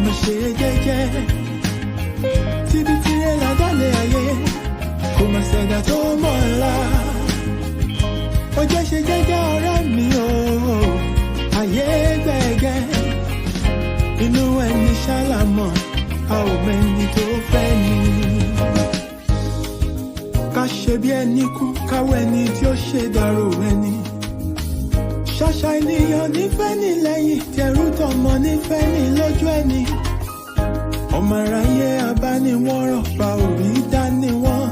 máa ṣe jẹ́jẹ́ síbi tí èèyàn dálé ayé kò máa ṣẹ̀dá tó mọ̀ ọ́la ó jẹ́ ṣe jẹ́jẹ́ ọ̀rẹ́ mi o ayé gbẹ̀gẹ́ inú ẹni ṣàlámọ̀ a ò mẹ́ni tó fẹ́ ni ká ṣe bí ẹni kú káwọ́ ẹni tí ó ṣe dárò ẹni ṣàṣà ènìyàn nífẹ̀ẹ́ ní lẹ́yìn tẹrú tọmọ nífẹ̀ẹ́ ní lójú ẹni ọmọ aráyé abániwọ̀rọ̀ pa òrí dání wọn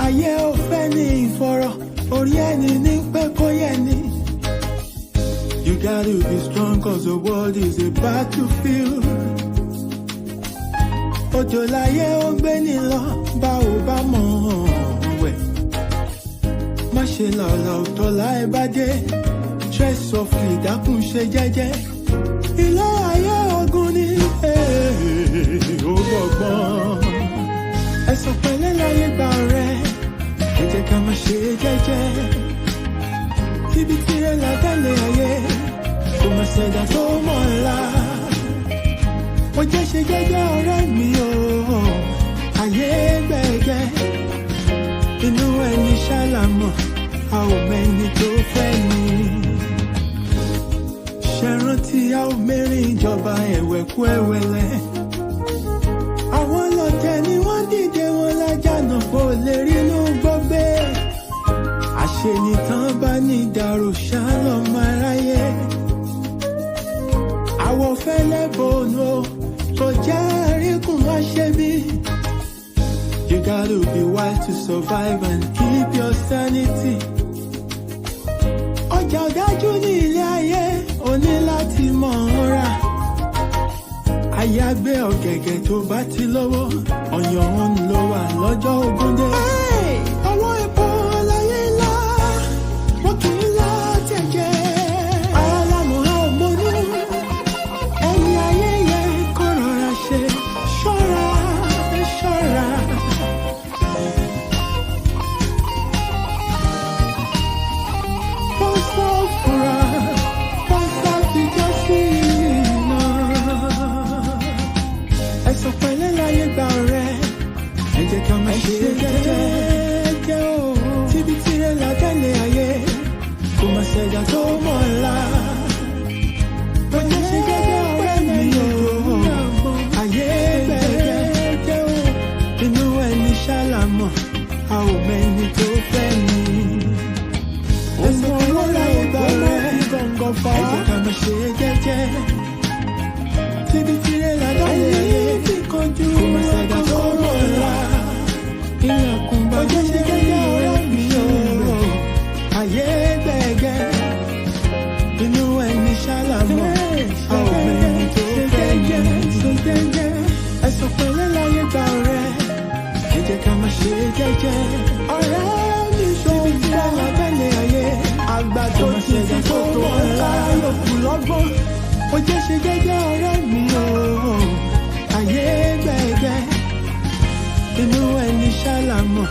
ayé ò fẹ́ ní ìfọ̀rọ̀ orí ẹni ní pẹ́ kó yẹ ni. You gotta be strong cause the world is a battlefield. Òjò láyé ó gbé ní lọ bá ò bá mọ̀ wẹ̀. Má ṣe làlà òtọ́ láì bá dé. Tread softly dákun ṣe jẹ́jẹ́. Ilé ayé ogun ni ó gbọ̀gbọ́n. Ẹ̀sùn pẹ̀lẹ́ láyé gbà rẹ̀. Ẹ jẹ́ ká máa ṣe jẹ́jẹ́. Ibi tí ẹ là dálé ayé kò máa ṣẹ̀dá tó mọ̀ ọ́la ó jẹ́ ṣe jẹ́jẹ́ ọ̀rẹ́ mi o ayé gbẹ̀gẹ́ inú ẹni ṣàlámọ̀ a ò mẹ́ni tó fẹ́ ni ṣe rántí a ò mẹ́rin ìjọba ẹ̀wẹ̀kú ẹ̀wẹ̀lẹ̀ àwọn ọlọ́tẹ̀ ni wọ́n dìde wọn lájànà kó lè rí inú gbọ́gbé àṣenìtàn bá ní ìdàrú ṣálọ́mọ aráyé àwọ̀ fẹ́lẹ́ bòónù kò jẹ́ àríkùn wá ṣe bí. You gotta be wise to survive and keep your sanity. Ọjà ọ̀dájú ní ilé ayé o ní láti mọ̀ ọ́n rà. Àyàgbé ọ̀gẹ̀gẹ̀ tó bá ti lówó ọ̀yàn òun ló wà lọ́jọ́ ogún dé. Ọwọ́ epo láyé ńlá wọ́n kì í lá tẹ̀jẹ̀. Alámọ̀ ọmọdé ẹni ayé yẹ kó rọra ṣe ṣọ́ra ṣọ́ra. Pọ́sọ̀ fura pọ́sọ̀ fi jẹ́ sí iná. Ẹ̀sùn pẹ̀lẹ́ láyé gbà rẹ̀ ẹ jẹ́ ká máa ṣe jẹ́jẹ́ o. Tíbi tí ẹ là dálé ayé kò máa ṣẹ̀dá tó mọ̀ ọ́la. Ó jẹ́ ṣe jẹ́jẹ́ ọ̀rẹ́ mi o. Ayé gbẹ̀gẹ́ o. Inú ẹni ṣàlámọ̀ a ò mẹ́ni tó fẹ́ ni. Ẹ̀sùn pẹ̀lẹ́ láyé gbà rẹ̀ ẹ jẹ́ ká máa ṣe jẹ́jẹ́. Tíbi tí ẹ là dálé ayé kò máa ṣẹ̀dá tó mọ̀ ọ́la. Ilẹ̀kùn bá jẹ́ ṣe jẹ́jẹ́ ọ̀rẹ́ mi o. Ayé gbẹ̀gẹ́ inú ẹni ṣàlámọ̀ a ò mẹ́ni tó fẹ́ ni. Ẹ̀sùn pẹ̀lẹ́ láyé gbà rẹ̀ ẹ jẹ́ ká máa ṣe jẹ́jẹ́. Ọ̀rẹ́ mi ṣòwò tí a wà bẹ́lẹ̀ ayé àgbà tó ti ti tó mọ̀ ọ́la yòókù lọ́gbọ́n. Ó jẹ́ ṣe jẹ́jẹ́ ọ̀rẹ́ mi o. Ayé gbẹ̀gẹ́ inú ẹni ṣàlámọ̀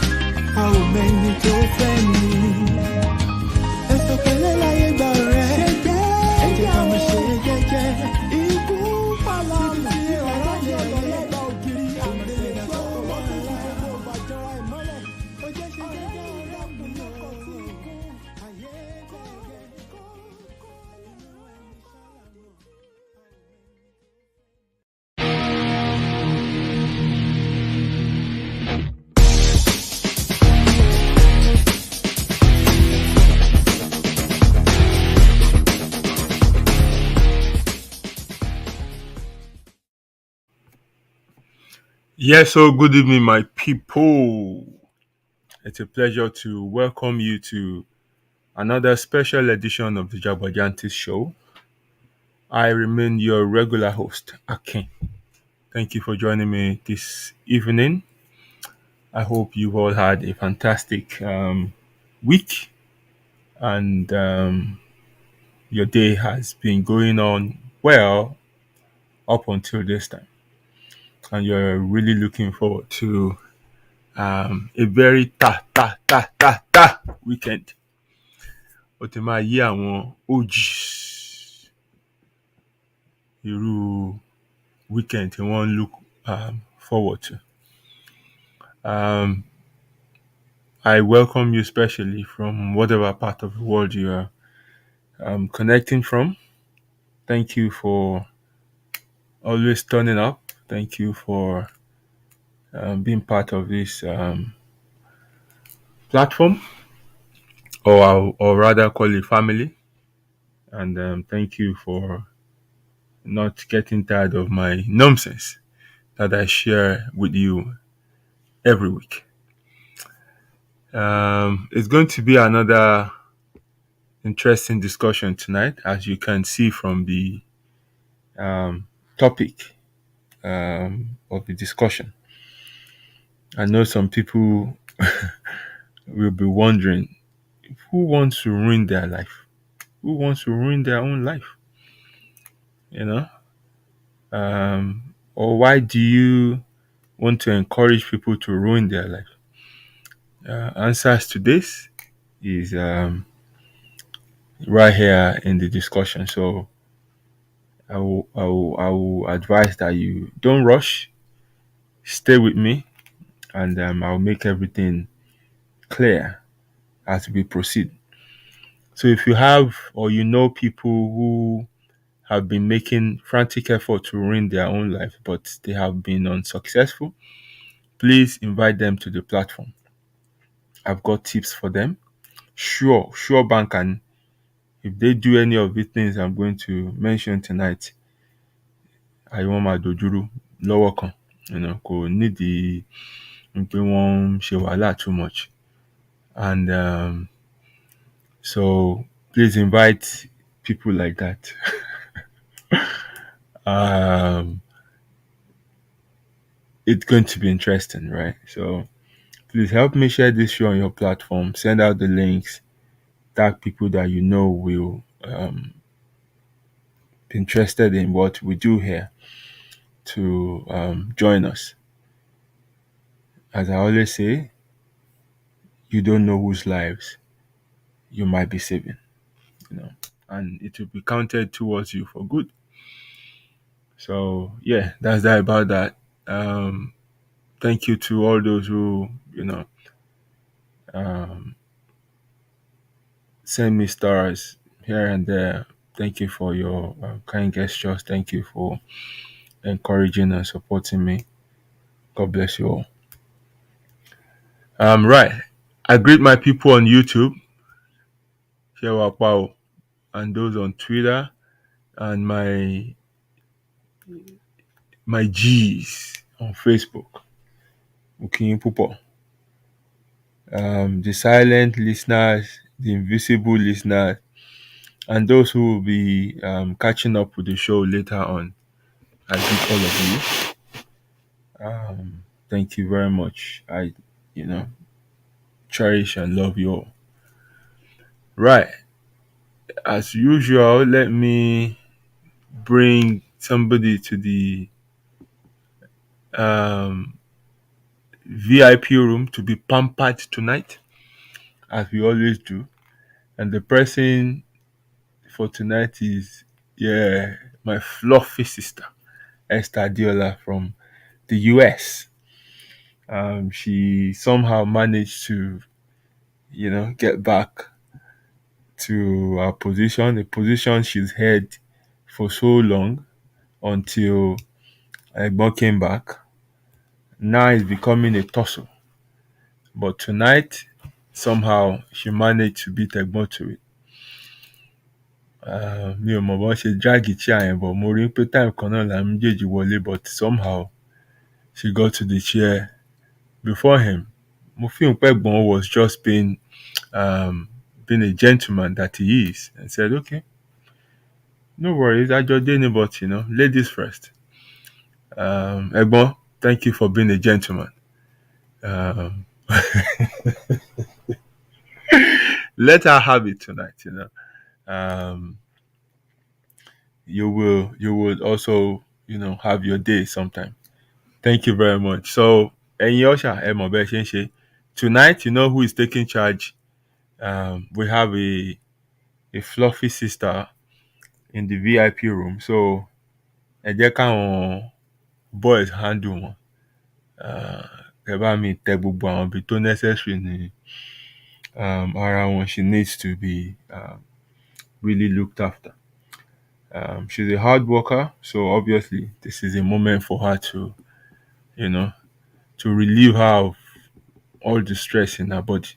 a ò mẹ́ni tó fẹ́ ni. Ẹ̀sùn pẹ̀lẹ́ láyé gbà rẹ̀ ẹ jẹ́ ká máa ṣe jẹ́jẹ́. Ikú pàlà sí ọ̀rọ̀ ní ọ̀lọ́lọ́gbà ògiri àgbèrè tó wọ́n ti fi kó bàjọ́ra ìmọ́lẹ̀. Ó jẹ́ ṣe jẹ́jẹ́ ọ̀rẹ́ mi ọkọ̀ tí ikú ayé gbẹ̀gẹ́ inú ẹni ṣàlámọ̀. Yes, so good evening, my people. It's a pleasure to welcome you to another special edition of the Jagbajantis Show. I remain your regular host, Akin. Thank you for joining me this evening. I hope you've all had a fantastic week and your day has been going on well up until this time. And you're really looking forward to a very weekend. Ó ti máa yí àwọn OGs, irú weekend tí wọ́n look forward to. I welcome you especially from whatever part of the world you are connecting from. Thank you for always turning up. Thank you for being part of this platform, or rather call it family. And thank you for not getting tired of my nonsense that I share with you every week. It's going to be another interesting discussion tonight, as you can see from the topic of the discussion. I know some people will be wondering, who wants to ruin their life? Who wants to ruin their own life? You know? Or why do you want to encourage people to ruin their life? Answers to this is right here in the discussion. So I will advise that you don't rush. Stay with me, and I'll make everything clear as we proceed. So if you have, or you know, people who have been making frantic effort to ruin their own life, but they have been unsuccessful, please invite them to the platform. I've got tips for them. Sure bank, and if they do any of these things I'm going to mention tonight, I want my dojuru lower kan. Kò need the pé wọ́n ṣe wàhálà too much. And so please invite people like that. It's going to be interesting, right? So please help me share this show on your platform. Send out the links. Tag people that you know will be interested in what we do here to join us. As I always say, you don't know whose lives you might be saving, and it will be counted towards you for good. So yeah, that's that about that. Thank you to all those who send me stars here and there. Thank you for your kind gestures. Thank you for encouraging and supporting me. God bless you all. Right. I greet my people on YouTube, Shewapao, and those on Twitter, and my G's on Facebook. Ukiyin Pupo. The silent listeners, the invisible listeners, and those who will be catching up with the show later on. I greet all of you. Thank you very much. I, cherish and love you all. Right. As usual, let me bring somebody to the VIP room to be pampered tonight, as we always do. And the person for tonight is, my fluffy sister, Esther Diola from the US. She somehow managed to, get back to her position, the position she's had for so long until Egbon came back. Now it's becoming a tussle. But tonight, somehow, she managed to beat Egbon to it. Mi ò mọ̀ bọ́n ṣe drag chair yẹn, but mo rí pé time kan náà la méjèèjì wọlé, but somehow she got to the chair before him. Mo feel pé Egbon was just being a gentleman that he is, and said, okay, no worries, Ajo Deni, but ladies first. Egbon, thank you for being a gentleman. Let her have it tonight. You will also have your day sometime. Thank you very much. So tonight, who is taking charge. We have a fluffy sister in the VIP room. So ẹ jẹ́ káwọn boys handle wọn. Ẹ bá mi tẹ gbogbo àwọn ibi tó necessary ní ara wọn. She needs to be really looked after. She's a hard worker, so obviously this is a moment for her to, to relieve her of all the stress in her body.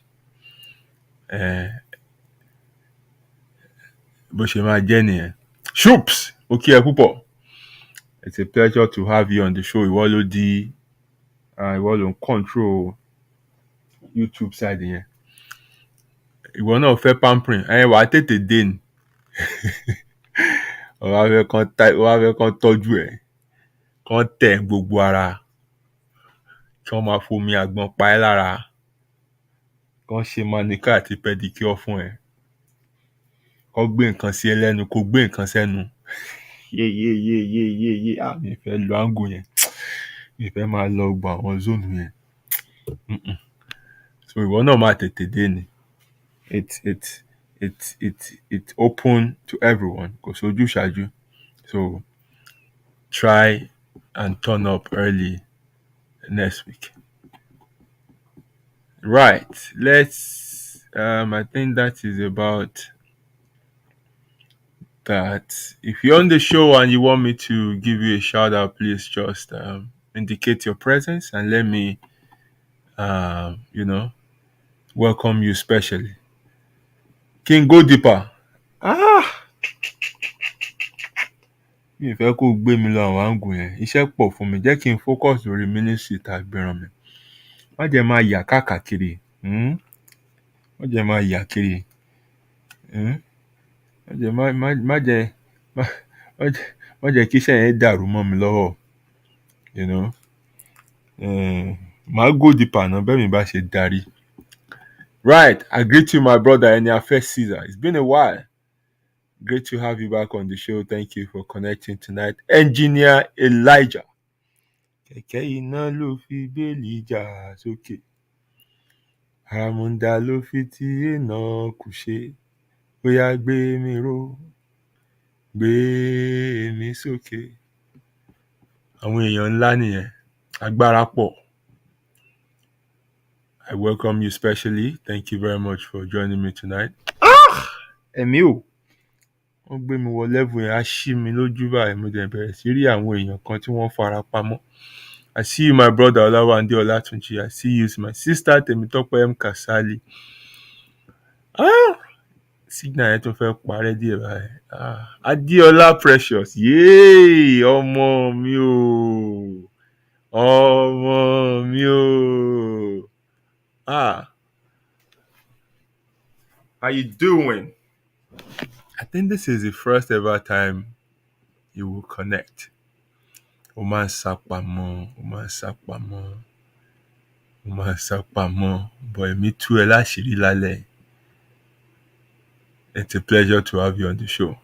Bó ṣe máa jẹ́ nìyẹn. Shoops, okay, púpọ̀. It's a pleasure to have you on the show. Ìwọ ló ń control YouTube side yẹn. Ìwọ náà fẹ́ pampering. Wàá tètè dé ni. Wàá fẹ́ kán tọ́jú ẹ̀. Kán tẹ̀ gbogbo ara. Kí wọ́n máa fomi àgbọn pa ẹ́ lára. Kán ṣe manicure àti pedicure fún ẹ. Kán gbé nǹkan sí ẹ lẹ́nu, kó gbé nǹkan sẹ́nu. Mi fẹ́ lo angle yẹn. Mi fẹ́ máa lọ gba àwọn zone yẹn. So ìwọ náà máa tètè dé ni. It's open to everyone. Kò sójú ṣáájú. So try and turn up early next week. Right. I think that is about that. If you're on the show and you want me to give you a shout out, please just indicate your presence and let me welcome you specially. King Go Deeper. Mi fẹ́ kó gbé mi lọ àwọn àǹgù yẹn. Iṣẹ́ pọ̀ fún mi. Jẹ́ kí n focus lórí ministry tàbí ràn mí. Má jẹ́ máa yà káàkiri. Má jẹ́ máa yà kiri. Má jẹ́ kí iṣẹ́ yẹn dàrú mọ́ mi lọ́wọ́. Màá go deeper náà bẹ́ẹ̀ mi bá ṣe darí. Right, I greet you, my brother, Eniafe Caesar. It's been a while. Great to have you back on the show. Thank you for connecting tonight. Engineer Elijah. Kẹ̀kẹ́ iná ló fi bẹ́ẹ̀lì jà sókè. Àràmùndà ló fi ti iná kù ṣe. Bóyá gbé mi ró, gbé mi sókè. Àwọn èèyàn ńlá nìyẹn. Agbára pọ̀. I welcome you specially. Thank you very much for joining me tonight. Ẹ̀mí o. Wọ́n gbé mi wọ level yẹn, á ṣí mi lójú báyìí. Mo dẹ̀ bẹ̀rẹ̀ sí rí àwọn èèyàn kan tí wọ́n fara pamọ́. I see you, my brother Olawande Olatunji. I see you, my sister Temitope M. Kasali. Signal yẹn tún fẹ́ parẹ́ díẹ̀ báyìí. Adiola Precious. Yéé, ọmọ mi o. Ọmọ mi o. How you doing? I think this is the first ever time you will connect. O máa ń sápamọ́. But èmi tú ẹ láṣìírí lálẹ́. It's a pleasure to have you on the show.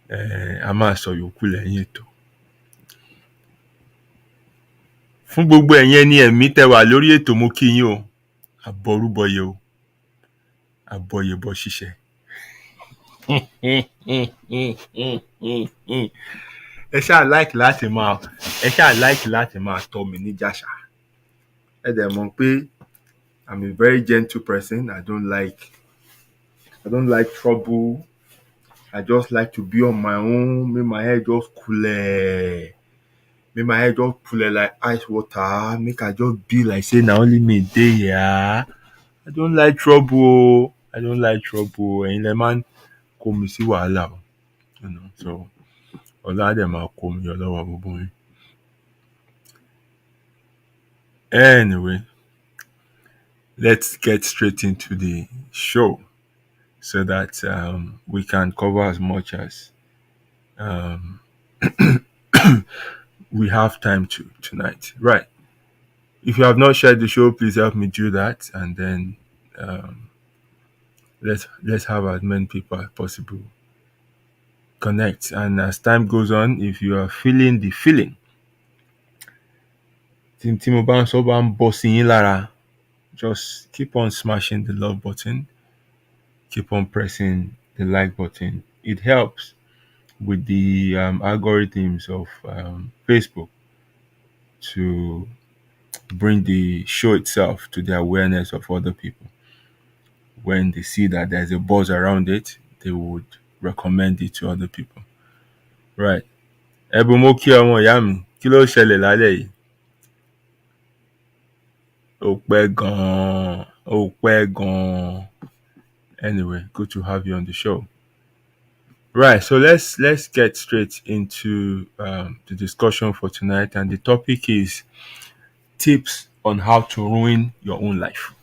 A máa sọ yòókù lẹ́yìn ètò. Fún gbogbo ẹ̀yin ẹni ẹ̀mí tẹ́ wà lórí ètò, mo kí yín o. Àbọ̀rúbọyè o. Àbọ̀yèbọ̀ ṣiṣẹ́. Ẹ ṣáà like láti máa tọ́ mi ní jàṣà. Ẹ dẹ̀ mọ̀ pé I'm a very gentle person. I don't like trouble. I just like to be on my own. Make my head just cool like ice water. Make I just be like say na only me dey here. I don't like trouble. Ẹ̀yin lẹ máa ń kó mi sí wàhálà o. So ọlá dẹ̀ máa kó mi yọ lọ́wọ́ gbogbo yín. Anyway, let's get straight into the show so that we can cover as much as we have time to tonight. Right. If you have not shared the show, please help me do that, and then let's have as many people as possible connect. And as time goes on, if you are feeling the feeling, tí mo bá ń sọ bá ń bọ́ sí yín lára, just keep on smashing the love button, keep on pressing the like button. It helps with the algorithms of Facebook to bring the show itself to the awareness of other people. When they see that there's a buzz around it, they would recommend it to other people. Right. Ẹ̀bùn mo kí ọmọ ìyá mi, kí ló ṣẹlẹ̀ lálẹ́ yìí? Ó pẹ́ gan-an, ó pẹ́ gan-an. Anyway, good to have you on the show. Right, so let's get straight into the discussion for tonight, and the topic is tips on how to ruin your own life.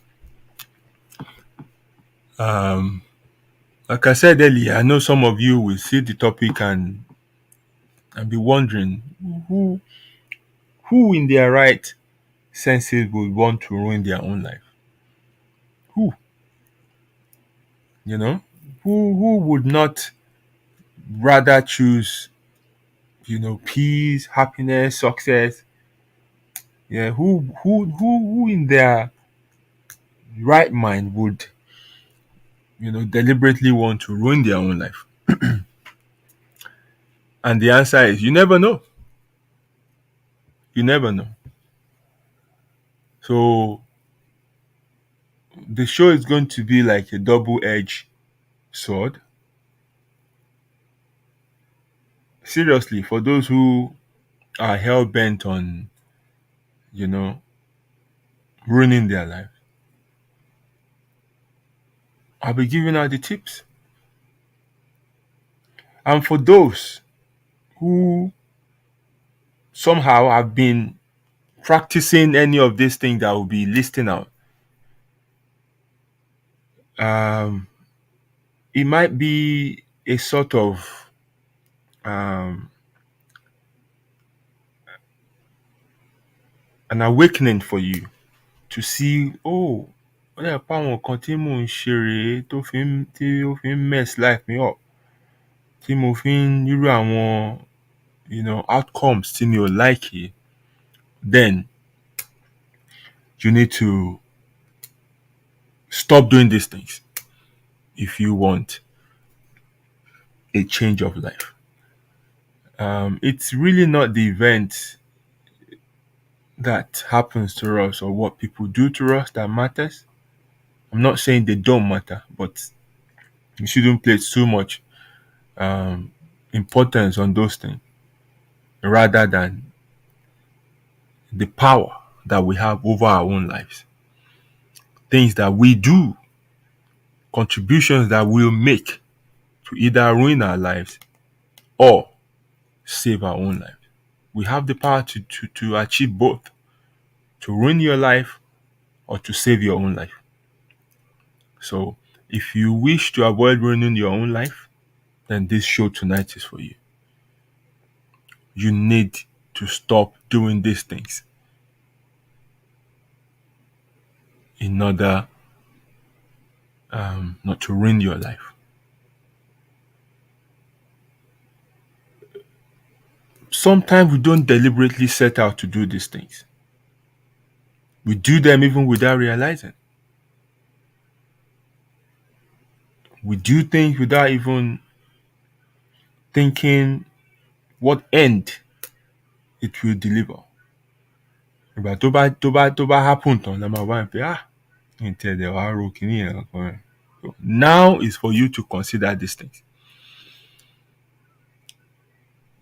Like I said earlier, I know some of you will see the topic and be wondering who in their right senses would want to ruin their own life. Who? You know, who would not rather choose, peace, happiness, success? Yeah, who in their right mind would, deliberately want to ruin their own life? And the answer is you never know. You never know. So the show is going to be like a double-edged sword. Seriously, for those who are hell-bent on, ruining their life, I'll be giving out the tips. And for those who somehow have been practicing any of these things that will be listing out, it might be a sort of an awakening for you to see, ó dà pé àwọn nǹkan tí mò ń ṣe rèé tí ó fi ń mess life mi up, tí mo fi ń nírú àwọn outcomes tí mi ò like yìí. Then you need to stop doing these things if you want a change of life. It's really not the event that happens to us or what people do to us that matters. I'm not saying they don't matter, but you shouldn't place too much importance on those things rather than the power that we have over our own lives. Things that we do, contributions that we'll make to either ruin our lives or save our own lives. We have the power to achieve both, to ruin your life or to save your own life. So if you wish to avoid ruining your own life, then this show tonight is for you. You need to stop doing these things in order not to ruin your life. Sometimes we don't deliberately set out to do these things. We do them even without realizing. We do things without even thinking what end it will deliver. Ìgbà tó bá happen tán la máa wá pé ǹtẹ̀dẹ̀ wàá ro kìíní yẹn kankan. So now is for you to consider these things.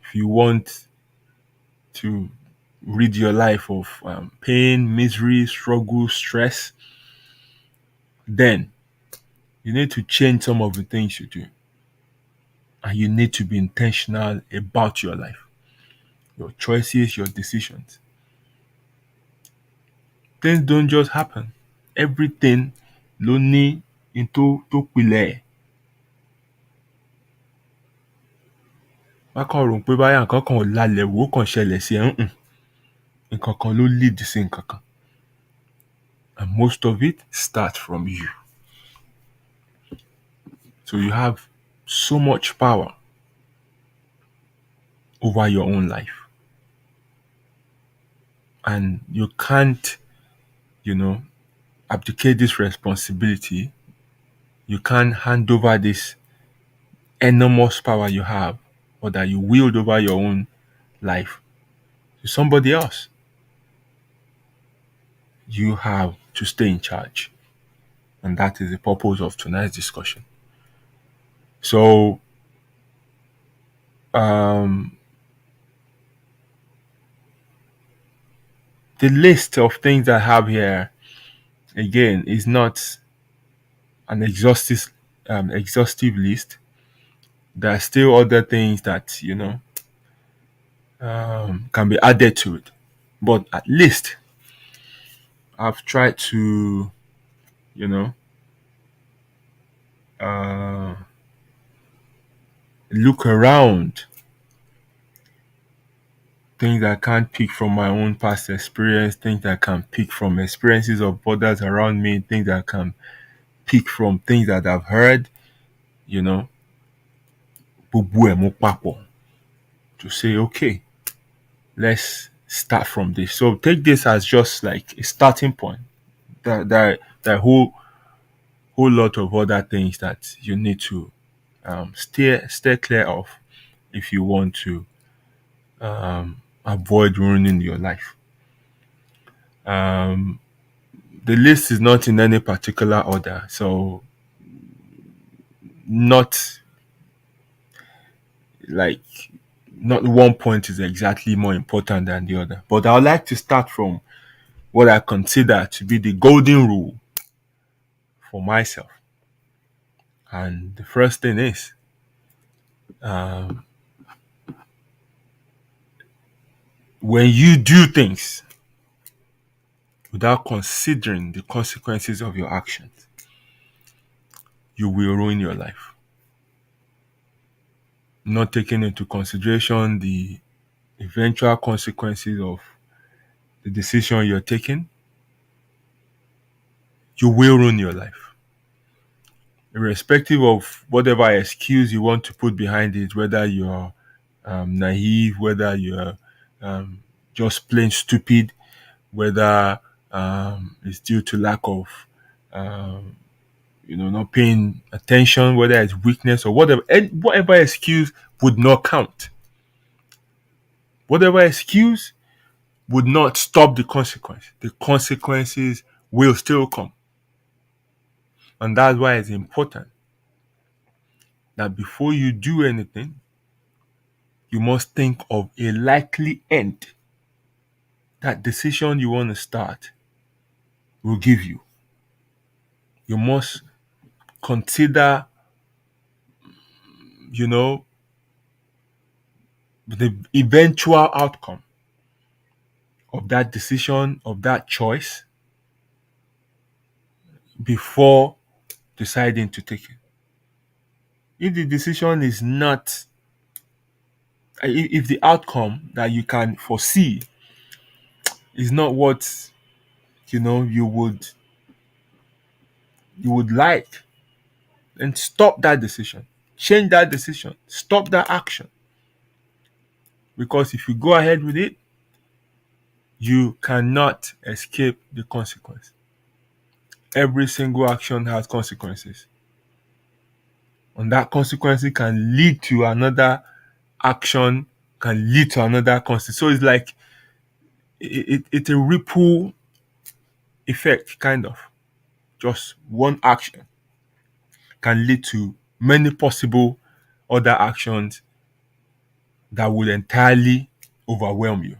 If you want to rid your life of pain, misery, struggle, stress, then you need to change some of the things you do. And you need to be intentional about your life, your choices, your decisions. Things don't just happen. Everything ló ní in tó pilẹ̀. Má kàn rò pé báyà nǹkan kan ò lalẹ̀ wò kàn ṣẹlẹ̀ sí ẹ̀. Nǹkan kan ló lead sí nǹkan kan. And most of it starts from you. So you have so much power over your own life. And you can't, abdicate this responsibility. You can't hand over this enormous power you have or that you wield over your own life to somebody else. You have to stay in charge. And that is the purpose of tonight's discussion. So, the list of things I have here, again, is not an exhaustive list. There are still other things that, can be added to it. But at least I've tried to, you know, look around things I can't pick from my own past experience, things I can pick from experiences of others around me, things I can pick from things that I've heard, gbogbo ẹ̀ mú papọ̀, to say, okay, let's start from this. So take this as just like a starting point. That whole lot of other things that you need to steer clear of if you want to avoid ruining your life. The list is not in any particular order, so not one point is exactly more important than the other. But I would like to start from what I consider to be the golden rule for myself. And the first thing is, when you do things without considering the consequences of your actions, you will ruin your life. Not taking into consideration the eventual consequences of the decision you're taking, you will ruin your life. Irrespective of whatever excuse you want to put behind it, whether you're naive, whether you're just plain stupid, whether it's due to lack of not paying attention, whether it's weakness or whatever, and whatever excuse would not count. Whatever excuse would not stop the consequence. The consequences will still come. And that's why it's important that before you do anything, you must think of a likely end that decision you want to start will give you. You must consider, the eventual outcome of that decision, of that choice, before deciding to take it. If the decision is not, if the outcome that you can foresee is not what you would like, then stop that decision, change that decision, stop that action. Because if you go ahead with it, you cannot escape the consequence. Every single action has consequences. And that consequence can lead to another action, can lead to another consequence. So it's like it's a ripple effect, kind of. Just one action can lead to many possible other actions that will entirely overwhelm you.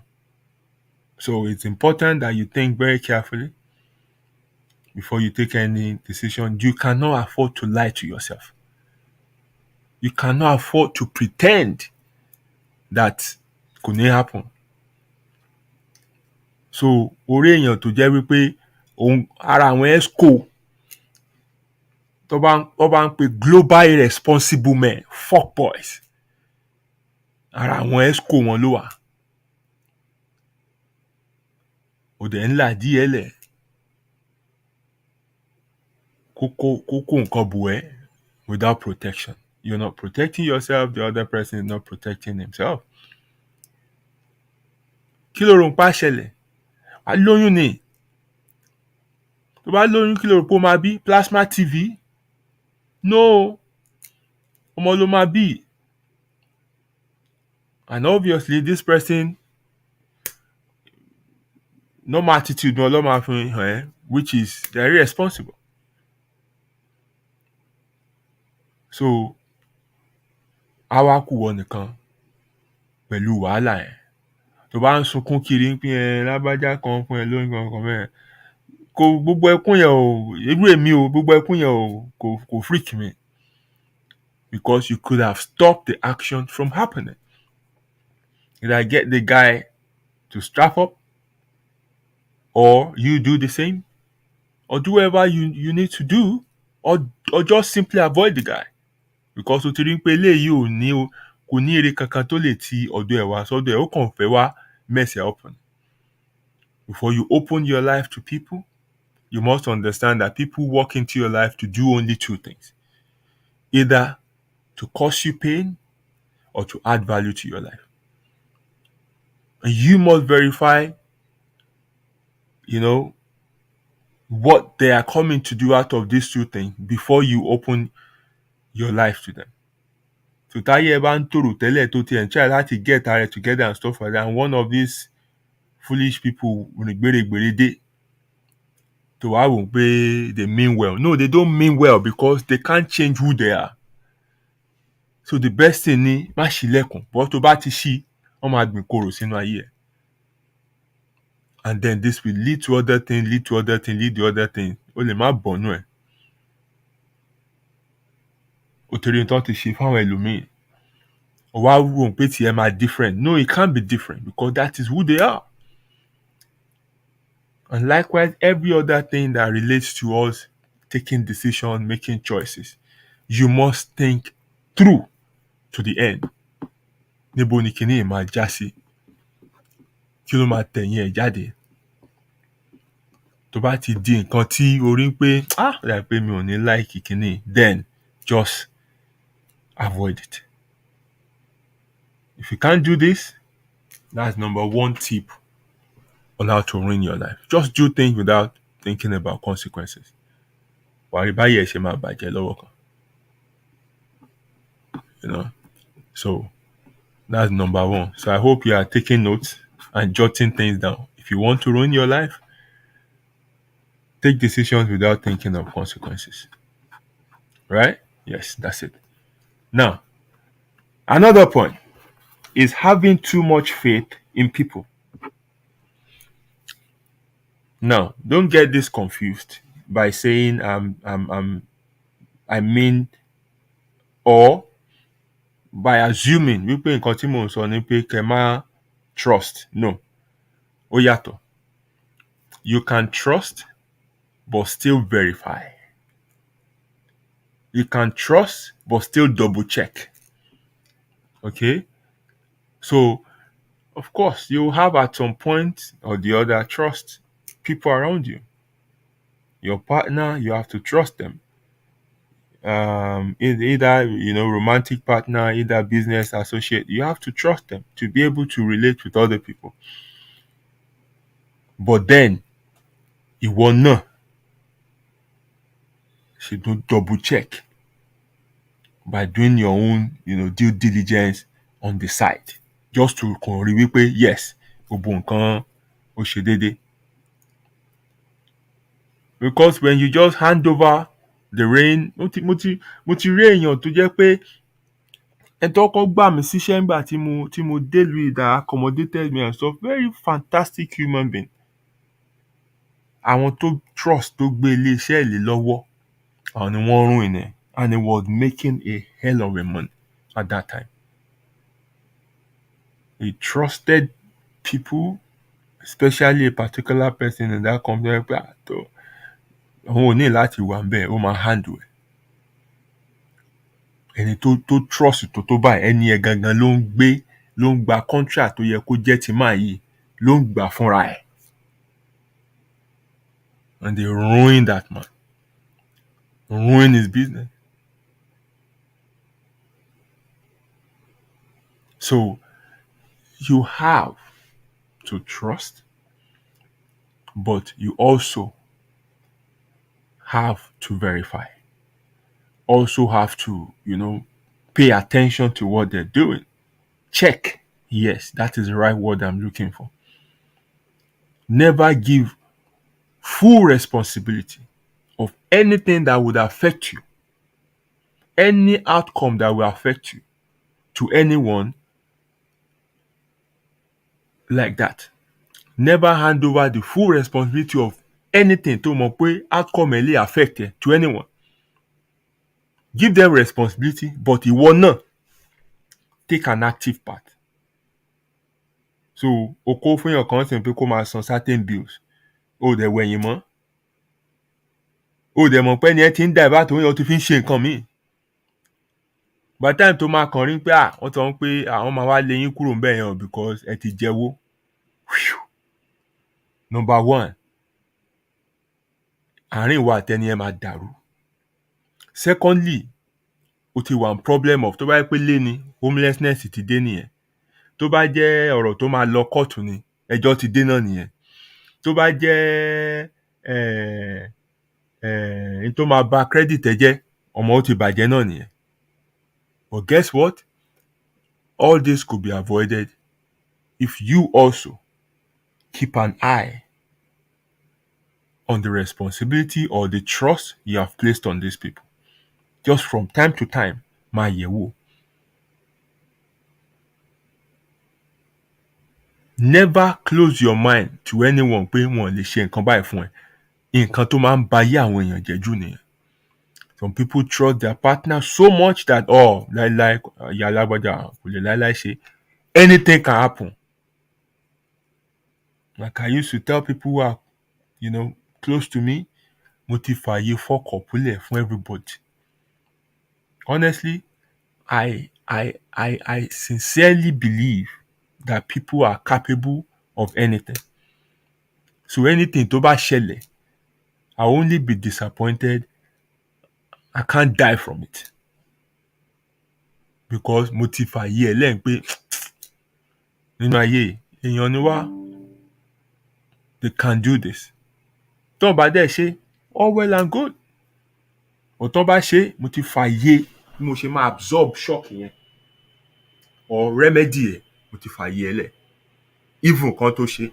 So it's important that you think very carefully before you take any decision. You cannot afford to lie to yourself. You cannot afford to pretend that kò ní happen. So orí èèyàn tó jẹ́ wípé ara àwọn ESCO tó bá ń pe global irresponsible men, fuck boys, ara àwọn ESCO wọn ló wà. Ó dẹ̀ ń là díẹ̀ lẹ̀ kókó nǹkan bù ẹ́ without protection. You're not protecting yourself, the other person is not protecting himself. Kí ló rò ń pa ṣẹlẹ̀? Wàá lóyún ni. Tó bá lóyún, kí ló rò pé ó máa bí? Plasma TV? No. Ọmọ ló máa bí. And obviously, this person, normal attitude, no normal thing, which is they're irresponsible. So, àwa kù wọ nìkan pẹ̀lú wàhálà yẹn. Tó bá ń sunkún kiri ń pín lágbájá kan fún ẹ lóyún kan bẹ́ẹ̀. Kò gbogbo ẹkún yẹn o, irú èmi o, gbogbo ẹkún yẹn o kò freak me. Because you could have stopped the action from happening. Either get the guy to strap up, or you do the same, or do whatever you need to do, or just simply avoid the guy. Because o ti rí pé eléyìí kò ní èrè kankan tó lè ti ọ̀dọ̀ ẹ̀ wá sọ́dọ̀ ẹ̀, ó kàn fẹ́ wá mess it up. Before you open your life to people, you must understand that people walk into your life to do only two things. Either to cause you pain or to add value to your life. And you must verify, what they are coming to do out of these two things before you open your life to them. So táyé ẹ bá ń tòrò tẹ́lẹ̀ tó ti ẹ̀ ń try láti get ara together and stuff like that, and one of these foolish people gbèrègbèrè dé to wá wò pé they mean well. No, they don't mean well because they can't change who they are. So the best thing ni má ṣílẹ̀kùn, but tó bá ti ṣí, wọ́n máa gbìn korò sínú ayé ẹ̀. And then this will lead to other things, lead to other things. O lè má bọ̀nú ẹ̀. O torí nǹkan ti ṣe fáwọn ẹlòmíì. O wá wò pé tiẹ̀ máa different. No, it can't be different because that is who they are. And likewise, every other thing that relates to us taking decisions, making choices, you must think through to the end. Níbo ni kíní máa já sí? Kí ló máa tẹ̀yìn ẹ̀ jáde? Tó bá ti di nǹkan tí orí ń pé like pé mi ò ní like kíní, then just avoid it. If you can't do this, that's number one tip on how to ruin your life. Just do things without thinking about consequences. Wàá rí báyìí ẹ̀ ṣe máa bàjẹ́ lọ́wọ́ kan. So that's number one. So I hope you are taking notes and jotting things down. If you want to ruin your life, take decisions without thinking of consequences. Right? Yes, that's it. Now, another point is having too much faith in people. Now, don't get this confused by saying or by assuming wípé nǹkan tí mò ń sọ ni pé kẹ́ má trust. No. Ó yàtọ̀. You can trust but still verify. You can trust but still double check. Okay? So, of course, you have at some point or the other trust people around you. Your partner, you have to trust them. Either romantic partner, either business associate, you have to trust them to be able to relate with other people. But then ìwọ náà should double check by doing your own due diligence on the side, just to rí wípé yes, gbogbo nǹkan ó ṣe déédéé. Because when you just hand over the reign, mo ti rí èèyàn tó jẹ́ pé ẹ̀tọ́ kọ́ gbà mí síṣẹ́ nígbà tí mo délùú ìdá accommodated me and stuff, very fantastic human being. Àwọn tó trust tó gbé iléeṣẹ́ ìlé lọ́wọ́, àwọn ni wọ́n ruin ẹ̀, and he was making a hell of a money at that time. He trusted people, especially a particular person in that company. Òun ò ní láti wà ńbẹ̀, ó máa handle ẹ̀. Ẹni tó trust tó báyìí, ẹni ẹ̀ gangan ló ń gba contract tó yẹ kó jẹ́ ti máa yìí, ló ń gbà fúnra ẹ̀. And they ruined that man. Ruin his business. So you have to trust, but you also have to verify. Also have to, pay attention to what they're doing. Check Yes, that is the right word I'm looking for. Never give full responsibility of anything that would affect you, any outcome that will affect you, to anyone like that. Never hand over the full responsibility of anything tó mọ̀ pé outcome ẹ̀ lè affect ẹ to anyone. Give them responsibility, but ìwọ náà take an active part. So o kó fún èèyàn kan sìn pé kó máa san certain bills, o dẹ̀ wẹ̀yìn mọ́, o dẹ̀ mọ̀ pé ẹni ẹ ti ń dà ìbá tó ń yọ tó fi ń ṣe nǹkan míì. By the time tó máa kàn rí pé wọ́n sọ pé àwọn máa wá lé yín kúrò ńbẹ̀ yẹn because ẹ ti jẹ́wó. Number one, àárín ìwọ àtẹni ẹ máa dàrú. Secondly, o ti wà ní problem of tó bá yẹ pé lé ni homelessness ti dé nìyẹn. Tó bá jẹ́ ọ̀rọ̀ tó máa lọ kóòtù ni ẹjọ́ ti dé náà nìyẹn. Tó bá jẹ́ tó máa ba credit ẹ jẹ́, ọmọ ó ti bàjẹ́ náà nìyẹn. But guess what? All this could be avoided if you also keep an eye on the responsibility or the trust you have placed on these people. Just from time to time, máa yẹ̀ wò. Never close your mind to anyone pé wọn lè ṣe nǹkan báyìí fún ẹ. Nǹkan tó máa ń ba ayé àwọn èèyàn jẹ́ jù nìyẹn. Some people trust their partner so much that láíláí ìyá alágbájá kò lè láíláí ṣe. Anything can happen. Like I used to tell people who are, close to me, mo ti fààyè fọ́kọ̀púlẹ̀ fún everybody. Honestly, I sincerely believe that people are capable of anything. So anything tó bá ṣẹlẹ̀, I'll only be disappointed. I can't die from it. Because mo ti fààyè ẹ̀ lẹ́yìn pé nínú ayé èèyàn ni wá. They can do this. Tó bá dẹ̀ ṣe, all well and good. Tó bá ṣe, mo ti fààyè bí mo ṣe máa absorb shock yẹn or remedy ẹ̀, mo ti fààyè ẹ̀ lẹ̀. Even kan tó ṣe.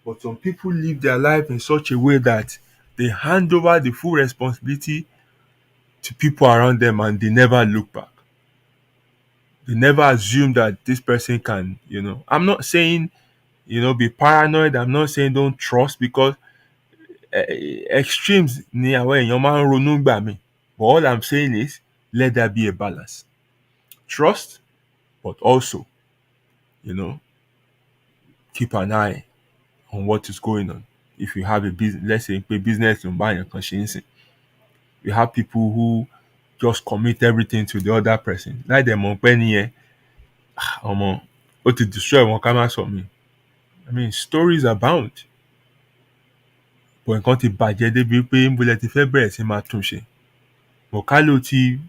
But some people live their life in such a way that they hand over the full responsibility to people around them and they never look back. They never assume that this person can, I'm not saying, be paranoid. I'm not saying don't trust because extremes ni àwọn èèyàn máa ń ronú gbà mí. But all I'm saying is let there be a balance. Trust, but also, keep an eye on what is going on. If you have a business, let's say a business in buying a conscience, you have people who just commit everything to the other person. Like them on penny here, to destroy one camera for me. I mean, stories abound. But nǹkan ti bàjẹ́ débi pé ń bolẹ̀ ti fẹ́ bẹ̀rẹ̀ sí máa tún ṣe. But ká ló ti,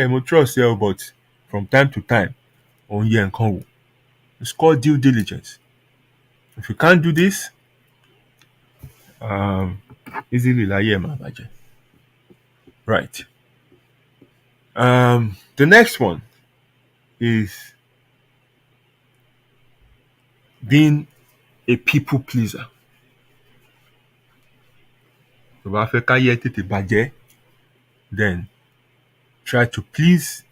mo trust you, but from time to time, òun yẹ nǹkan wò. It's called due diligence. If you can't do this, easily láyé ẹ̀ máa bàjẹ́. Right. The next one is being a people pleaser. Tó bá fẹ́ káyé tètè bàjẹ́, then try to please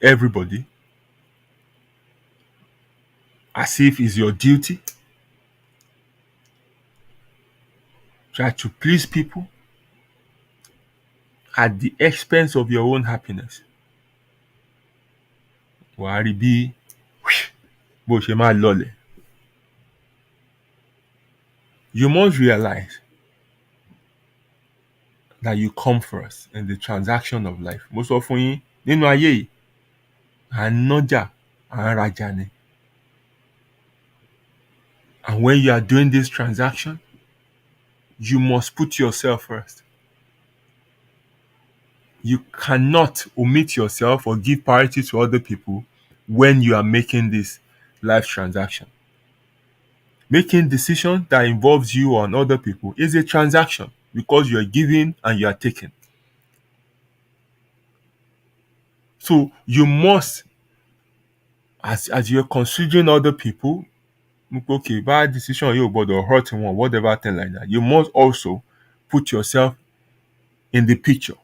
everybody as if it's your duty. Try to please people at the expense of your own happiness. Wàá rí bí bó ṣe máa lọlẹ̀. You must realize that you come first in the transaction of life. Mo sọ fún yín nínú ayé yìí, à ń nájà, à ń rajà ni. And when you are doing this transaction, you must put yourself first. You cannot omit yourself or give priority to other people when you are making this life transaction. Making decisions that involves you and other people is a transaction because you are giving and you are taking. So you must as you're considering other people, okay, bad decision you but hurt one, whatever thing like that. You must also put yourself in the picture.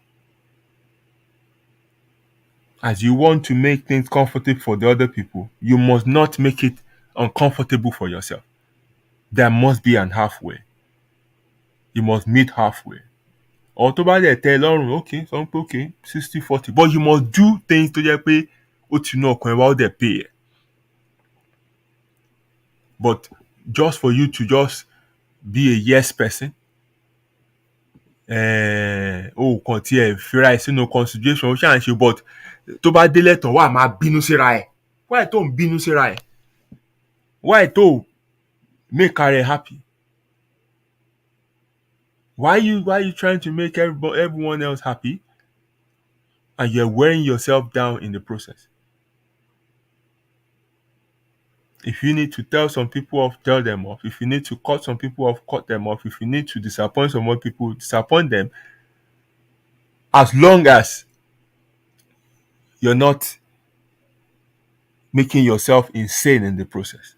As you want to make things comfortable for the other people, you must not make it uncomfortable for yourself. There must be an halfway. You must meet halfway. Or tó bá dẹ̀ tẹ́ ẹ lọ́rùn, okay, sọ pé okay, 60-40. But you must do things tó jẹ́ pé ó ti inú ọkàn ẹ wá ó dẹ̀ pay ẹ. But just for you to just be a yes person, kàn tí ẹ fira ẹ sínú consideration ó ṣáà ń ṣe, but tó bá délẹ̀ tán wà máa bínú síra ẹ̀. Why tó ń bínú síra ẹ̀? Why tó make her happy? Why you trying to make everyone else happy and you're wearing yourself down in the process? If you need to tell some people off, tell them off. If you need to cut some people off, cut them off. If you need to disappoint some more people, disappoint them. As long as you're not making yourself insane in the process.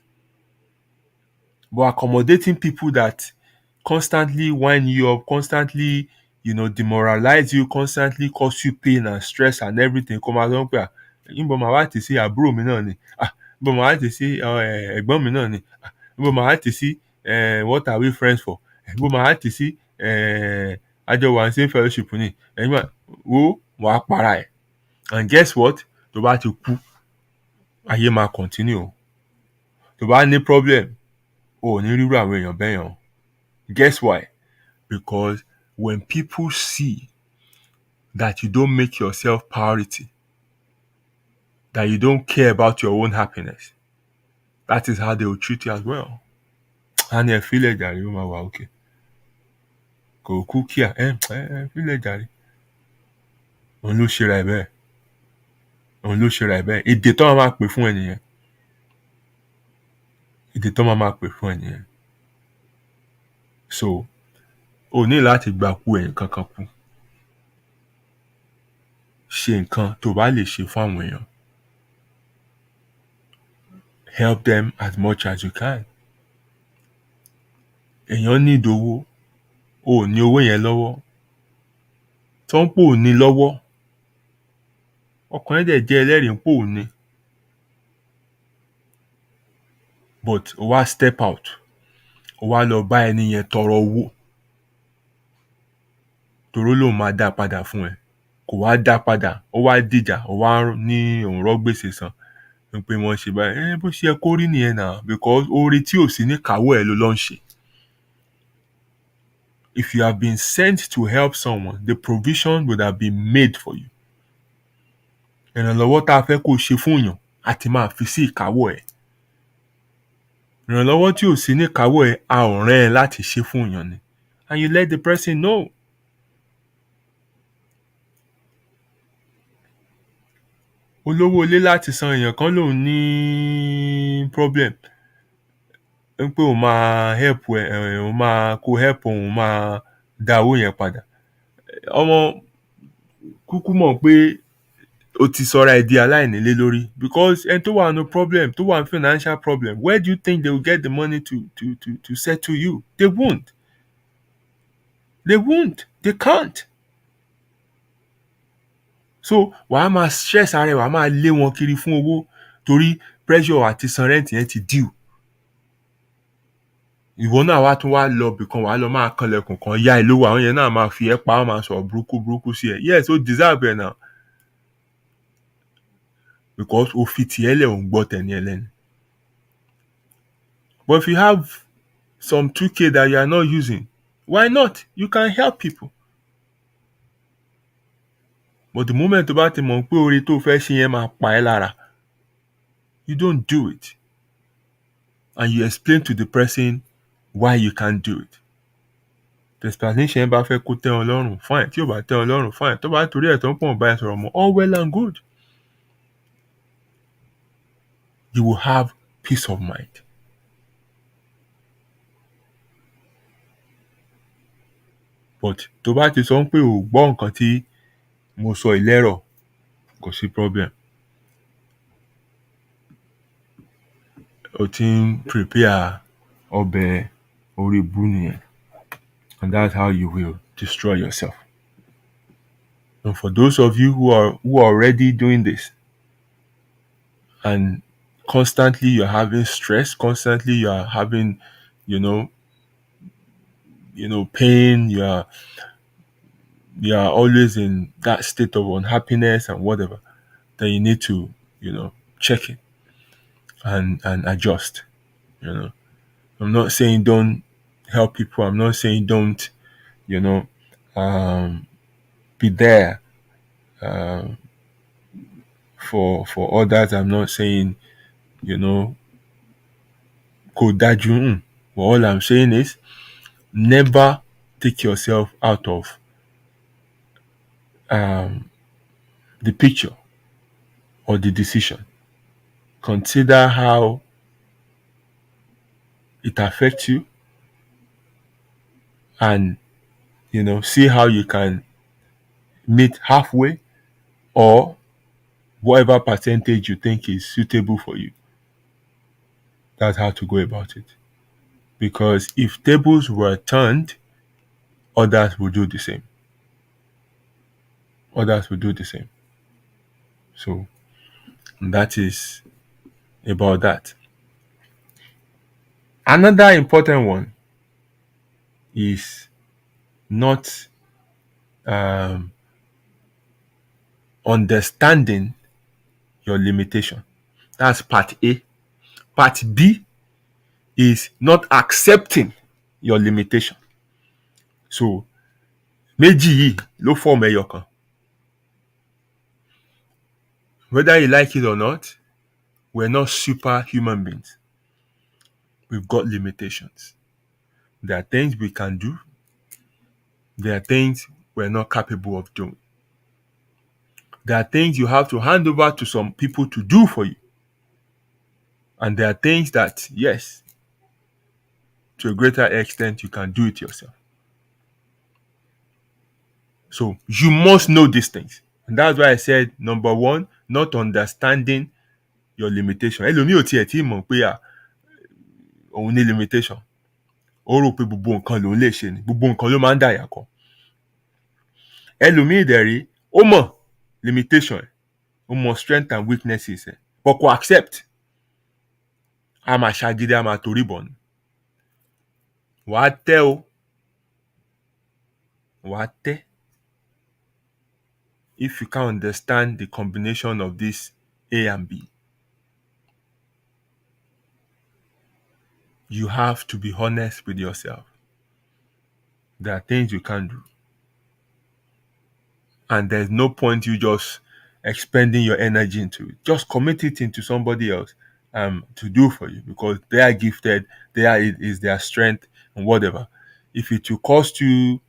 But accommodating people that constantly wind you up, constantly, demoralize you, constantly cause you pain and stress and everything. Come along, níbo màá wá tì sí àbúrò mi náà ni, níbo màá wá tì sí ẹ̀gbọ́n mi náà ni, níbo màá wá tì sí what are we friends for, níbo màá wá tì sí àjọ wà ní same fellowship ni, wo wàá para ẹ̀. And guess what? Tó bá ti kú, ayé máa continue. Tó bá ní problem, ò ní rírú àwọn èèyàn bẹ́ẹ̀ yẹn. Guess why? Because when people see that you don't make yourself priority, that you don't care about your own happiness, that is how they will treat you as well. And they feel like that, okay. Kò kú kíá, feel like that. Òun ló ṣe ra ẹ̀ bẹ́ẹ̀. Òun ló ṣe ra ẹ̀ bẹ́ẹ̀. Èdè tó máa pè fún ẹnìyẹn. Èdè tó máa pè fún ẹnìyẹn. So, o ní láti gba kú ẹ̀yìn kankan kú. Ṣe nǹkan tó bá lè ṣe fún àwọn èèyàn. Help them as much as you can. Èèyàn ní ìdòwò, o ní owó yẹn lọ́wọ́. Tó ń pò ní lọ́wọ́. Ọkàn ẹ̀ dẹ̀ jẹ́ ẹlẹ́rìí pò ní. But o wá step out. O wá lọ bá ẹni yẹn tọrọ owó. Toró lòun máa dá padà fún ẹ. Kò wá dá padà. Ó wá dìjà. Ó wá ní òun rọ́ gbèsè san. Pé wọ́n ṣe báyìí. Bó ṣe yẹ kó rí nìyẹn náà. Because oore tí ò sí ní kàwọ́ ẹ̀ ló lọ́ ń ṣe. If you have been sent to help someone, the provision would have been made for you. Ìrànlọ́wọ́ tá a fẹ́ kó ṣe fún yàn àti máa fi sí ìkáwọ́ ẹ̀. Ìrànlọ́wọ́ tí ò sí ní ìkáwọ́ ẹ̀ a ò rán ẹ láti ṣe fún yàn ni. And you let the person know. Olówó ilé láti san èèyàn kan lòun ní problem. Pé òun máa help ẹ, òun máa kó help òun máa dá owó yẹn padà. Ọmọ kúkú mọ̀ pé o ti sọra ẹ̀ di aláìnílé lórí. Because ẹni tó wà no problem, tó wà financial problem, where do you think they will get the money to settle you? They won't. They won't. They can't. So wàá máa stress ara ẹ̀, wàá máa lé wọn kiri fún owó torí pressure àti san rent yẹn ti due. Ìwọ náà wá tún wá lọ bìkan wàá lọ máa kanlẹ̀kùn kan yá ẹ lówó, àwọn yẹn náà máa fi ẹ́ pa, wọ́n máa sọ̀rọ̀ burúkú sí ẹ. Yes, o deserve ẹ̀ náà. Because o fi tiẹ̀ lẹ̀ òun gbọ́ tẹni ẹlẹ́ni. But if you have some 2K that you are not using, why not? You can help people. But the moment tó bá ti mọ̀ pé oore tó fẹ́ ṣe yẹn máa pa ẹ́ lára, you don't do it. And you explain to the person why you can't do it. The explanation bá fẹ́ kó tẹ́ ọ lọ́rùn, fine. Tí ò bá tẹ́ ọ lọ́rùn, fine. Tó bá torí ẹ̀ tó ń pọ̀ bá ẹ sọ̀rọ̀ mọ́, all well and good. You will have peace of mind. But tó bá ti sọ pé o gbọ́ nǹkan tí mo sọ ìlẹ́rọ̀, kò sí problem. o ti ń prepare ọbẹ̀ orí ibu nìyẹn. And that's how you will destroy yourself. And for those of you who are already doing this, and constantly you're having stress, constantly you're having, you know, pain, you're always in that state of unhappiness and whatever, then you need to, check it and adjust. I'm not saying don't help people. I'm not saying don't, um, be there for others. I'm not saying, go daju. But all I'm saying is never take yourself out of the picture or the decision. Consider how it affects you, and see how you can meet halfway, or whatever percentage you think is suitable for you. That's how to go about it. Because if tables were turned, others will do the same. Others will do the same. So that is about that. Another important one is not understanding your limitation. That's part A. Part B is not accepting your limitation. So méjì yìí ló form ẹyọ kan. Whether you like it or not, we're not superhuman beings. We've got limitations. There are things we can do. There are things we're not capable of doing. There are things you have to hand over to some people to do for you. And there are things that, yes, to a greater extent, you can do it yourself. So you must know these things. And that's why I said, number one, not understanding your limitation. Ẹlòmíì ò tiẹ̀ tí mọ̀ pé òun ní limitation. Ó rò pé gbogbo nǹkan lòun lè ṣe ni. Gbogbo nǹkan ló máa ń dàyà kọ. Ẹlòmíì dẹ̀ rí, ó mọ̀ limitation ẹ̀, ó mọ̀ strength and weaknesses ẹ̀, but kò accept. A máa ṣagídí, a máa torí bọ̀ ni. Wàá tẹ́ o. Wàá tẹ́. If you can't understand the combination of this A and B, you have to be honest with yourself. There are things you can't do. And there's no point you just expending your energy into it. Just commit it into somebody else to do for you, because they are gifted, it is their strength and whatever. If it will cost you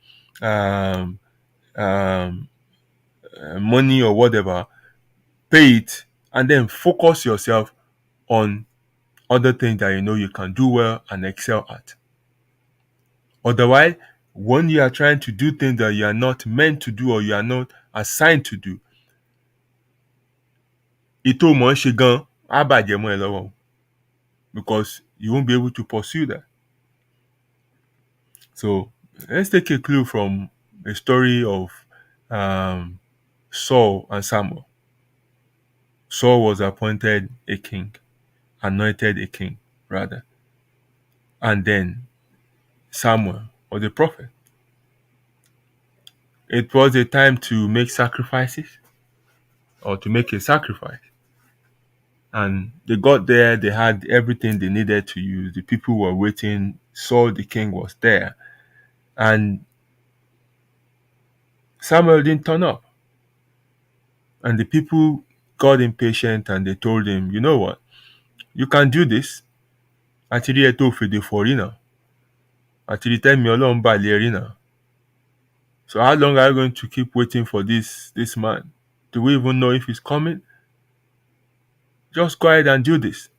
money or whatever, pay it, and then focus yourself on other things that you can do well and excel at. Otherwise, when you are trying to do things that you are not meant to do or you are not assigned to do, ìtò mọ̀ ń ṣe gan á bàjẹ́ mọ́ ẹ lọ́wọ́, because you won't be able to pursue that. So let's take a clue from a story of Saul and Samuel. Saul was anointed a king, rather. And then Samuel was a prophet. It was a time to make sacrifices, or to make a sacrifice. And they got there, they had everything they needed to use. The people were waiting. Saul the king was there. And Samuel didn't turn up. And the people got impatient and they told him, you know what? You can do this. Àtìrí ẹ tó fèdè fọ̀rí náà. Àtìrí tẹ́mi Ọlọ́run bà lé rí náà. So how long are you going to keep waiting for this man? Do we even know if he's coming? Just go ahead and do this.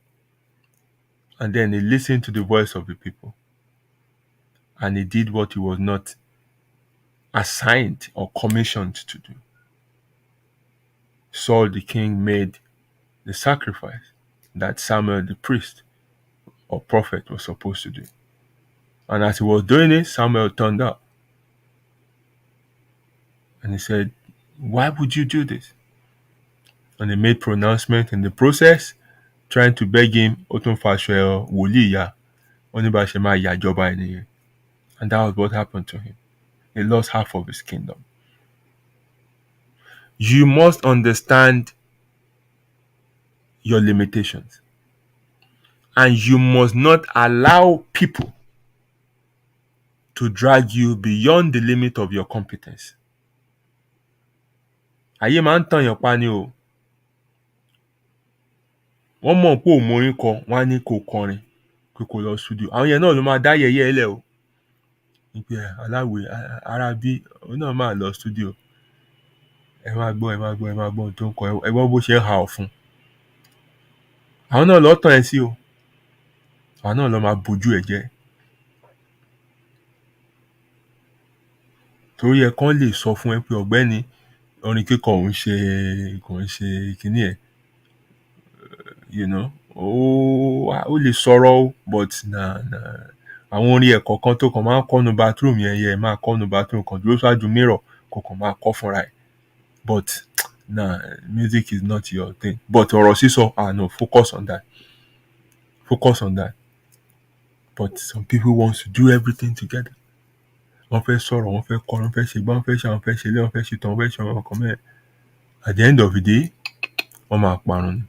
And then he listened to the voice of the people. And he did what he was not assigned or commissioned to do. Saul the king made the sacrifice that Samuel the priest or prophet was supposed to do. And as he was doing it, Samuel turned up. And he said, why would you do this? And he made pronouncement in the process, trying to beg him, Otun Faswell, Woliya, Onibashema Yajoba in. And that was what happened to him. He lost half of his kingdom. You must understand your limitations. And you must not allow people to drag you beyond the limit of your competence. Ayé máa ń tàn yàn pa ni o. Wọ́n mọ̀ pé òun orin kọ, wọ́n á ní kó kọrin, pé kó lọ studio. Àwọn yẹn náà ló máa dá yẹ̀yẹ́ ẹlẹ́ o. Ìpè aláwẹ̀ ara bí òun náà máa lọ studio. Ẹ máa gbọ́ tó ń kọ, ẹ gbọ́ bó ṣe ń ha ọ̀fun. Àwọn náà lọ tàn ẹ́ sí o. Àwọn náà lọ máa bójú ẹ̀ jẹ́. Torí ẹ kàn lè sọ fún ẹ pé ọ̀gbẹ́ni orin kíkọ kò ń ṣe kíní ẹ̀. Ó lè sọ̀rọ̀ o, but àwọn orin ẹ̀kọ́ kan tó kàn máa ń kọ́nu bathroom yẹn máa kọ́nu bathroom kan dúró ṣáájú mirror kò kàn máa kọ́ fúnra ẹ̀. But music is not your thing. But ọ̀rọ̀ sísọ, no, focus on that. Focus on that. But some people want to do everything together. Wọ́n fẹ́ sọ̀rọ̀, wọ́n fẹ́ kọrin, wọ́n fẹ́ ṣe gbá, wọ́n fẹ́ ṣe àwọn fẹ́ ṣe lé, wọ́n fẹ́ ṣe tán, wọ́n fẹ́ ṣe àwọn ọkàn mẹ́rin. At the end of the day, wọ́n máa parun ni.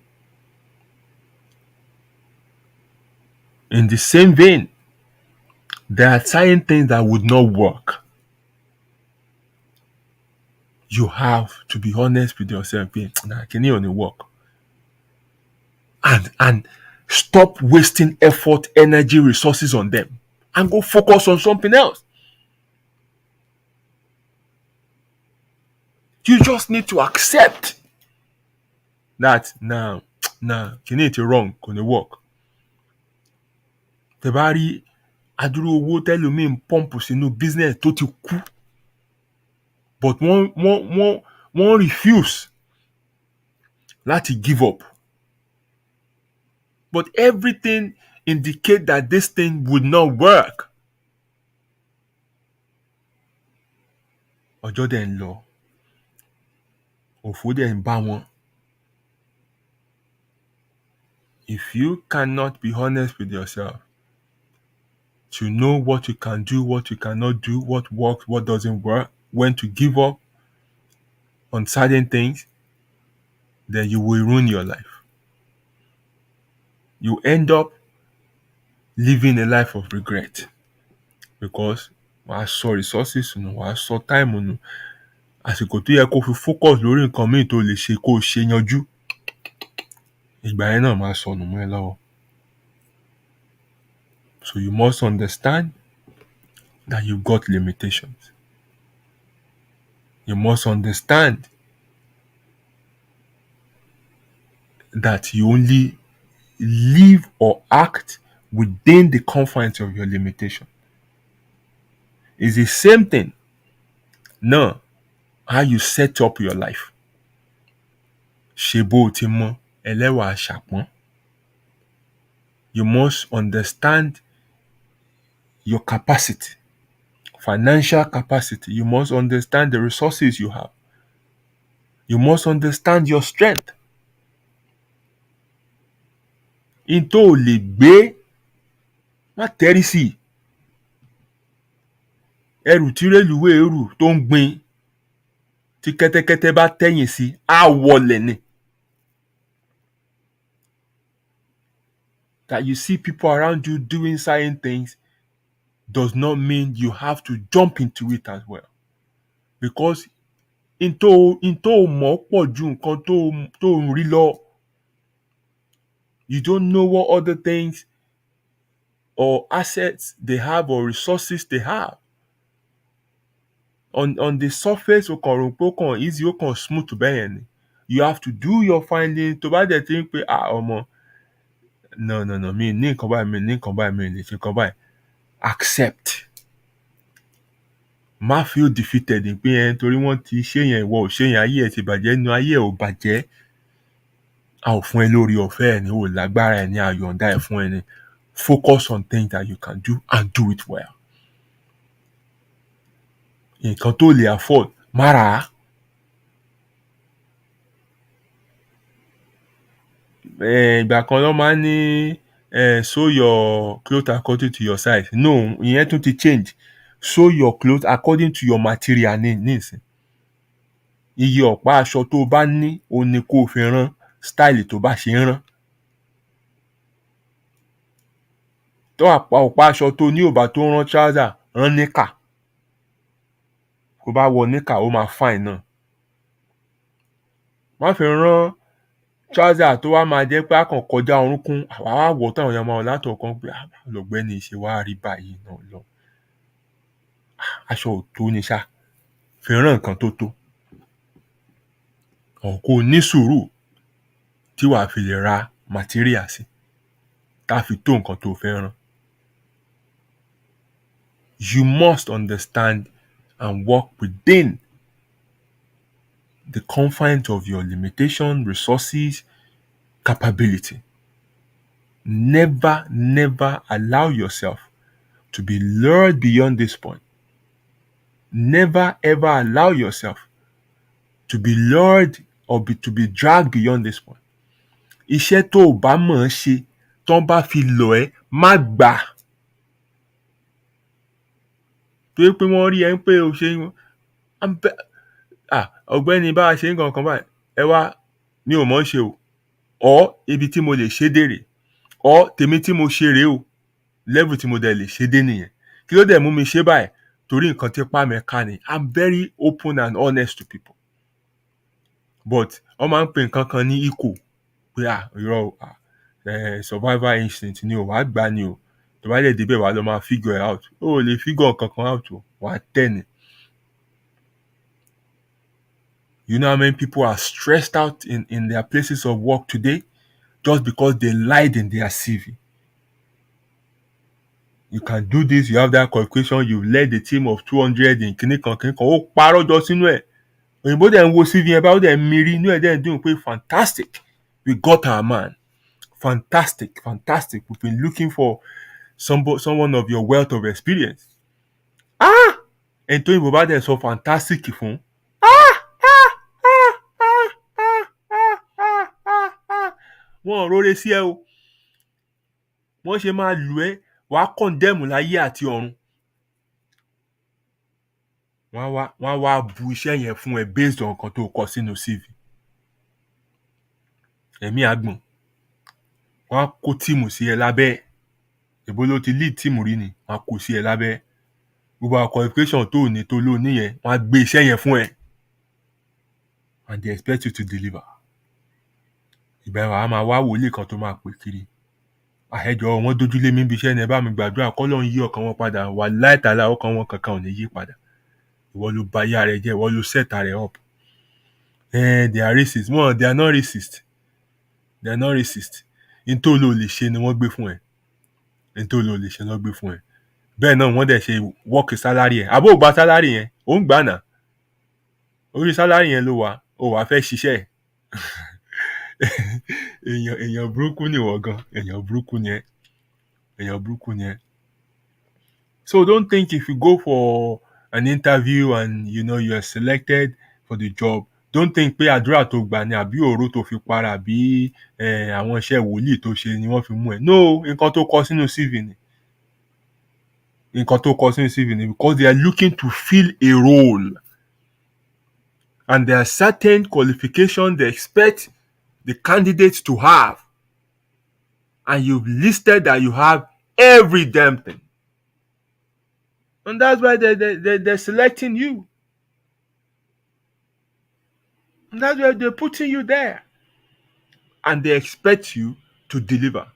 In the same vein, there are certain things that would not work. You have to be honest with yourself. Can it only work? And stop wasting effort, energy, resources on them, and go focus on something else. You just need to accept that can it wrong? Can it work? Tẹ́ bá rí adúrú owó tẹ́lòmíì ń pọ́ǹpù sínú business tó ti kú, but wọ́n refuse láti give up. But everything indicates that this thing would not work. Ọjọ́ dẹ̀ ń lọ, òfò dẹ̀ ń bá wọn. If you cannot be honest with yourself to know what you can do, what you cannot do, what works, what doesn't work, when to give up on certain things, then you will ruin your life. You end up living a life of regret because wàá sọ resources nù, wàá sọ time nù. Àsìkò tó yẹ kó fi focus lórí nǹkan míì tó lè ṣe kó ṣe yanjú, ìgbà yẹn náà máa sọnù mọ́ ẹ lọ́wọ́. So you must understand that you've got limitations. You must understand that you only live or act within the confines of your limitation. It's the same thing. Now, how you set up your life. Ṣe bó ti mọ ẹlẹ́wà àṣàpọ́n. You must understand your capacity, financial capacity. You must understand the resources you have. You must understand your strength. In tó o lè gbé, má tẹ́rí sí. Ẹrù tí rélùwé ẹrù tó ń gbin, tí kẹ́tẹ́kẹ́tẹ́ bá tẹ̀yìn sí, á wọlẹ̀ ni. That you see people around you doing certain things does not mean you have to jump into it as well. Because in tó mọ̀ pọ̀ ju nǹkan tó ń rí lọ. You don't know what other things or assets they have or resources they have. On the surface, o kàn rò pé ó kàn easy, ó kàn smooth bẹ́yẹn ni. You have to do your finding. Tó bá dẹ̀ ti ń pé ọmọ no mi ní nǹkan báyìí, mi ní nǹkan báyìí, mi lè ṣe nǹkan báyìí. Accept. Má feel defeated ní pé torí wọ́n ti ṣe yẹn, ìwọ ò ṣe yẹn, ayé ẹ̀ ti bàjẹ́, inú ayé ẹ̀ ò bàjẹ́. A ò fún ẹ lórí ọ̀fẹ́ ẹ̀ ní, ò lágbára ẹ̀ ní, àyọ̀ǹda ẹ̀ fún ẹ ní. Focus on things that you can do and do it well. Nǹkan tó lè afford, má rà á. Ìgbà kan ló máa ń ní sew your cloth according to your size. No, ìyẹn tún ti change. Sew your cloth according to your material nísìn. Iye ọ̀pá aṣọ tó bá ní o ní kó fi rán style tó bá ṣe ń rán. Tó ọ̀pá aṣọ tó ní ò bá tó rán trouser, rán níkà. Kó bá wọ níkà ó máa fine náà. Má fi rán trouser tó wá máa jẹ́ pé á kàn kọjá orúnkún, àwa wá wọ̀ táwọn èèyàn máa wọ̀ látọ̀ọ́kán pé ọ̀gbẹ́ni ṣe wá rí báyìí náà lọ. Aṣọ ò tó ni ṣá. Fi rán nǹkan tó tó. Kó ní sùúrù tí wàá fi lè ra material sí tá fi tó nǹkan tó fẹ́ rán. You must understand and work within the confines of your limitation, resources, capability. Never allow yourself to be lured beyond this point. Never ever allow yourself to be lured or to be dragged beyond this point. Iṣẹ́ tó o bá mọ̀ ọ́n ṣe tán bá fi lọ̀ ẹ́ má gbà. Torí pé wọ́n rí ẹ ń pé o ṣe ọ̀gbẹ́ni bá a ṣe ń kankan báyìí ẹ wá mi ò mọ̀ ọ́n ṣe o. Ibi tí mo lè ṣe dé rè. Tèmi tí mo ṣe rèé o. Level tí mo dẹ̀ lè ṣe dé nìyẹn. Kí ló dẹ̀ mú mi ṣe báyìí? Torí nǹkan tí ipá mi ká ni. I'm very open and honest to people. But wọ́n máa ń pè nǹkan kan ní equal. Pé irọ́ survival instinct ni o, wàá gbà ni o. Tó bá dẹ̀ débẹ̀ wàá lọ máa figure it out. O ò lè figure nǹkan kan out o. Wàá tẹ̀ ni. You know how many people are stressed out in their places of work today just because they lied in their CV? You can do this, you have that qualification, you led a team of 200 in kìnìkan. Ó parọ́ jọ sínú ẹ̀. Òyìnbó dẹ̀ ń wo CV ẹ̀ bá ó dẹ̀ ń miri inú ẹ̀ dẹ̀ ń dùn pé fantastic, we got our man. Fantastic. We've been looking for someone of your wealth of experience. Ẹni tó òyìnbó bá dẹ̀ sọ fantastic fún. Wọ́n ò róore sí ẹ o. Wọ́n ṣe máa lù ẹ́, wàá condemn láyé àti ọ̀run. Wọ́n wá bu iṣẹ́ yẹn fún ẹ based on nǹkan tó kọ sínú CV. Ẹ̀mí àgbọ̀n. Wọ́n á kó tíìmù sí ẹ lábẹ́. Èbó ló ti lead tíìmù rí ni. Wọ́n á kó sí ẹ lábẹ́. Gbogbo àwọn qualification tó ní tó ló ní yẹn, wọ́n á gbé iṣẹ́ yẹn fún ẹ. And they expect you to deliver. Ìgbà yẹn wàá máa wá wòlíì kan tó máa pè kiri. Ẹjọ̀ọ́ wọ́n dójúlé mi bí iṣẹ́ ni ẹ bá mi gbàdúrà k'Ọlọ́run yí ọkàn wọn padà. Wàláhì tàláhì ọkàn wọn kankan ò ní yí padà. Ìwọ ló ba ayé rẹ jẹ́, ìwọ ló set rẹ up. They are racist. They are not racist. They are not racist. Ntó ló lè ṣe ni wọ́n gbé fún ẹ. Bẹ́ẹ̀ náà wọ́n dẹ̀ ṣe work salary ẹ̀. Àbó gba salary yẹn, ó ń gbà náà. Orí salary yẹn ló wà, ó wàá fẹ́ ṣiṣẹ́ ẹ̀. Èèyàn burúkú ni ìwọ gan. Èèyàn burúkú ni ẹ. So don't think if you go for an interview and you are selected for the job, don't think pé àdúrà tó gbà ni àbí òró tó fi para àbí àwọn iṣẹ́ wòlíì tó ṣe ni wọ́n fi mú ẹ. No, nǹkan tó kọ sínú CV ni. Because they are looking to fill a role. And there are certain qualifications they expect the candidates to have. And you've listed that you have every damn thing. And that's why they're selecting you. And that's why they're putting you there. And they expect you to deliver.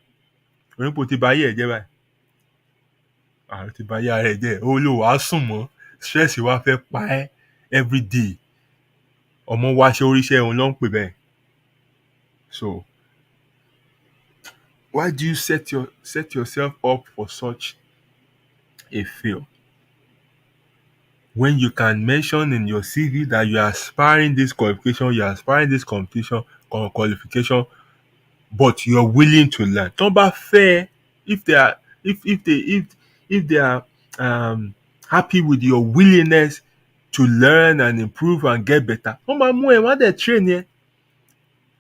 Onípo ti báyé ẹ̀ jẹ́ báyìí. Ti báyé ara ẹ̀ jẹ́. Ó lò wá sùn mọ́. Stress wá fẹ́ pa ẹ́ every day. Ọmọ wá ṣe oríṣẹ́ òun ló ń pè bẹ́ẹ̀. So, why do you set yourself up for such a fail? When you can mention in your CV that you are aspiring this qualification, you are aspiring this competition, qualification, but you are willing to learn. Tó bá fẹ́ if they are if they are happy with your willingness to learn and improve and get better, wọ́n máa mú ẹ, wọ́n á dẹ̀ train yẹn.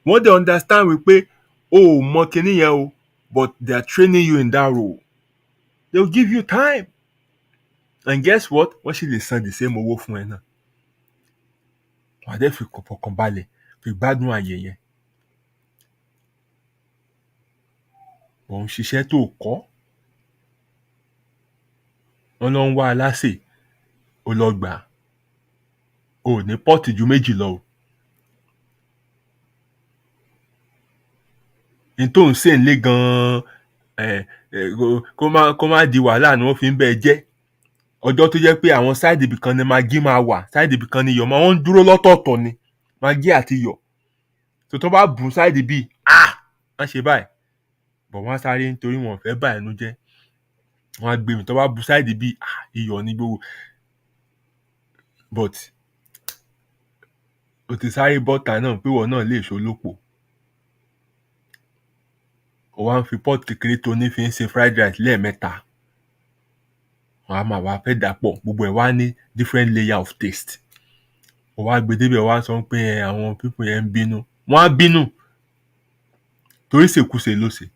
Wọ́n dẹ̀ understand wípé o ò mọ kinní yẹn o, but they are training you in that role. They will give you time. And guess what? Wọ́n sì lè san the same owó fún ẹ náà. Wọ́n á dẹ̀ fi kọ̀ọ̀kan balẹ̀ fi gbádùn àyè yẹn. Òun ṣiṣẹ́ tó kọ́. Wọ́n lọ ń wá aláṣẹ, ó lọ gbà. O ò ní pọ́ọ̀tì ju méjì lọ o. N tó ń sè ń lé gan-an kó má di wàhálà ni wọ́n fi ń bẹ́ẹ̀ jẹ́. Ọjọ́ tó jẹ́ pé àwọn sáìdì ibì kan ni magí máa wà, sáìdì ibì kan ni iyọ̀ máa, wọ́n ń dúró lọ́tọ̀ọ̀tọ̀ ni magí àti iyọ̀. Tó bá bù sáìdì bíi wọ́n ṣe báyìí, bọ̀ wọ́n á sáré nítorí wọn ò fẹ́ bà ẹnu jẹ́. Wọ́n á gbé mi tó bá bù sáìdì bíi iyọ̀ ní gbogbo. But o ti sáré bọ́ta náà pé wọ́n náà lè ṣolópò. O wá ń fi pot kékeré tó ní fi ń ṣe fried rice lẹ́ẹ̀mẹ́ta. Wọ́n á máa wá fẹ́ dàpọ̀, gbogbo ẹ̀ wá ní different layer of taste. O wá gbé débẹ̀, wá sọ pé àwọn people yẹn ń bínú. Wọ́n á bínú torí ṣèkúṣe ló ṣe.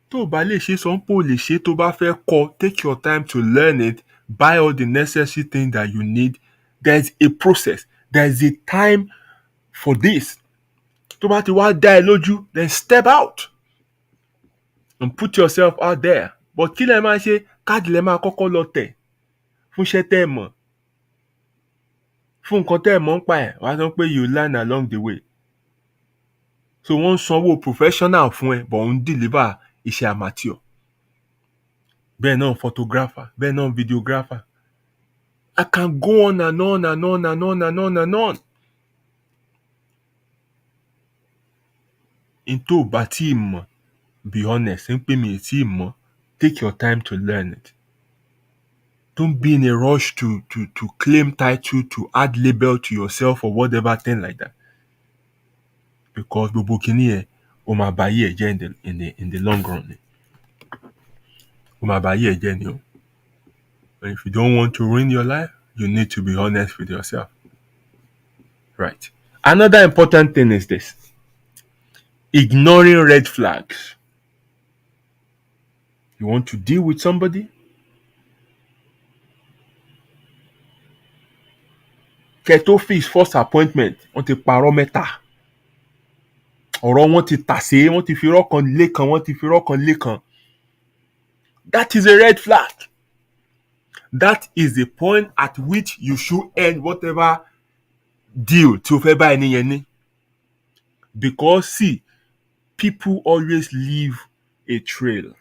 Tó o bá lè ṣe, sọ pé o lè ṣe. Tó bá fẹ́ kọ́, take your time to learn it, buy all the necessary things that you need. There's a process, there's a time for this. Tó bá ti wá dá ẹ lójú, then step out and put yourself out there. But kí lẹ máa ṣe? Káàdì lẹ máa kọ́kọ́ lọ tẹ̀ fún iṣẹ́ tẹ́ ẹ mọ̀, fún nǹkan tẹ́ ẹ mọ̀ ń pa ẹ̀. Wá sọ pé you learn along the way. So wọ́n ń sanwó professional fún ẹ, but ń deliver iṣẹ́ amateur. Bẹ́ẹ̀ náà photographer, bẹ́ẹ̀ náà videographer. I can go on and on and on and on and on and on. In tó bá tí mọ̀, be honest, ń pè mí tí mọ̀, take your time to learn it. Don't be in a rush to claim title, to add label to yourself or whatever thing like that. Because gbogbo kìíní ẹ̀, o máa bá yé ẹ̀ jẹ́ in the long run. O máa bá yé ẹ̀ jẹ́ ni o. And if you don't want to ruin your life, you need to be honest with yourself. Right. Another important thing is this. Ignoring red flags. You want to deal with somebody? Kẹ́ tó fix first appointment, wọ́n ti parọ́ mẹ́ta. Ọ̀rọ̀ wọn ti tàsé, wọ́n ti fi irọ́ kan lé kan, wọ́n ti fi irọ́ kan lé kan. That is a red flag. That is the point at which you should end whatever deal tí o fẹ́ bá ẹni yẹn ní. Because see, people always leave a trail.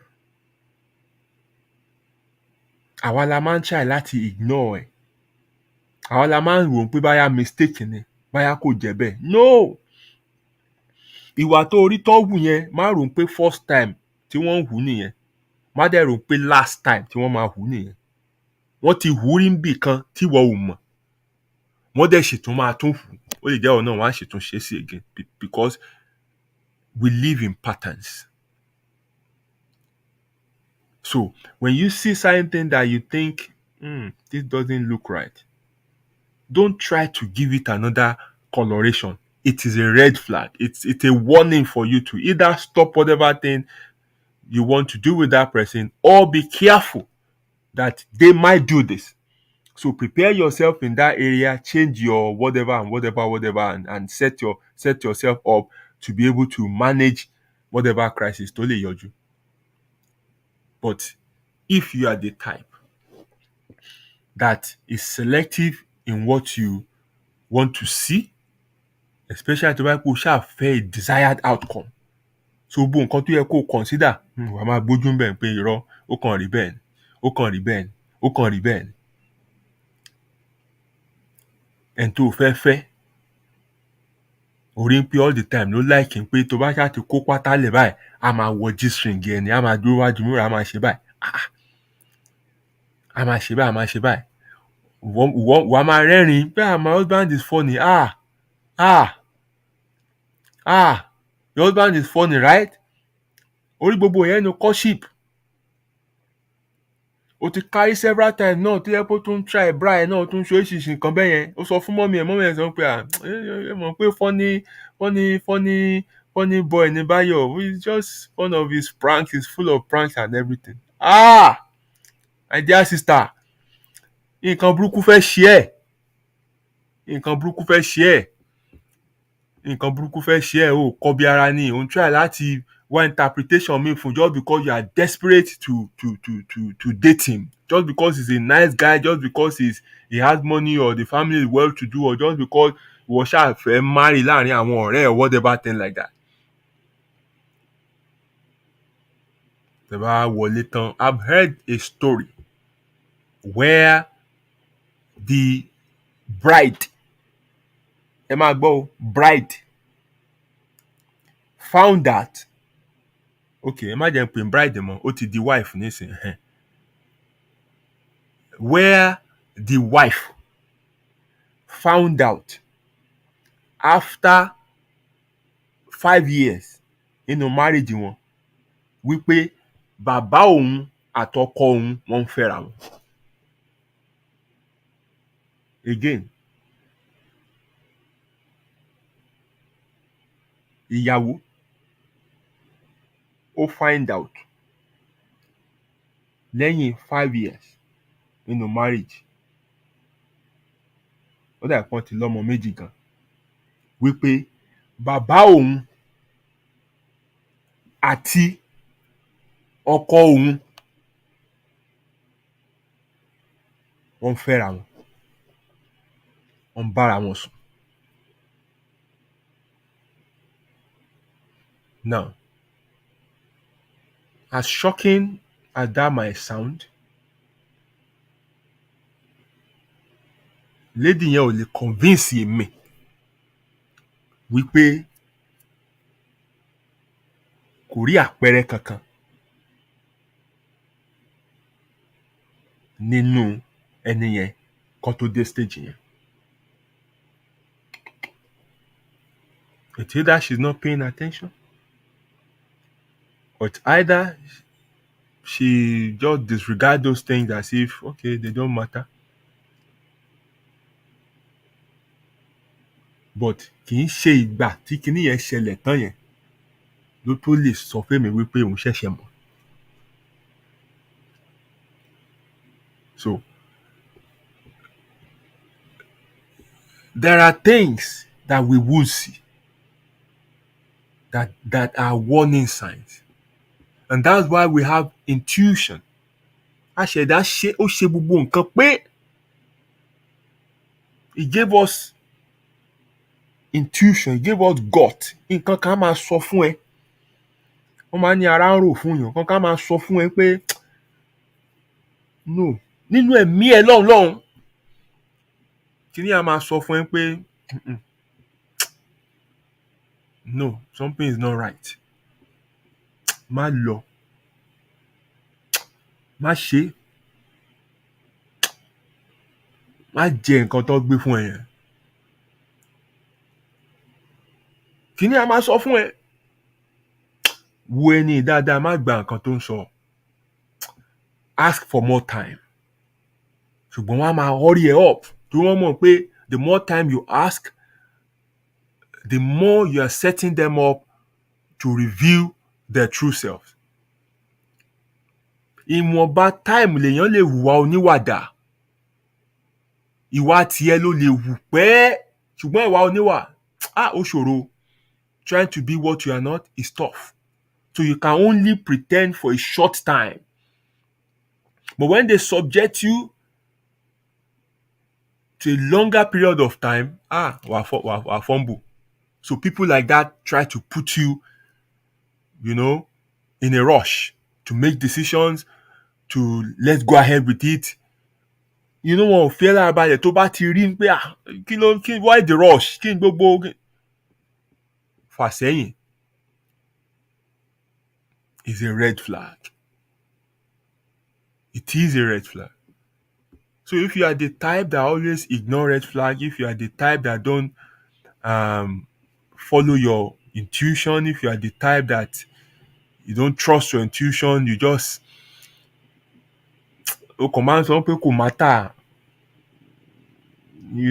Àwa la máa ń try láti ignore ẹ̀. Àwa la máa ń rò pé báyà mistake ni, báyà kò jẹ́ bẹ́ẹ̀. No! Ìwà tó orí tó wù yẹn, má rò pé first time tí wọ́n ń hù nìyẹn. Má dẹ̀ rò pé last time tí wọ́n máa hù nìyẹn. Wọ́n ti hù rí níbì kan tí wọ́n ò mọ̀. Wọ́n dẹ̀ ṣètò máa tún hù. Ó lè jẹ́ ọ̀nà wọ́n á ṣètò ṣe sí again because we live in patterns. So when you see something that you think, this doesn't look right, don't try to give it another coloration. It is a red flag. It's a warning for you to either stop whatever thing you want to do with that person or be careful that they might do this. So prepare yourself in that area, change your whatever and set yourself up to be able to manage whatever crisis tó lè yọjú. But if you are the type that is selective in what you want to see, especially to people who have a desired outcome, so bó nǹkan tó yẹ kó consider, wàá máa gbójú ń bẹ̀ pé irọ́, ó kàn rí bẹ́ẹ̀ ni, ó kàn rí bẹ́ẹ̀ ni, ó kàn rí bẹ́ẹ̀ ni. Ẹni tó fẹ́ orí ń pé all the time ló like pé tó bá ṣáà ti kó pátá lẹ̀ báyìí, a máa wọ G-string ẹ̀ ni, a máa dúró wájú múra, a máa ṣe báyìí. A máa ṣe báyìí, a máa ṣe báyìí. Wàá máa rẹ́rìn-ín pé my husband is funny. Your husband is funny, right? orí gbogbo yẹn nu courtship o ti kárí several times náà tó yẹ kó tún try bra ẹ̀ náà tún ṣe oríṣiríṣi nǹkan bẹ́ẹ̀ yẹn ó sọ fún mọ́mí ẹ̀ sọ pé ẹ mọ̀ pé funny boy ní Báyọ̀ it's just one of his pranks, he's full of pranks and everything. My dear sister, nǹkan burúkú fẹ́ ṣe ẹ́ nǹkan burúkú fẹ́ ṣe ẹ́ o kọbi ara ni òun try láti wá interpretation mi fún just because you are desperate to date him, just because he's a nice guy, just because he has money or the family is well to do, or just because ìwọ ṣáà fẹ́ marry láàrin àwọn ọ̀rẹ́ or whatever thing like that. Tẹ́ bá wọlé tán, I've heard a story where the bride, ẹ máa gbọ́ o, bride found that, okay, ẹ má jẹ́ pé bride mọ́, ó ti di wife nísìnyí, where the wife found out after 5 years nínú marriage wọn wípé bàbá òun àtọkọ òun wọ́n ń fẹ́ra wọn. Again, ìyàwó ó find out lẹ́yìn 5 years nínú marriage, ó dà pọ́n ti lọ́mọ méjì gan, wípé bàbá òun àti ọkọ òun wọ́n ń fẹ́ra wọn, wọ́n ń bára wọn sùn. Now, as shocking as that might sound, lady yẹn ò lè convince mi wípé kò rí àpẹẹrẹ kankan nínú ẹni yẹn kan tó dé stage yẹn. It's either she's not paying attention, or it's either she just disregard those things as if, okay, they don't matter. But kì í ṣe ìgbà tí kinní yẹn ṣẹlẹ̀ tán yẹn ló tó lè sọ fẹ́mi wípé òun ṣẹ̀ṣẹ̀ mọ̀. So, there are things that we will see that are warning signs. And that's why we have intuition. Àṣẹ̀dá ó ṣe gbogbo nǹkan pé he gave us intuition, he gave us gut. Nǹkan kan máa sọ fún ẹ. Wọ́n máa ní ara ń rò fún yàn. Nǹkan kan máa sọ fún ẹ pé no, nínú ẹ̀mí ẹ lọ́hùn-lọ́hùn, kíní a máa sọ fún ẹ pé no, something is not right. Má lọ. Má ṣe. Má jẹ nǹkan tó gbé fún ẹ yẹn. Kíní a máa sọ fún ẹ. Wo ẹni dáadáa, má gba nǹkan tó ń sọ. Ask for more time. Ṣùgbọ́n wọ́n á máa hurry ẹ up. Tí wọ́n mọ̀ pé the more time you ask, the more you are setting them up to reveal their true self. Ìwọ̀nba time lèèyàn lè hùwà oníwàdà. Ìwà tiẹ̀ ló lè hù pẹ́. Ṣùgbọ́n ìwà oníwà, ó ṣòro. Trying to be what you are not is tough. So you can only pretend for a short time. But when they subject you to a longer period of time, wà fumble. So people like that try to put you, in a rush to make decisions, to let's go ahead with it. Wọn ò fẹ́ lára balẹ̀ tó bá ti rí pé why the rush? Kí n gbogbo fà sẹ́yìn is a red flag. It is a red flag. So if you are the type that always ignore red flag, if you are the type that don't follow your intuition, if you are the type that You don't trust your intuition. You just command some people matter,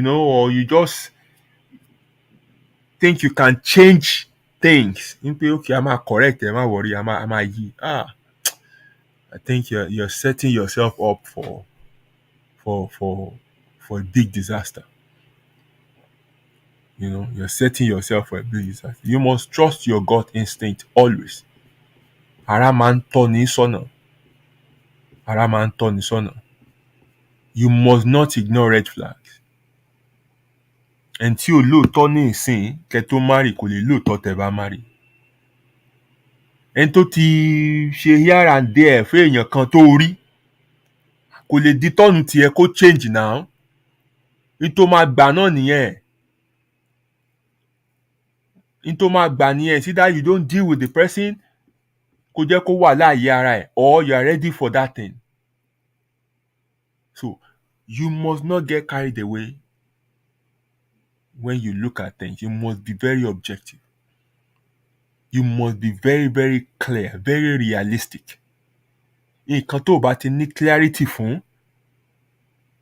or you just think you can change things. Okay, I'm correct, I'm worry, I'm I think you're setting yourself up for for for a big disaster. You're setting yourself for a big disaster. You must trust your gut instinct always. Ara máa ń tọ́ni sọ́nà. Ara máa ń tọ́ni sọ́nà. You must not ignore red flags. Ẹni tí ò lóòótọ́ ní ìsìn kẹ́ tó marry kò lè lóòótọ́ tẹ́ bá marry. Ẹni tó ti ṣe here and there fún èèyàn kan tó rí kò lè di tọ́nu tiẹ̀ kó change now. Ní tó máa gbà náà nìyẹn. Into máa gbà nìyẹn. See that you don't deal with the person kó jẹ́ kó wà láàyè ara ẹ̀, or you are ready for that thing. So you must not get carried away when you look at things. You must be very objective. You must be very, very clear, very realistic. Nǹkan tó bá ti ní clarity fún,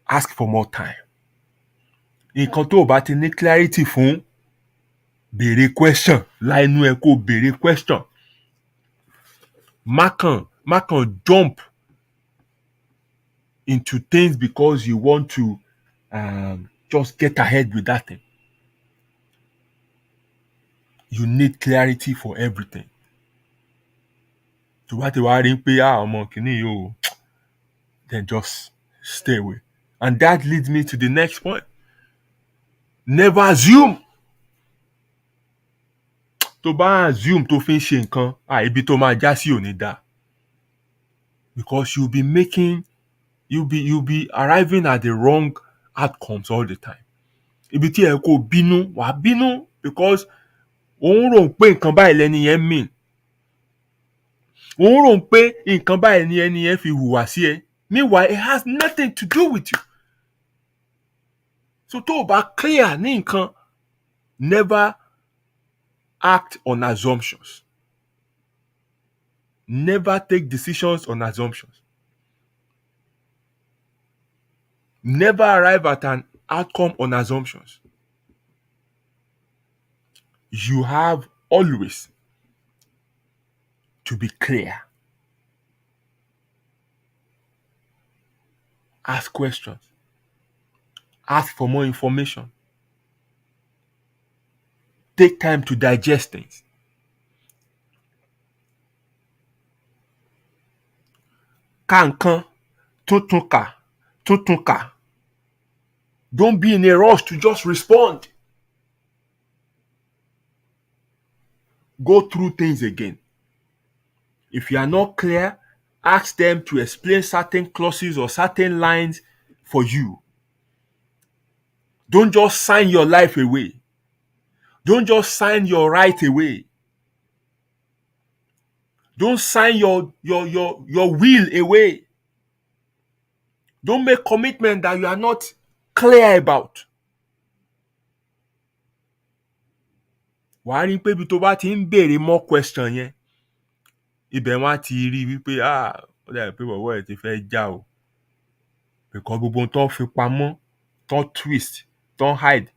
ask for more time. Nǹkan tó bá ti ní clarity fún, béèrè question. Láìnú ẹ kó béèrè question. Má kàn jump into things because you want to just get ahead with that thing. You need clarity for everything. tó bá ti wá rí pé ọmọ kìíní yìí o, then just stay away. And that leads me to the next point. Never assume. Tó bá assume tó fi ń ṣe nǹkan, ibi tó máa já sí ò ní dá. Because you'll be arriving at the wrong outcomes all the time. Ibi tí ẹ kò bínú, wàá bínú because òun rò pé nǹkan báyìí lẹ́ni yẹn mean. Òun rò pé nǹkan báyìí ni ẹni yẹn fi hùwà sí ẹ. Meanwhile, it has nothing to do with you. So tó o bá clear ní nǹkan, never act on assumptions. Never take decisions on assumptions. Never arrive at an outcome on assumptions. You have always to be clear. Ask questions. Ask for more information. Take time to digest things. Kankan, tutunka. Don't be in a rush to just respond. Go through things again. If you are not clear, ask them to explain certain clauses or certain lines for you. Don't just sign your life away. Don't just sign your right away. Don't sign your will away. Don't make commitment that you are not clear about. Wàá rí pé ibi tó bá ti ń béèrè more question yẹn, ibẹ̀ wọ́n á ti rí wípé ó dàbí pé bọ̀bọ́ ẹ̀ ti fẹ́ já o. Because gbogbo ohun tó fi pamọ́, tó twist, tó hide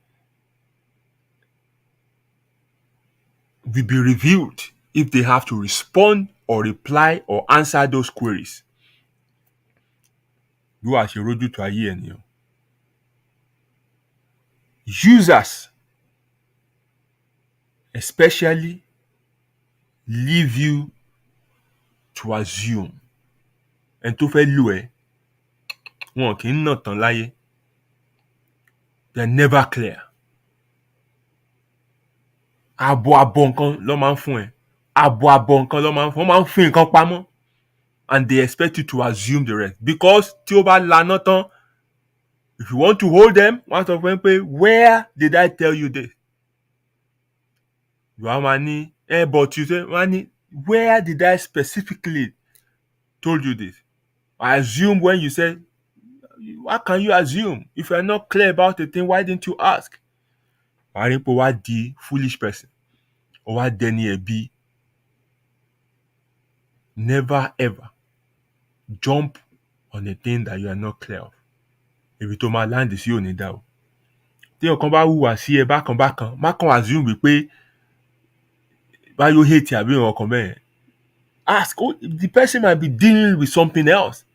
will be revealed if they have to respond or reply or answer those queries. Bí wàá ṣe rójú tó ayé ènìyàn. Users especially leave you to assume. Ẹni tó fẹ́ lò ẹ́, wọn kì í nà tán láyé. They're never clear. Àbọ̀ nǹkan ló máa ń fún ẹ. Àbọ̀ nǹkan ló máa ń fún ẹ. Wọ́n máa ń fi nǹkan pamọ́. And they expect you to assume the rest. Because tí ó bá laná tán, if you want to hold them, wọ́n á sọ fún ẹ pé, where did I tell you this? Wàá máa ní, but you say, wọ́n á ní, where did I specifically told you this? I assume when you say, how can you assume? If you're not clear about the thing, why didn't you ask? Wàá rí pé wàá di foolish person. Or wàá dẹni ẹ̀bi. Never ever jump on a thing that you are not clear of. Ibi tó máa land sí ò ní dá o. Tí ọ̀kan bá hùwà sí ẹ bákan bákan, má kàn assume wípé báyọ̀ hate àbí ọ̀kan bẹ́ẹ̀. Ask, the person might be dealing with something else.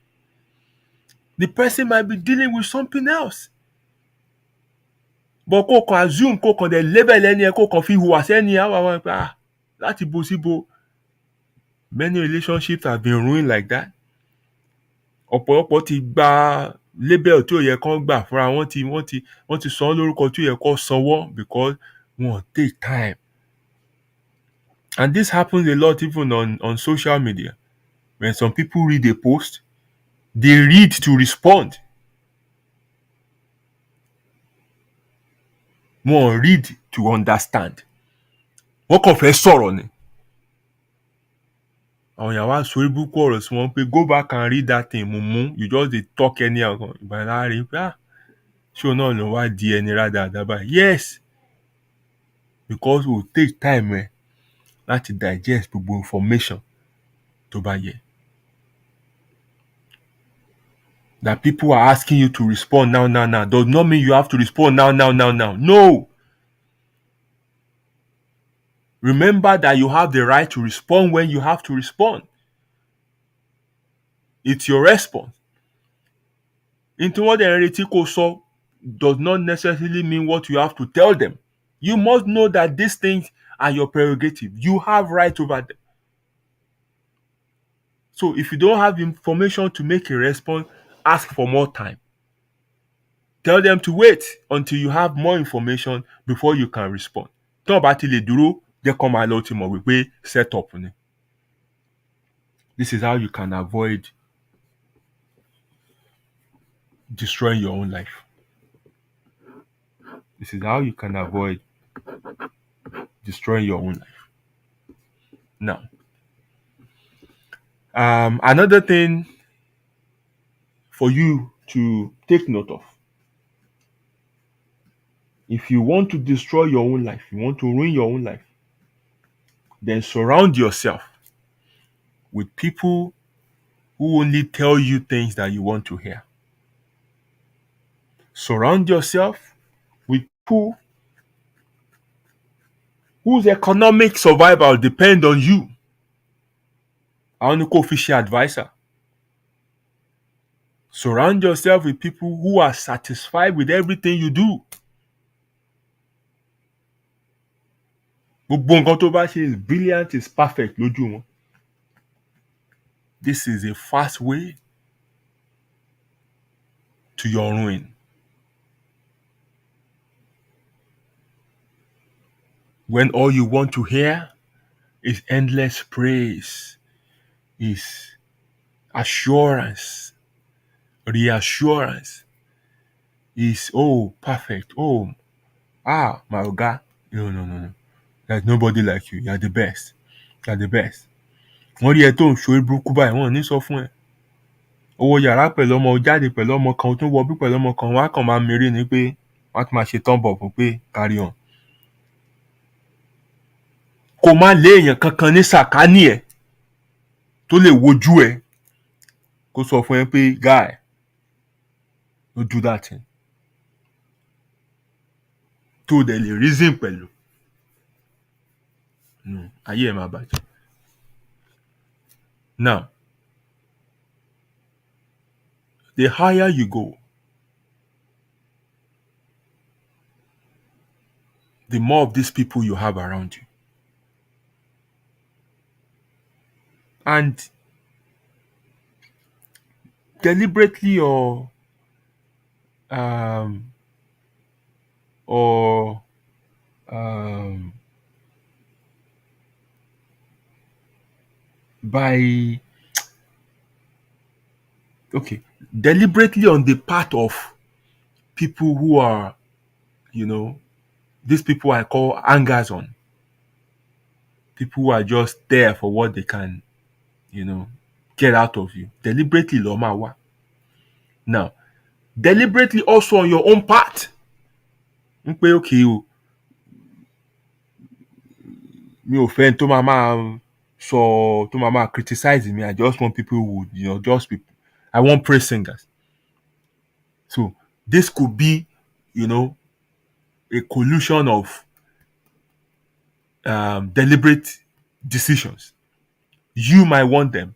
The person might be dealing with something else. But kó kàn assume, kó kàn dẹ̀ label ẹni ẹ, kó kàn fi hùwà sẹ́ni àwọn pé láti bo síbo. Many relationships have been ruined like that. Ọ̀pọ̀lọpọ̀ ti gba label tí ò yẹ kán gbà fúnra wọ́n ti sọ lórúkọ tí ò yẹ kán sanwó because wọ́n take time. And this happens a lot even on social media. When some people read a post, they read to respond. Wọ́n read to understand. Wọ́n kàn fẹ́ sọ̀rọ̀ ni. Àwọn èèyàn wá sórí búkú ọ̀rọ̀ sí wọn pé go back and read that thing mumu, you just dey talk anyhow. Ìgbà láàrin pé ṣé o náà ló wá di ẹni rádaràda báyìí. Yes, because we take time láti digest gbogbo information tó bá yẹ. That people are asking you to respond now does not mean you have to respond now. No. Remember that you have the right to respond when you have to respond. It's your response. Into what they're retí kó sọ does not necessarily mean what you have to tell them. You must know that these things are your prerogative. You have right over them. So if you don't have information to make a response, ask for more time. Tell them to wait until you have more information before you can respond. Tó bá ti lè dúró, jẹ́ kó máa lọ ti mọ̀ wípé set up ni. This is how you can avoid destroying your own life. This is how you can avoid destroying your own life. Now, another thing for you to take note of. If you want to destroy your own life, you want to ruin your own life, then surround yourself with people who only tell you things that you want to hear. Surround yourself with people whose economic survival depend on you. Àwọn ni kò fi ṣe advisor. Surround yourself with people who are satisfied with everything you do. Gbogbo nǹkan tó bá ṣe is brilliant, is perfect lójú wọn. This is a fast way to your ruin. When all you want to hear is endless praise, is assurance, reassurance, is perfect. My God. No. There's nobody like you. You're the best. Wọ́n rí ẹ tó ń ṣorí burúkú báyìí, wọ́n ò ní sọ fún ẹ. Owó yàrá pẹ̀lú ọmọ, jáde pẹ̀lú ọmọ kan, tó wọ bí pẹ̀lú ọmọ kan, wọ́n á kàn máa mèrè ni pé wọ́n á tún máa ṣe thumb up pé carry on. Kò má lé èèyàn kankan ní sàkání ẹ̀ tó lè wojú ẹ kó sọ fún ẹ pé guy, don't do that thing. Tó dẹ̀ lè reason pẹ̀lú. Ayé ẹ̀ máa bàjẹ́. Now, the higher you go, the more of these people you have around you. And deliberately or deliberately on the part of people who are, these people I call hangers on. People who are just there for what they can, get out of you. Deliberately, Lomawa. Now, deliberately also on your own part. Okay, mi ò fẹ́ tó máa So to mama criticize me, I just want people who, just people. I want praise singers. So this could be, a collusion of deliberate decisions. You might want them,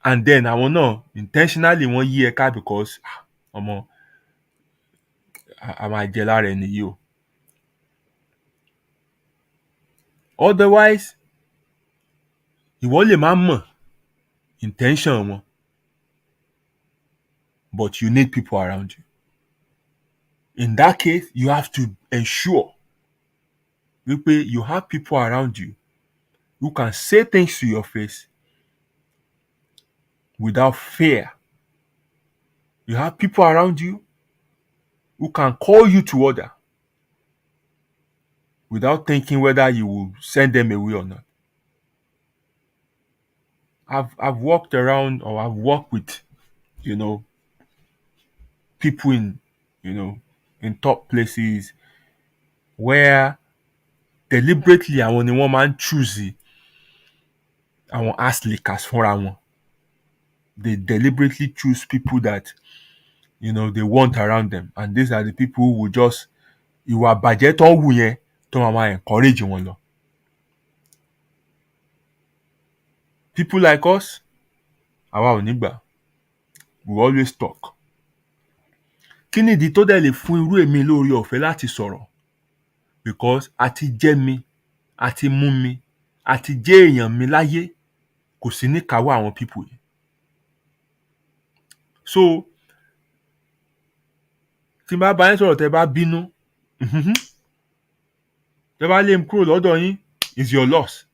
and then I will know intentionally one year because I'm a jealous in you. Otherwise, ìwọ lè má mọ̀ intention wọn, but you need people around you. In that case, you have to ensure that you have people around you who can say things to your face without fear. You have people around you who can call you to order without thinking whether you will send them away or not. I've walked around, or I've worked with, people in, in top places where deliberately àwọn ni wọ́n máa ń choose àwọn ass lickers fúnra wọn. They deliberately choose people that, they want around them, and these are the people who will just ìwà bàjẹ́ tó wù yẹn tó máa encourage wọn lọ. People like us, àwa ò ní gbà. We always talk. Kí nìdí tó dẹ̀ lè fún irú èmi lórí ọ̀fẹ́ láti sọ̀rọ̀? Because àti jẹ́ mi, àti mú mi, àti jẹ́ èèyàn mi láyé kò sí ní káwọ́ àwọn people yìí. So tí n bá bá yín sọ̀rọ̀ tẹ́ bá bínú, tẹ́ bá lé mi kúrò lọ́dọ̀ yín, is your loss.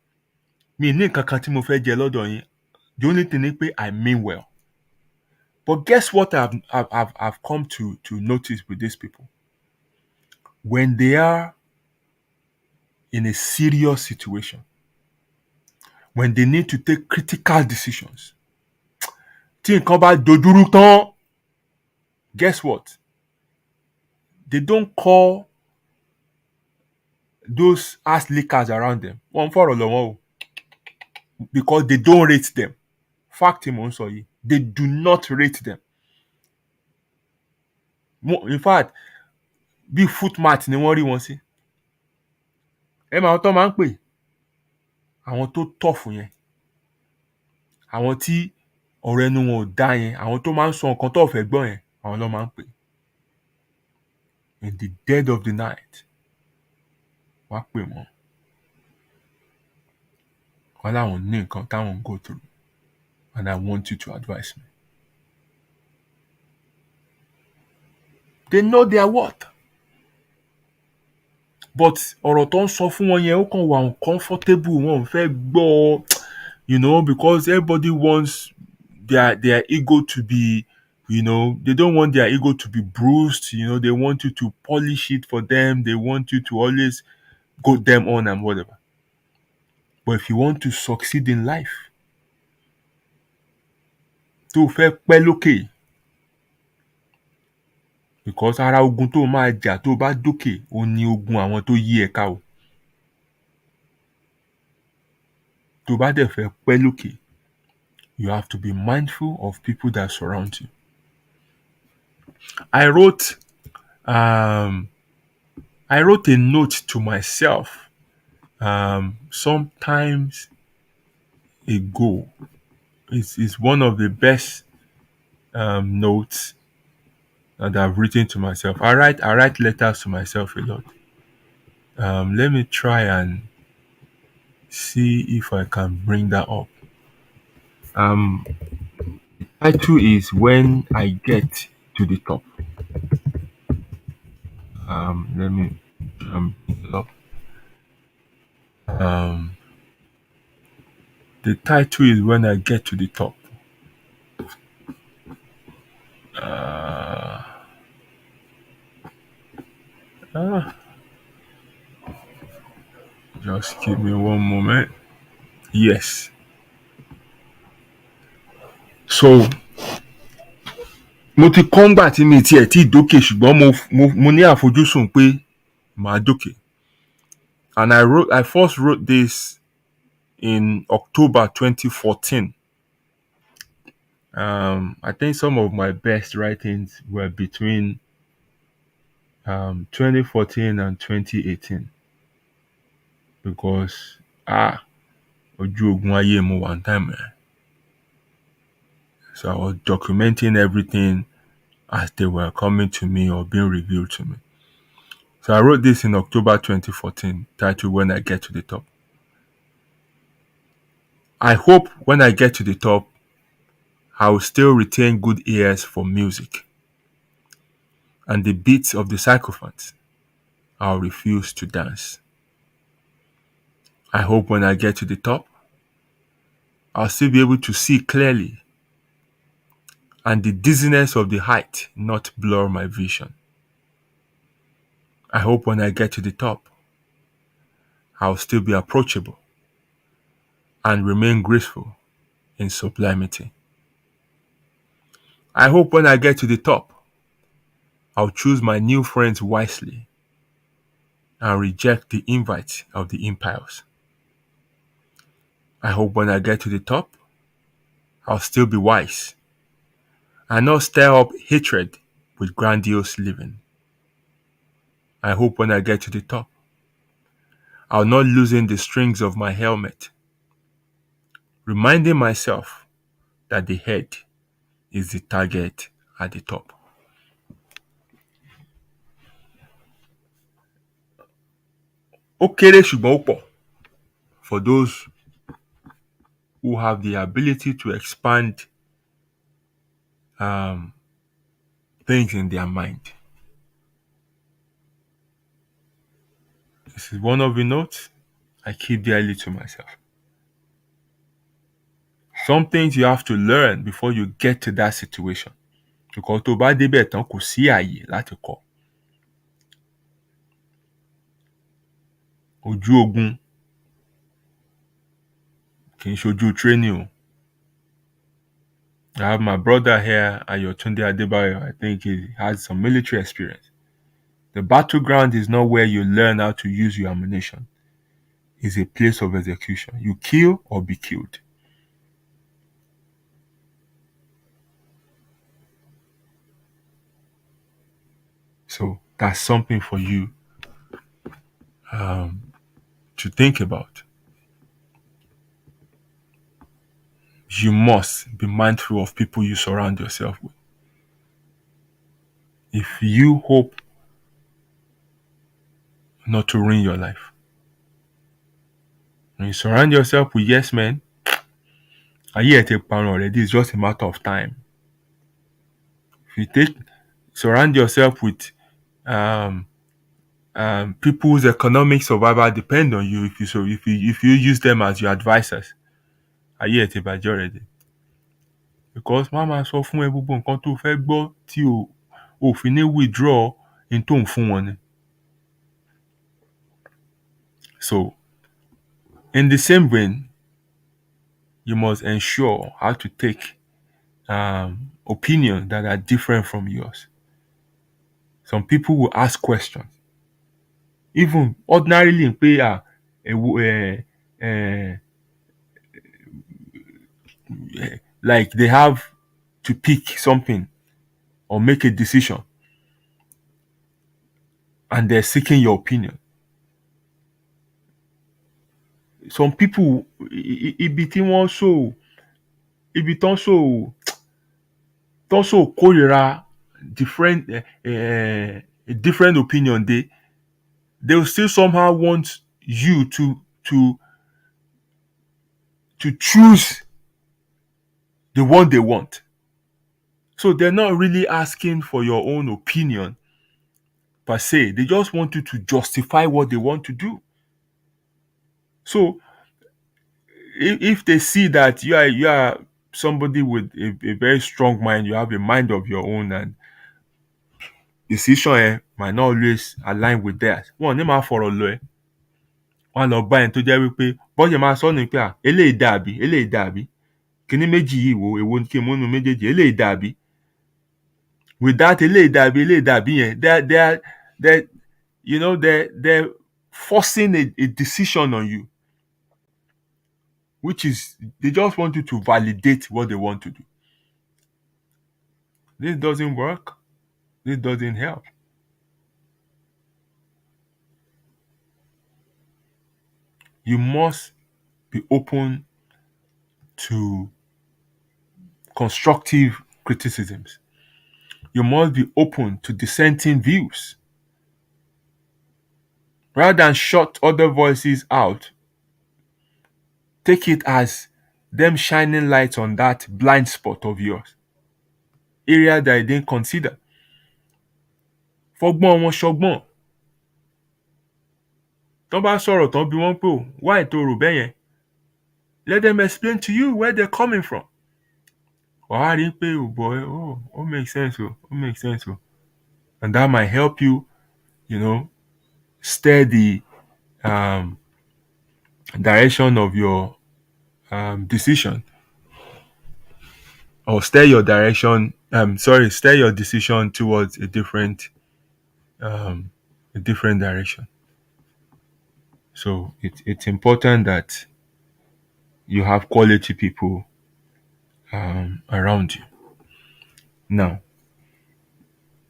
Mi ní nǹkan kan tí mo fẹ́ jẹ lọ́dọ̀ yín. The only thing is pé I mean well. But guess what I've come to notice with these people? When they are in a serious situation, when they need to take critical decisions, tí nǹkan bá dojúrú tán, guess what? They don't call those ass lickers around them. Wọ́n fọ̀rọ̀ lọ wọ́n o. Because they don't rate them. Fact mo ń sọ yìí. They do not rate them. In fact, bí footmat ni wọ́n rí wọn sí. Ẹ máa tó máa ń pè àwọn tó tough yẹn. Àwọn tí ọ̀rọ̀ ẹnu wọn ò dá yẹn. Àwọn tó máa ń sọ nǹkan tó fẹ́ gbọ́ yẹn. Àwọn ló máa ń pè. In the dead of the night, wá pè wọ́n. Wọ́n láwọn ní nǹkan táwọn go through, and I want you to advise me. They know their worth. But ọ̀rọ̀ tó ń sọ fún wọn yẹn ó kàn wà uncomfortable, wọn ò fẹ́ gbọ́, because everybody wants their ego to be, they don't want their ego to be bruised, they want you to polish it for them, they want you to always go them on and whatever. But if you want to succeed in life, tó fẹ́ pẹ́ lókè, because ara ogun tó máa jà tó bá dókè ó ní ogun àwọn tó yí ẹ ká o. Tó bá dẹ̀ fẹ́ pẹ́ lókè, you have to be mindful of people that surround you. I wrote a note to myself sometimes ago. It's one of the best notes that I've written to myself. I write letters to myself a lot. Let me try and see if I can bring that up. The title is When I Get to the Top. Let me bring it up. The title is When I Get to the Top. Just give me one moment. Yes. So, mo ti kọ́ ńgbà tí mi tiẹ̀ tí dókè ṣùgbọ́n mo ní àfojúsùn pé màá dókè. And I first wrote this in October 2014. I think some of my best writings were between 2014 and 2018 because ojú ogun ayé mo one time. So I was documenting everything as they were coming to me or being revealed to me. So I wrote this in October 2014, titled When I Get to the Top. I hope when I get to the top, I will still retain good ears for music. And the beats of the sycophants, I'll refuse to dance. I hope when I get to the top, I'll still be able to see clearly and the dizziness of the height not blur my vision. I hope when I get to the top, I'll still be approachable and remain graceful in sublimity. I hope when I get to the top, I'll choose my new friends wisely and reject the invite of the impious. I hope when I get to the top, I'll still be wise and not stir up hatred with grandiose living. I hope when I get to the top, I'll not loosen the strings of my helmet, reminding myself that the head is the target at the top. Ó kéré ṣùgbọ́n ó pọ̀ for those who have the ability to expand things in their mind. This is one of the notes I keep dearly to myself. Some things you have to learn before you get to that situation. Because tó bá débẹ̀ tán kò sí àyè láti kọ́. Ojú ogun kì í ṣojú training o. I have my brother here, Ayotunde Adebayo. I think he has some military experience. The battleground is not where you learn how to use your ammunition. It's a place of execution. You kill or be killed. So that's something for you to think about. You must be mindful of people you surround yourself with. If you hope not to ruin your life, when you surround yourself with yes men, ayé ẹ̀ ti parun already, it's just a matter of time. If you surround yourself with people whose economic survival depend on you, if you use them as your advisors, ayé ẹ̀ ti bàjẹ́ already. Because wọ́n á máa sọ fún ẹ gbogbo nǹkan tó fẹ́ gbọ́ tí o fi ní withdraw in tó ń fún wọn ni. So, in the same vein, you must ensure how to take opinions that are different from yours. Some people will ask questions. Even ordinarily in pay like they have to pick something or make a decision and they're seeking your opinion. Some people ibi tán so kórìíra different opinion they'll still somehow want you to choose the one they want. So they're not really asking for your own opinion per se. They just want you to justify what they want to do. So if they see that you are somebody with a very strong mind, you have a mind of your own, and decision might not always align with theirs. Wọ́n ní máa fọ̀rọ̀ lọ ẹ́. Wọ́n lọ bá ẹni tó jẹ́ wípé bọ́ọ̀yẹ̀ máa sọ ní pé eléyìí dàbí kíní méjì yìí wo èwo kí n múnú méjèèjì eléyìí dàbí. With that eléyìí dàbí yẹn they're forcing a decision on you. which is they just want you to validate what they want to do. This doesn't work. This doesn't help. You must be open to constructive criticisms. You must be open to dissenting views. Rather than shut other voices out, take it as them shining lights on that blind spot of yours, area that I didn't consider. Fọgbọ́n wọn ṣọgbọ́n. Tán bá sọ̀rọ̀ tán bí wọ́n pé o, why tó rò bẹ́yẹn? Let them explain to you where they're coming from. Wàá rí pé oh boy, oh, make sense, make sense. And that might help you, steer the direction of your decision, or steer your decision towards a different direction. So it's important that you have quality people around you. Now,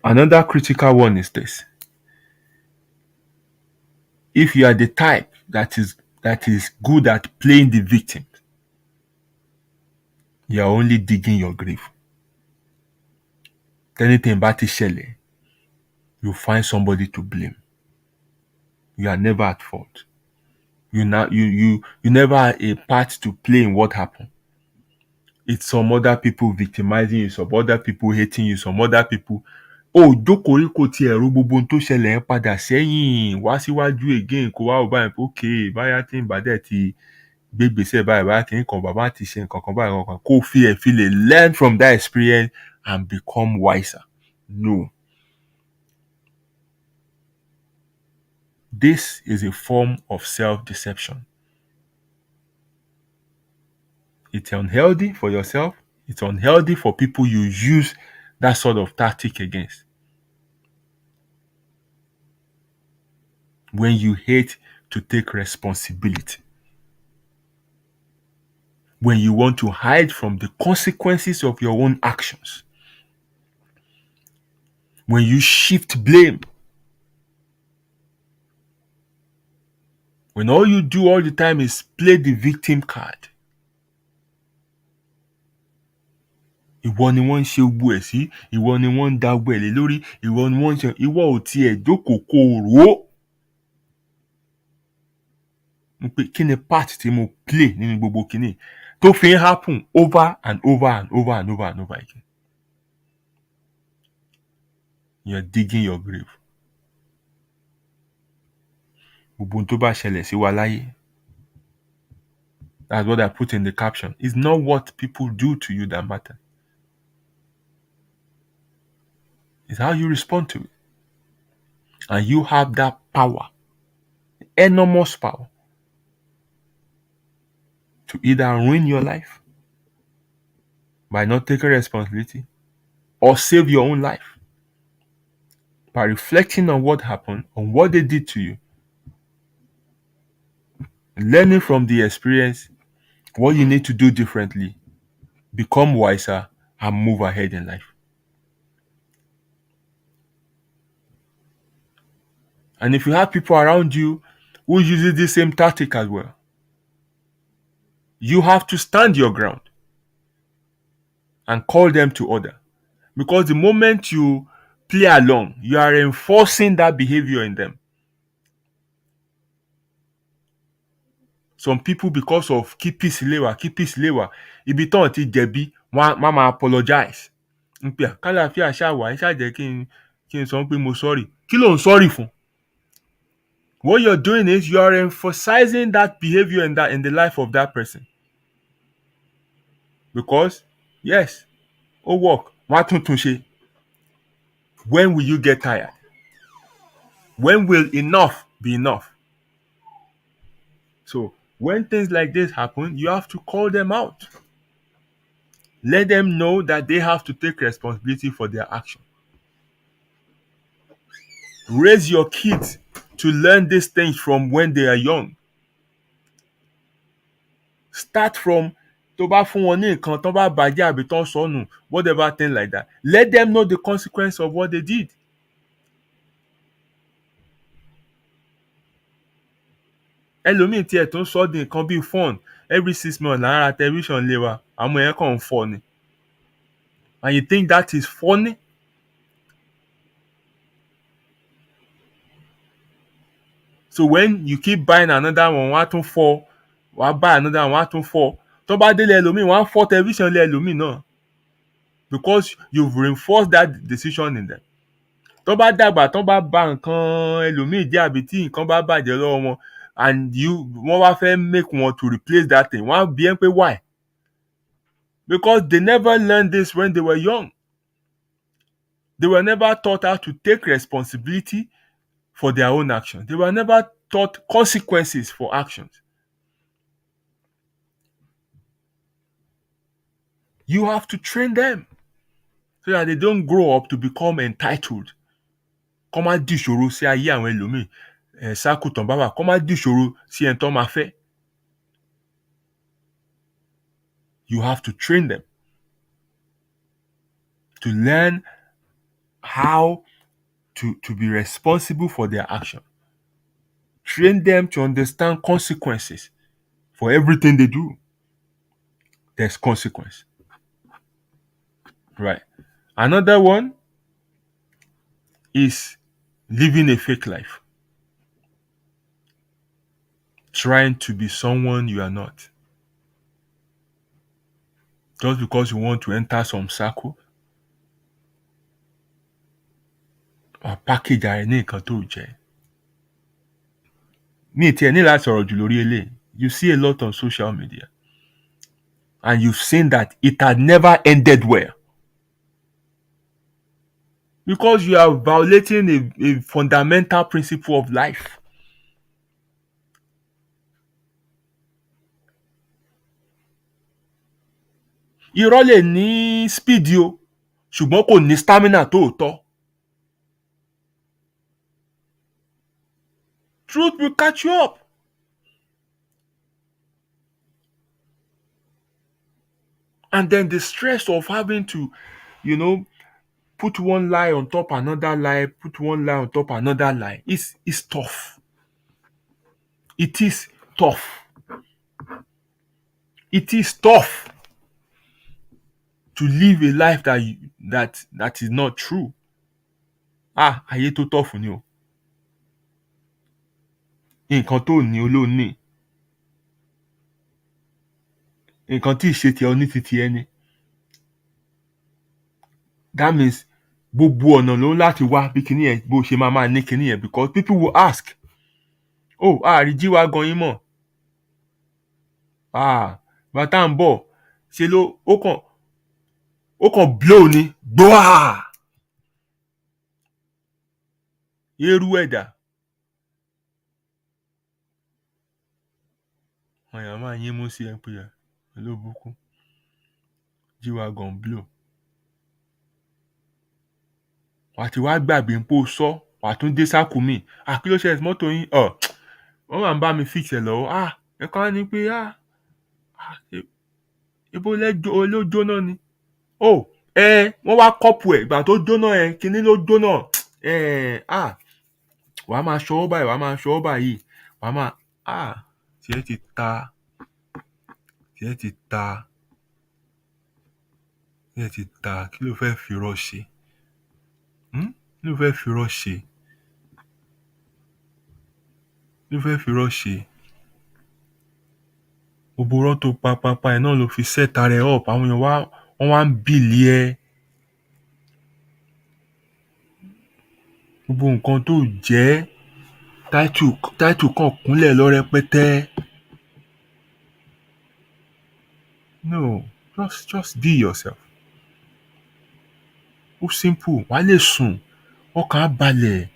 another critical one is this: if you are the type that is good at playing the victim, you are only digging your grave. Anything bá ti ṣẹlẹ̀, you find somebody to blame. You are never at fault. You never had a part to play in what happened. It's some other people victimizing you, some other people hating you, some other people. Oh, jókòó kò tiẹ̀ ro gbogbo ohun tó ṣẹlẹ̀ ń padà sẹ́yìn wá síwájú again kó wá ò báyìí pé okay báyà tí ń bá dẹ̀ ti gbé gbèsè báyìí báyà kí nǹkan bàbá ti ṣe nǹkan kan báyìí kankan kó fi lè learn from that experience and become wiser. No. This is a form of self-deception. It's unhealthy for yourself. It's unhealthy for people you use that sort of tactic against. When you hate to take responsibility. When you want to hide from the consequences of your own actions. When you shift blame. When all you do all the time is play the victim card. Ìwọ ni wọ́n ń ṣe gbogbo ẹ̀ sí, ìwọ ni wọ́n ń da gbogbo ẹ̀ lé lórí, ìwọ ni wọ́n ń ṣe, ìwọ ò tiẹ̀ jókòó kó rò ó. Pé kí ni part tí mo play nínú gbogbo kìíní tó fi ń happen over and over and over and over and over again. You're digging your grave. Gbogbo ohun tó bá ṣẹlẹ̀ sí wa láyé. That's what I put in the caption. It's not what people do to you that matters. It's how you respond to it. And you have that power, enormous power, to either ruin your life by not taking responsibility or save your own life by reflecting on what happened, on what they did to you, learning from the experience, what you need to do differently, become wiser, and move ahead in life. And if you have people around you who use the same tactic as well, you have to stand your ground and call them to order. Because the moment you play along, you are enforcing that behavior in them. Some people, because of keep peace lewa, ibi tán ti jẹ̀bi, wọ́n máa apologize. Mpia, kálàáfíà ṣáà wà, ẹ ṣáà jẹ́ kí n sọ pé mo sorry. Kí ló ń sorry fún? What you're doing is you are emphasizing that behavior in the life of that person. Because, yes, ó work, wọ́n á tún ṣe. When will you get tired? When will enough be enough? So, when things like this happen, you have to call them out. Let them know that they have to take responsibility for their action. Raise your kids to learn these things from when they are young. start from tó bá fún wọn ní nǹkan tó bá bàjẹ́ àbí tó sọnù whatever thing like that, let them know the consequence of what they did. Ẹlòmíì tiẹ̀ tó ń sọ di nǹkan bíi fun every 6 months lára tẹlifíṣàn lé wa àwọn èèyàn kàn ń fọ ni, and you think that is funny? So when you keep buying another one, wọ́n á tún fọ́, wọ́n á buy another one, wọ́n á tún fọ́. Tó bá délé ẹlòmíì, wọ́n á fọ́ tẹlifíṣàn lé ẹlòmíì náà because you've reinforced that decision in them. Tó bá dàgbà, tó bá ba nǹkan ẹlòmíì jẹ́ àbí tí nǹkan bá bàjẹ́ lọ́wọ́ wọn and wọ́n wá fẹ́ make wọn to replace that thing, wọ́n á bi ẹ́ pé why? Because they never learned this when they were young. They were never taught how to take responsibility for their own actions. They were never taught consequences for actions. You have to train them so that they don't grow up to become entitled. Kọ́ má dìṣòro sí ayé àwọn ẹlòmíì, sákùtàn bàbà, kọ́ má dìṣòro sí ẹni tó máa fẹ́. You have to train them to learn how to be responsible for their action. Train them to understand consequences for everything they do. There's consequence. Right. Another one is living a fake life. Trying to be someone you are not. Just because you want to enter some circle or package ààrẹ ní nǹkan tó jẹ́. Mi tiẹ̀ ní láti sọ̀rọ̀ jù lórí eléyìí. You see a lot on social media and you've seen that it had never ended well. Because you are violating a fundamental principle of life. Irọ́ lè ní speed o, ṣùgbọ́n kò ní stamina tòótọ́. Truth will catch you up. And then the stress of having to, put one lie on top another lie, put one lie on top another lie is tough. It is tough. It is tough to live a life that is not true. Ayé tó tough ni o. Nǹkan tó ní olóòní. Nǹkan tí ìṣe tiẹ̀ oní ti tiẹ̀ ni. That means gbogbo ọ̀nà ló ń láti wá bí kinní yẹn bó ṣe máa ní kinní yẹn because people will ask, àrí G-Wagon yín mọ̀. Bàtà ń bọ̀ ṣe ló ó kàn blow ni gbọ́à. Eru ẹ̀dá. Ọ̀yàn máa yín mú sí ẹ pé olóbùkún. G-Wagon blow. Wà tí wàá gbàgbé ń pò sọ, wà tún dé sákù mi. Kí ló ṣe mọ́tò yín? Wọ́n máa ń bá mi fix ẹ̀ lọ́wọ́. Ẹ kàn ní pé ibo ló jóná ni. Wọ́n wá kọ́pù ẹ̀ ìgbà tó jóná ẹ̀ kíní ló jóná. Wàá máa ṣọwọ́ báyìí, wàá máa ṣọwọ́ báyìí. Wàá máa tiẹ̀ ti ta. Tiẹ̀ ti ta. Tiẹ̀ ti ta. Kí ló fẹ́ fi rọ́ ṣe? Kí ló fẹ́ fi rọ́ ṣe? Kí ló fẹ́ fi rọ́ ṣe? Gbogbo rọ́ tó pa ẹ̀ náà ló fi set ara ẹ̀ up. Àwọn èèyàn wọ́n wá ń bìlì ẹ. Gbogbo nǹkan tó jẹ́ táìtù kan kúnlẹ̀ lọ rẹpẹtẹ. No, just be yourself. Ó simple. Wàá lè sùn. Ọkàn á balẹ̀.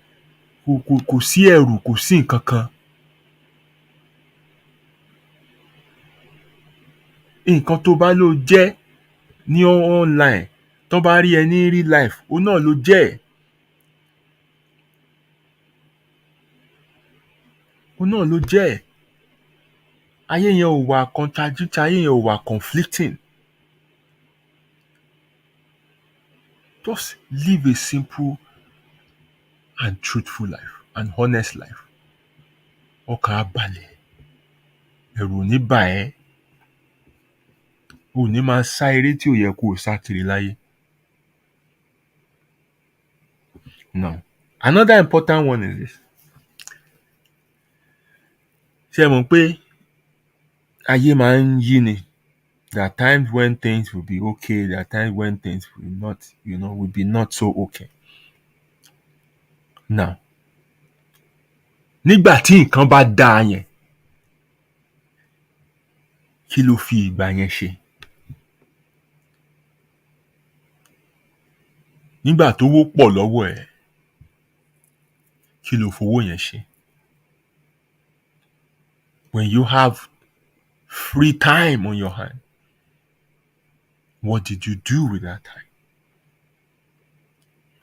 Kò sí ẹ̀rù, kò sí nǹkan kan. Nǹkan tó bá ló jẹ́ ní online tó bá rí ẹ ní real life ó náà ló jẹ́. Ó náà ló jẹ́. ayé yẹn ò wà contradictory, ayé yẹn ò wà conflicting. Just live a simple and truthful life, an honest life. Ọkàn á balẹ̀, ẹ̀rù ò ní bà ẹ́, o ò ní máa sá eré tí ò yẹ kó o sá kiri láyé. Now, another important one is this. Ṣé ẹ mọ̀ pé ayé máa ń yí ni? There are times when things will be okay, there are times when things will not, will be not so okay. Now, nígbà tí nǹkan bá dáa yẹn, kí ló fi ìgbà yẹn ṣe? Nígbà tówó pọ̀ lọ́wọ́ ẹ̀, kí ló fowó yẹn ṣe? When you have free time on your hand, what did you do with that time?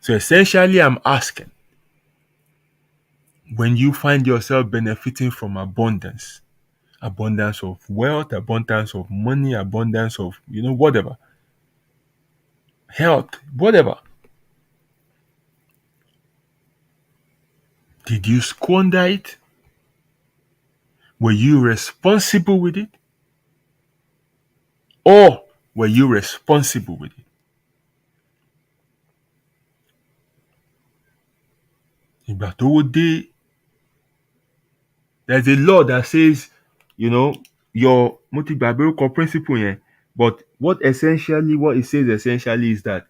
So essentially, I'm asking, when you find yourself benefiting from abundance of wealth, abundance of money, abundance of, whatever, health, whatever, did you squander it? Were you responsible with it? Or were you responsible with it? Ìgbà tówó dé, there's a law that says, your mo ti gbàgbé orúkọ principle yẹn, but what it says essentially is that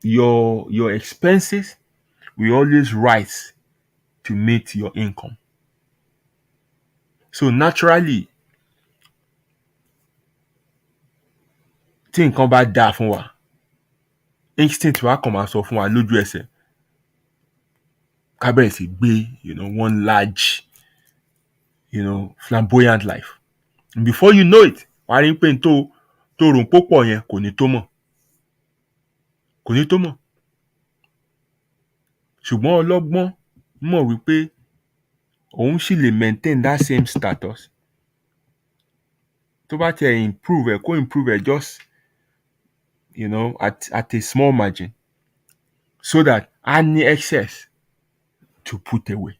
your expenses will always rise to meet your income. So naturally, tí nǹkan bá dáa fún wa, instinct wa kàn máa sọ fún wa lójú ẹsẹ̀ ká bẹ̀rẹ̀ sí gbé one large flamboyant life. And before you know it, wàá rí pé tó rò ń pọ̀ yẹn kò ní tó mọ̀. Ṣùgbọ́n ọlọ́gbọ́n mọ̀ wípé òun sì lè maintain that same status. Tó bá tiẹ̀ improve ẹ̀ just at a small margin, so that a ní excess to put away.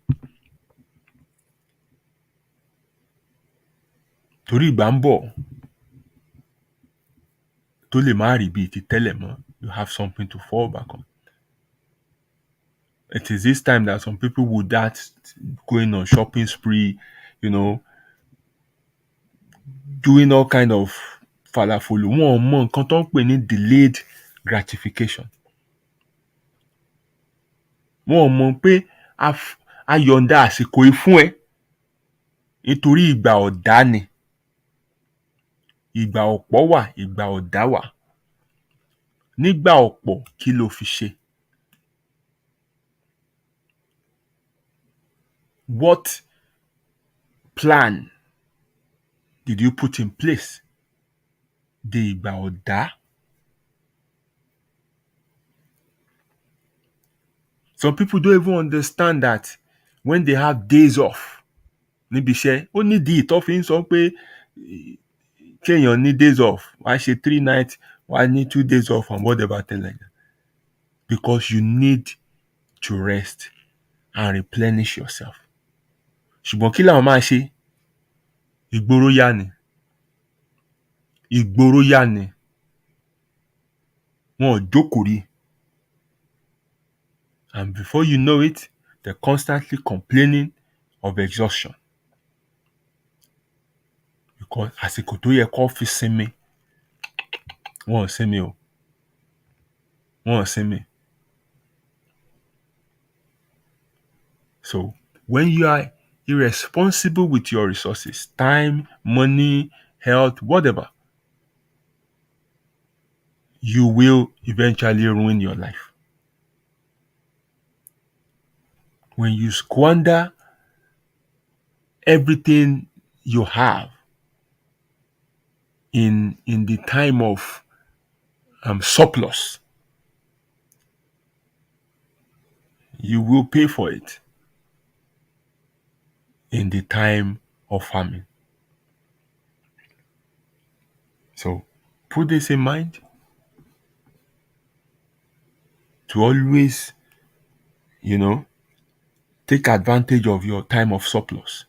Torí ìgbà ń bọ̀ tó lè má rí bíi ti tẹ́lẹ̀ mọ́. You have something to fall back on. It is this time that some people would start going on shopping spree, doing all kind of falafolo. Wọn ò mọ nǹkan tó ń pè ní delayed gratification. Wọn ò mọ̀ pé a yọ̀ǹda àsìkò yìí fún ẹ nítorí ìgbà ọ̀dá ni. Ìgbà ọ̀pọ̀ wà, ìgbà ọ̀dá wà. Nígbà ọ̀pọ̀, kí ló fi ṣe? What plan did you put in place? Di ìgbà ọ̀dá. Some people don't even understand that when they have days off níbi iṣẹ́, ó nídìí tó fi ń sọ pé kéèyàn ní days off, wàá ṣe 3 nights, wàá ní 2 days off and whatever thing like that. Because you need to rest and replenish yourself. Ṣùgbọ́n kí làwọn máa ṣe? Ìgboro yá ni. Wọn ò jókòó rí. And before you know it, they're constantly complaining of exhaustion. Because àsìkò tó yẹ kó fi sinmi, wọn ò sinmi. So, when you are irresponsible with your resources, time, money, health, whatever, you will eventually ruin your life. When you squander everything you have in the time of surplus, you will pay for it. in the time of famine. So put this in mind to always, take advantage of your time of surplus.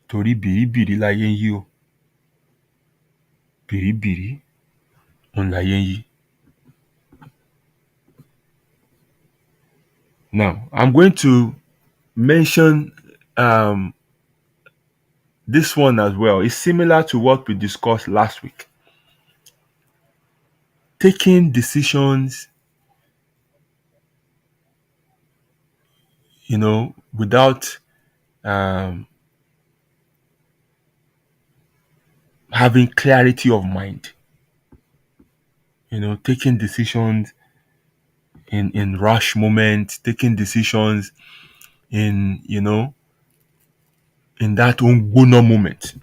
Torí bìrìbìrì láyé ń yí o. Bìrìbìrì òun láyé ń yí. Now, I'm going to mention this one as well. It's similar to what we discussed last week. Taking decisions, without having clarity of mind. Taking decisions in rush moments, taking decisions in that ungbona moment,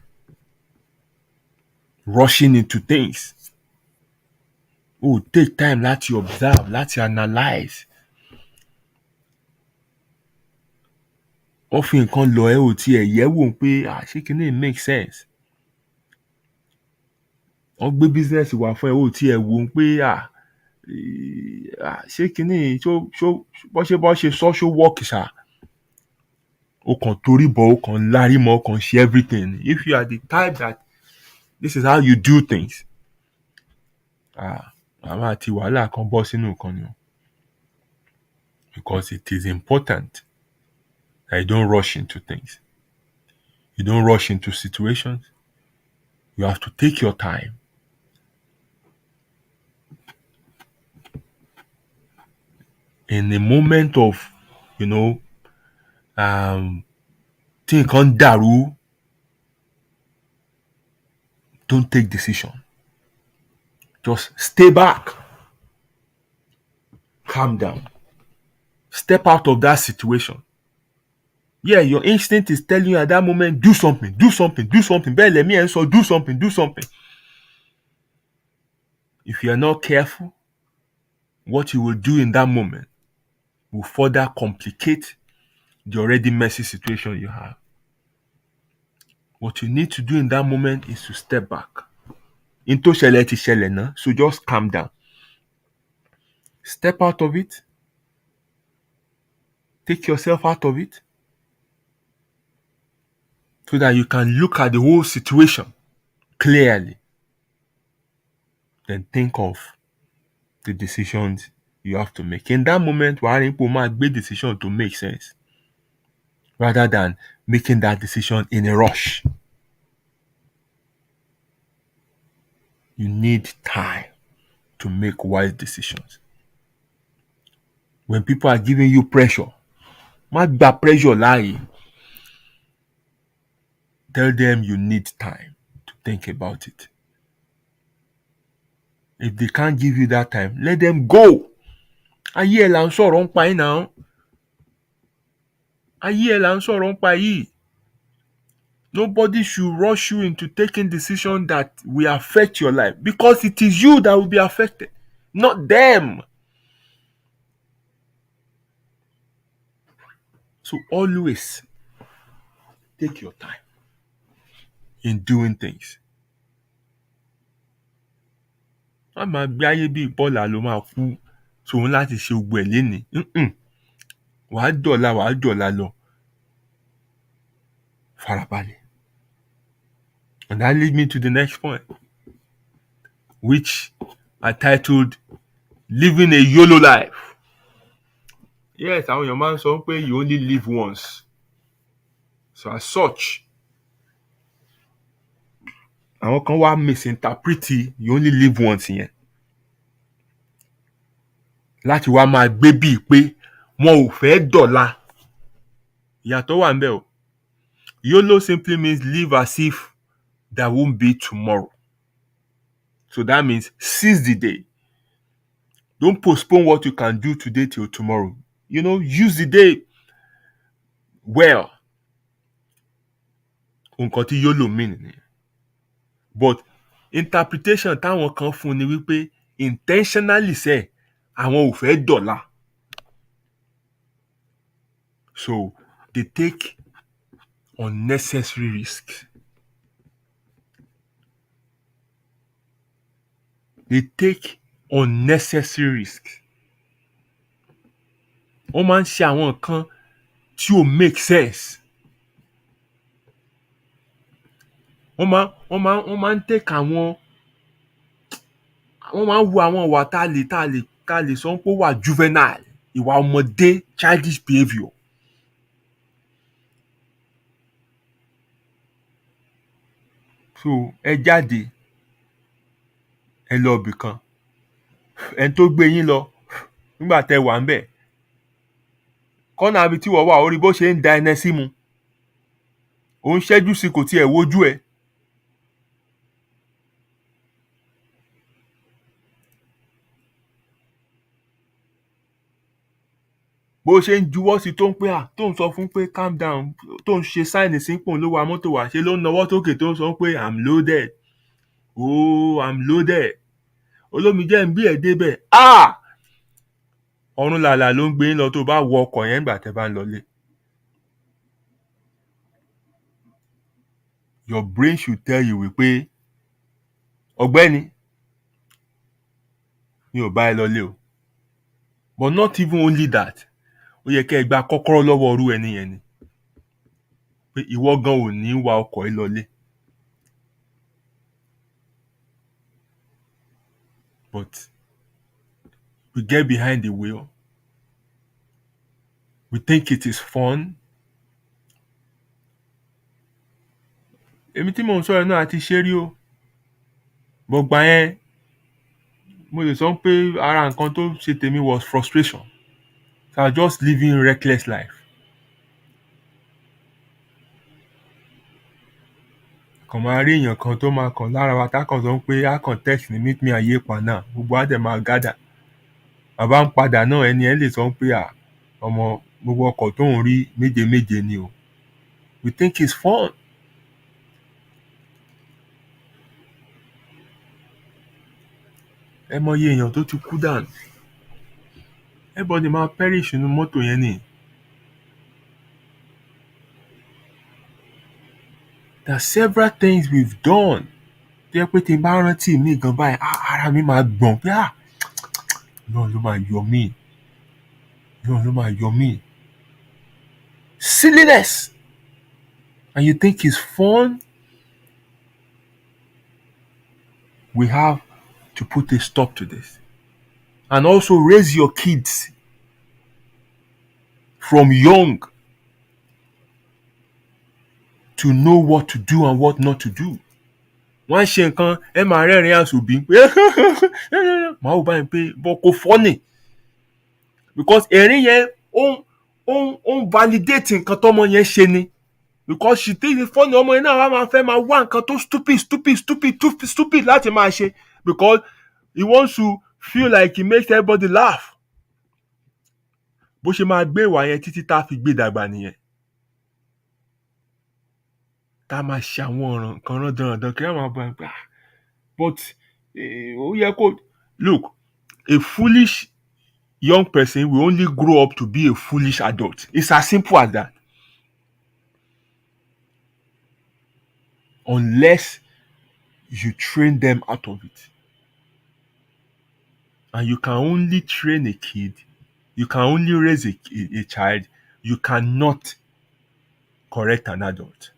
rushing into things. Take time láti observe, láti analyze. Wọ́n fi nǹkan lọ ẹ́ ò tiẹ̀ yẹ̀wò pé ṣé kíní make sense. Wọ́n gbé business wá fún ẹ ò tiẹ̀ wò pé ṣé kíní bọ́ ṣe sọ ṣó work ṣá. O kàn torí bọ̀, o kàn lárí mọ́, o kàn ṣe everything. If you are the type that this is how you do things, àwọn àti wàhálà kan bọ́ sínú nǹkan ni o. Because it is important that you don't rush into things. You don't rush into situations. You have to take your time. In a moment of, tí nǹkan dàrú, don't take decision. Just stay back. Calm down. Step out of that situation. Yeah, your instinct is telling you at that moment, do something, do something, do something. Bẹ́ẹ̀ lẹ̀mí ẹ̀ ń sọ, do something, do something. If you are not careful, what you will do in that moment will further complicate the already messy situation you have. What you need to do in that moment is to step back. Into ṣẹlẹ̀ ti ṣẹlẹ̀ náà, so just calm down. Step out of it. Take yourself out of it so that you can look at the whole situation clearly. Then think of the decisions you have to make. In that moment, wàá rí pé o máa gbé decision to make sense rather than making that decision in a rush. You need time to make wise decisions. When people are giving you pressure, má gba pressure láàyè. Tell them you need time to think about it. If they can't give you that time, let them go. Ayé ẹ̀ là ń sọ̀rọ̀ ń pa yín náà. Ayé ẹ̀ là ń sọ̀rọ̀ ń pa yìí. Nobody should rush you into taking decisions that will affect your life, because it is you that will be affected, not them. So always take your time in doing things. Má máa gbé ayé bí ìpọ́là ló máa kú sóhun láti ṣe gbogbo ẹ̀ lénìí. Wàá dọ̀la lọ. Farabalẹ̀. And that leads me to the next point, which I titled Living a YOLO Life. Yes, àwọn èèyàn máa ń sọ pé you only live once. So as such, àwọn kan wá misinterpret you only live once yẹn láti wá máa gbé bíi pé wọn ò fẹ́ dọ̀la. Ìyàtọ̀ wà ńbẹ̀ o. YOLO simply means live as if there won't be tomorrow. So that means seize the day. Don't postpone what you can do today till tomorrow. Use the day well. Nǹkan tí YOLO mean ni. But interpretation táwọn kan fún ni wípé intentionally say àwọn ò fẹ́ dọ̀la. So they take unnecessary risk. They take unnecessary risk. Wọ́n máa ń ṣe àwọn nǹkan tí ò make sense. Wọ́n máa ń take wọ́n máa ń wo àwọn ìwà tá a lè sọ pé ó wà juvenile, ìwà ọmọdé, childish behaviour. So ẹ jáde ẹ lọ ibì kan, ẹni tó gbé yín lọ nígbà tẹ́ wà ń bẹ̀, kọ́nà ibi tí wọ́n wà, ó rí bó ṣe ń da ẹnẹ sí mu, ó ń ṣẹ́jú sí, kò tiẹ̀ wojú ẹ̀. Bó ṣe ń juwọ́ sí tó ń pé tó ń sọ fún pé calm down, tó ń ṣe sáìnì sí pò ló wa mọ́tò wá, ṣe ló ń nawọ́ sókè tó ń sọ pé I'm loaded, I'm loaded, olómi jẹ́ ń bí ẹ̀ débẹ̀. Ọ̀run làlà ló ń gbé yín lọ tó bá wọ ọkọ̀ yẹn nígbà tẹ́ bá ń lọlé. Your brain should tell you wípé ọ̀gbẹ́ni mi ò bá ẹ lọlé o. But not even only that, ó yẹ kẹ́ ẹ gba kọ́kọ́rọ́ lọ́wọ́ orú ẹni yẹn ni, pé ìwọ gan ò ní wa ọkọ̀ yìí lọlé. But we get behind the wheel, we think it is fun. Èmi tí mò ń sọ̀rọ̀ náà àti ṣe rí o. Gbọ̀gbà yẹn mo lè sọ pé ara nǹkan tó ṣe tèmi was frustration. So I was just living reckless life. Kàn máa rí èèyàn kan tó máa kàn lára wa tá kàn sọ pé á kàn text ní meet me at Yepa now, gbogbo á dẹ̀ máa gádà. Bàbá ń padà náà, ẹni ẹ lè sọ pé ọmọ gbogbo ọkọ̀ tó ń rí méje méje ni o. We think it's fun. Ẹ mọyì èèyàn tó ti kú dànù. Everybody máa perish nínú mọ́tò yẹn ni. There are several things we've done tó yẹ pé tí n bá rántí mi gan báyìí, ara mi máa gbọ̀n pé náà ló máa yọ mí. Náà ló máa yọ mí. Silliness. And you think it's fun? We have to put a stop to this. And also raise your kids from young to know what to do and what not to do. Wọ́n ṣe nǹkan ẹ máa rẹ́rìn àṣòbí pé màá wò báyìí pé bọ́ kò funny, because ẹ̀rín yẹn ó ń validate nǹkan tọ́mọ yẹn ṣe ni, because she thinks it's funny. Ọmọ yẹn náà máa fẹ́ máa wá nǹkan tó stupid láti máa ṣe, because he wants to feel like he makes everybody laugh. Bó ṣe máa gbé ìwà yẹn títí tá a fi gbé dàgbà nìyẹn. Tá a máa ṣe àwọn ọ̀ràn kan rán kí wọ́n máa bá gbà. But ó yẹ kó look, a foolish young person will only grow up to be a foolish adult. It's as simple as that. Unless you train them out of it. And you can only train a kid, you can only raise a child, you cannot correct an adult.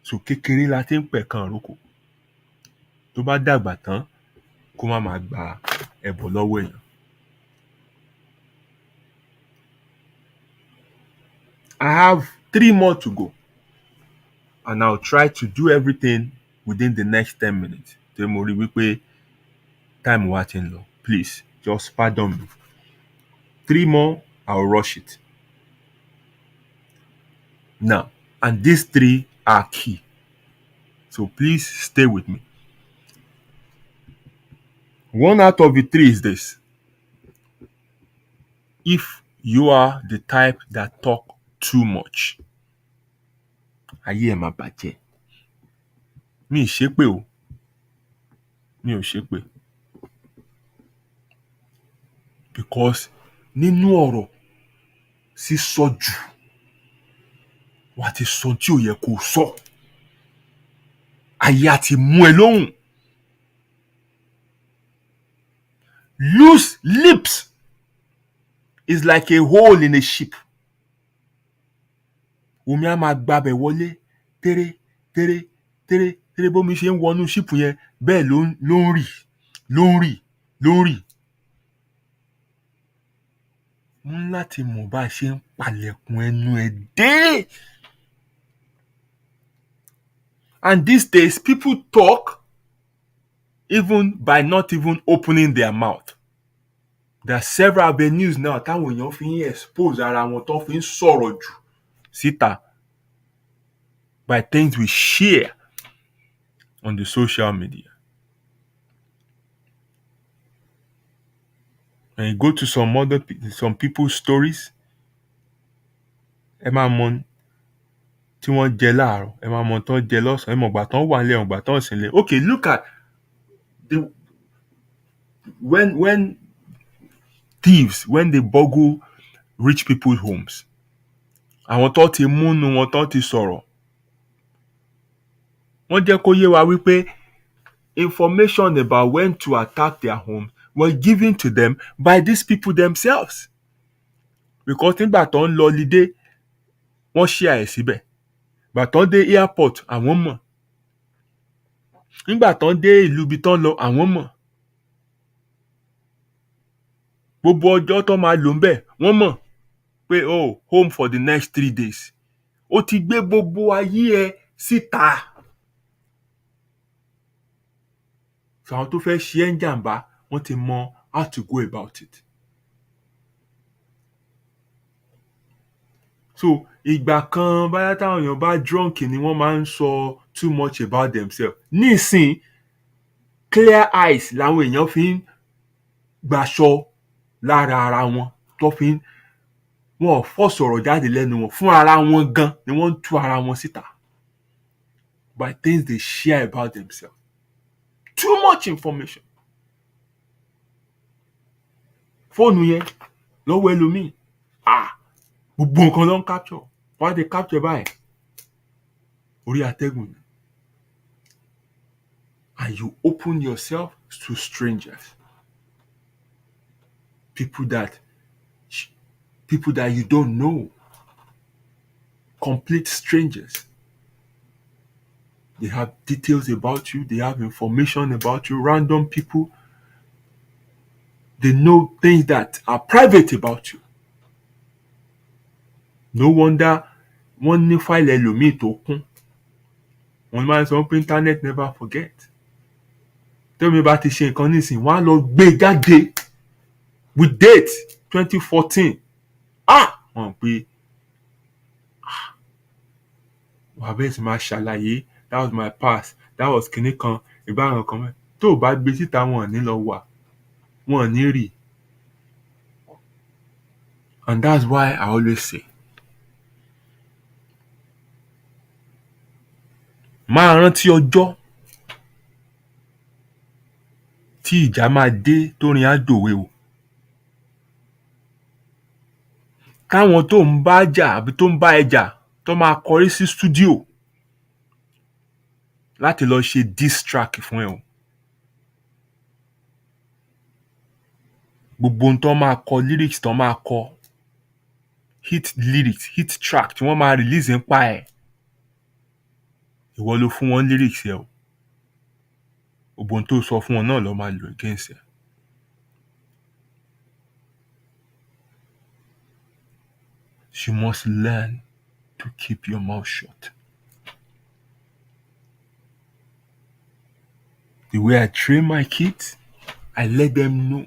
So kékeré la ti ń pẹ̀kan àrókò. Tó bá dàgbà tán, kó má máa gba ẹ̀bùn lọ́wọ́ èèyàn. I have 3 more to go. And I'll try to do everything within the next 10 minutes. Tí mo rí wípé time wa ti ń lọ. Please, just pardon me. 3 more, I'll rush it. Now, and these 3 are key. So please stay with me. 1 out of the 3 is this. If you are the type that talk too much, ayé ẹ̀ máa bàjẹ́. Mi ì ṣépè o. Mi ò ṣépè. Because nínú ọ̀rọ̀ sísọ jù, wà á ti sọ tí ò yẹ kó sọ ayé á ti mú ẹ lóhùn. Loose lips is like a hole in a ship. Omi á máa gbabẹ̀ wọlé téré téré téré téré bómi ṣe ń wọnú ṣípù yẹn bẹ́ẹ̀ ló ń rì ló ń rì ló ń rì. Mo ní láti mọ̀ bá a ṣe ń palẹ̀kùn ẹnu ẹ̀ dé. And these days, people talk even by not even opening their mouth. There are several avenues now táwọn èèyàn fi ń expose ara wọn tó fi ń sọ̀rọ̀ jù síta by things we share on the social media. And you go to some people's stories, ẹ máa mọ tí wọ́n jẹ láàárọ̀, ẹ máa mọ tán jẹ lọ́sàn-án, ẹ mọ̀ gbà tán wà nílé, ẹ mọ̀ gbà tán sí nílé. Okay, look at when thieves, when they burgle rich people's homes, àwọn tó ti múnú wọn tó ti sọ̀rọ̀, wọ́n jẹ́ kó yé wa wípé information about when to attack their homes were given to them by these people themselves. Because nígbà tó ń lọ lídé, wọ́n share ẹ̀ síbẹ̀. Nígbà tó ń dé airport, àwọn mọ̀. Nígbà tó ń dé ìlú ibi tó ń lọ, àwọn mọ̀. Gbogbo ọjọ́ tó máa lò ń bẹ̀, wọ́n mọ̀ pé home for the next 3 days. Ó ti gbé gbogbo ayé ẹ síta. So àwọn tó fẹ́ ṣe ẹ́ ń jàǹbá, wọ́n ti mọ how to go about it. So ìgbà kan báyá táwọn èèyàn bá drunk ni wọ́n máa ń sọ too much about themselves. Nísìn clear eyes làwọn èèyàn fi ń gbaṣọ lára ara wọn tó fi ń wọn ò fọ́ sọ̀rọ̀ jáde lẹ́nu wọn fún ara wọn gan ni wọ́n ń tú ara wọn síta by things they share about themselves. Too much information. Fóònù yẹn lọ́wọ́ ẹlòmíì. Gbogbo nǹkan ló ń capture. Why they capture báyìí? Orí atẹ́gùn ni. And you open yourself to strangers. People that you don't know. Complete strangers. They have details about you. They have information about you. Random people. They know things that are private about you. No wonder wọ́n ní fáìlì ẹlòmíì tó kún. Wọ́n máa ń sọ pé internet never forget. Tẹ́mi bá ti ṣe nǹkan nísìnyí, wọ́n á lọ gbé jáde with date 2014. Wọ́n pé wà bẹ́ẹ̀ sì máa ṣàlàyé that was my past, that was kinní kan, ìbára kan mẹ́. Tó o bá gbé síta wọn ò ní lọ wà, wọn ò ní rí. And that's why I always say, máa rántí ọjọ́ tí ìjà máa dé tórin á dòwe o. Káwọn tó ń bá jà àbí tó ń bá ẹ jà tó máa kọrí sí studio láti lọ ṣe diss track fún ẹ o. Gbogbo ohun tó máa kọ, lyrics tó máa kọ, hit lyrics, hit track tí wọ́n máa release ń pa ẹ̀. Ìwọ ló fún wọn lyrics ẹ o. Gbogbo ohun tó sọ fún wọn náà ló máa lò against ẹ. You must learn to keep your mouth shut. The way I train my kids, I let them know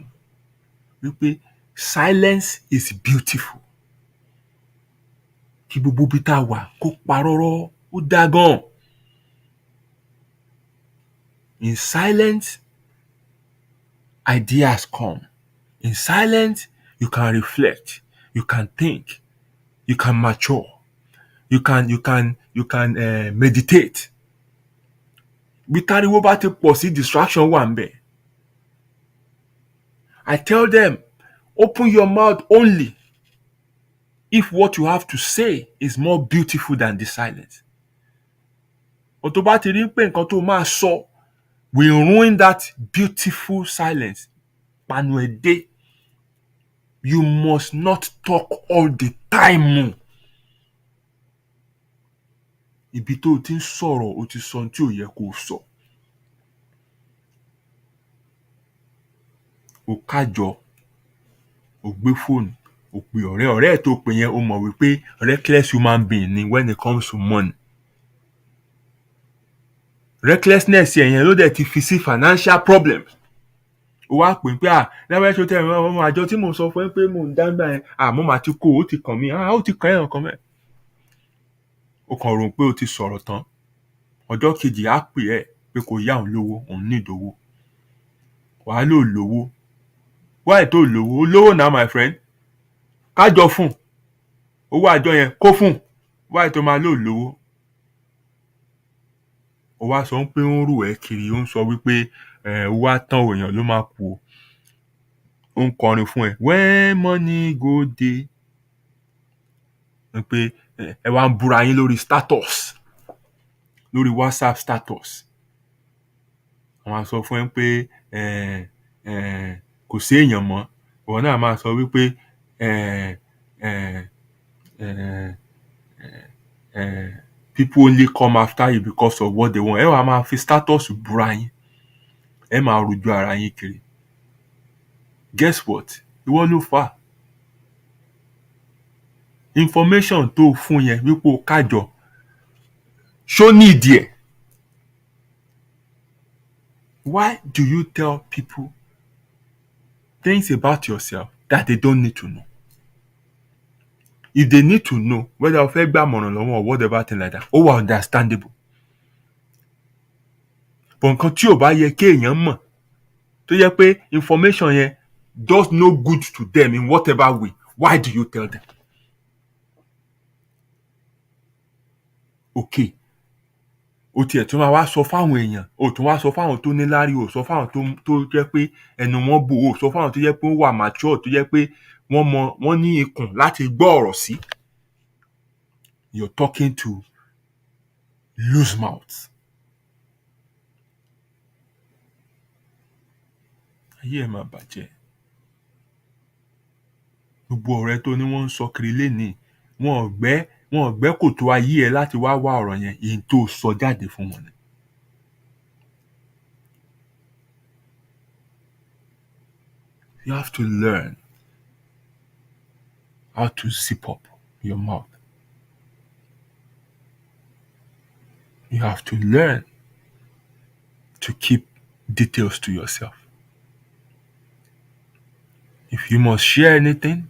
wípé silence is beautiful. Kí gbogbo bí tá wà kó parọ́rọ́ ó dá gan. In silence, ideas come. In silence, you can reflect, you can think, you can mature, you can meditate. Bí táriwo bá ti pọ̀ sí, distraction wà ńbẹ̀. I tell them, open your mouth only if what you have to say is more beautiful than the silence. But tó bá ti rí pé nǹkan tó máa sọ will ruin that beautiful silence, panu ẹ dé. You must not talk all the time. Ibi tó o ti ń sọ̀rọ̀ o ti sọ ohun tí ò yẹ kó o sọ. O kájọ, o gbé fóònù, o pe ọ̀rẹ́ ẹ̀ tó pè yẹn o mọ̀ wípé reckless human being ni when it comes to money. Recklessness yẹn ló dẹ̀ ti fi sí financial problems. O wá pè pé lábẹ́ ṣó tẹ̀ ọmọ àjọ tí mò ń sọ fún ẹ pé mò ń dáńgbà yẹn mo máa ti kó o ti kàn mí ó ti kàn yẹn kan mẹ́. O kàn rò pé o ti sọ̀rọ̀ tán. Ọjọ́ kejì á pè ẹ́ pé kò yá òun lówó, òun ní ìdówó. Wàá lò lówó. Why tó lówó? O lówó now my friend. Kájọ fún. Owó àjọ yẹn kó fún. Why tó máa lò lówó? O wá sọ pé ó ń rù ẹ́ kiri, ó ń sọ wípé owó àtàn èèyàn ló máa kú o. Ó ń kọrin fún ẹ. When money go dey. Pé ẹ wá ń búra yín lórí status. Lórí WhatsApp status. Wọ́n á sọ fún ẹ pé kò sí èèyàn mọ́. Ìwọ náà máa sọ wípé people only come after you because of what they want. Ẹ wá máa fi status búra yín. Ẹ máa rojú ara yín kiri. Guess what? Ìwọ ló fà. Information tó fún yẹn wípé o kájọ. Ṣó need ẹ̀? Why do you tell people things about yourself that they don't need to know? If they need to know, whether o fẹ́ gbà mọ̀ràn lọ́wọ́ or whatever thing like that, ó wà understandable. But nǹkan tí ò bá yẹ kí èèyàn mọ̀, tó yẹ pé information yẹn does no good to them in whatever way, why do you tell them? Okay. O tiẹ̀ tún máa wá sọ fáwọn èèyàn, o tún wá sọ fáwọn tó níláárí, o sọ fáwọn tó jẹ́ pé ẹnu wọn bò, o sọ fáwọn tó jẹ́ pé ó wà mature, tó jẹ́ pé wọ́n ní ikùn láti gbọ́ ọ̀rọ̀ sí. You're talking to loose mouths. Ayé ẹ̀ máa bàjẹ́. Gbogbo ọ̀rẹ́ tó ní wọ́n ń sọ kiri lénìí, wọn ò gbẹ́ kòtò ayé ẹ láti wá ọ̀rọ̀ yẹn, èyí tó sọ jáde fún wọn ni. You have to learn how to zip up your mouth. You have to learn to keep details to yourself. If you must share anything,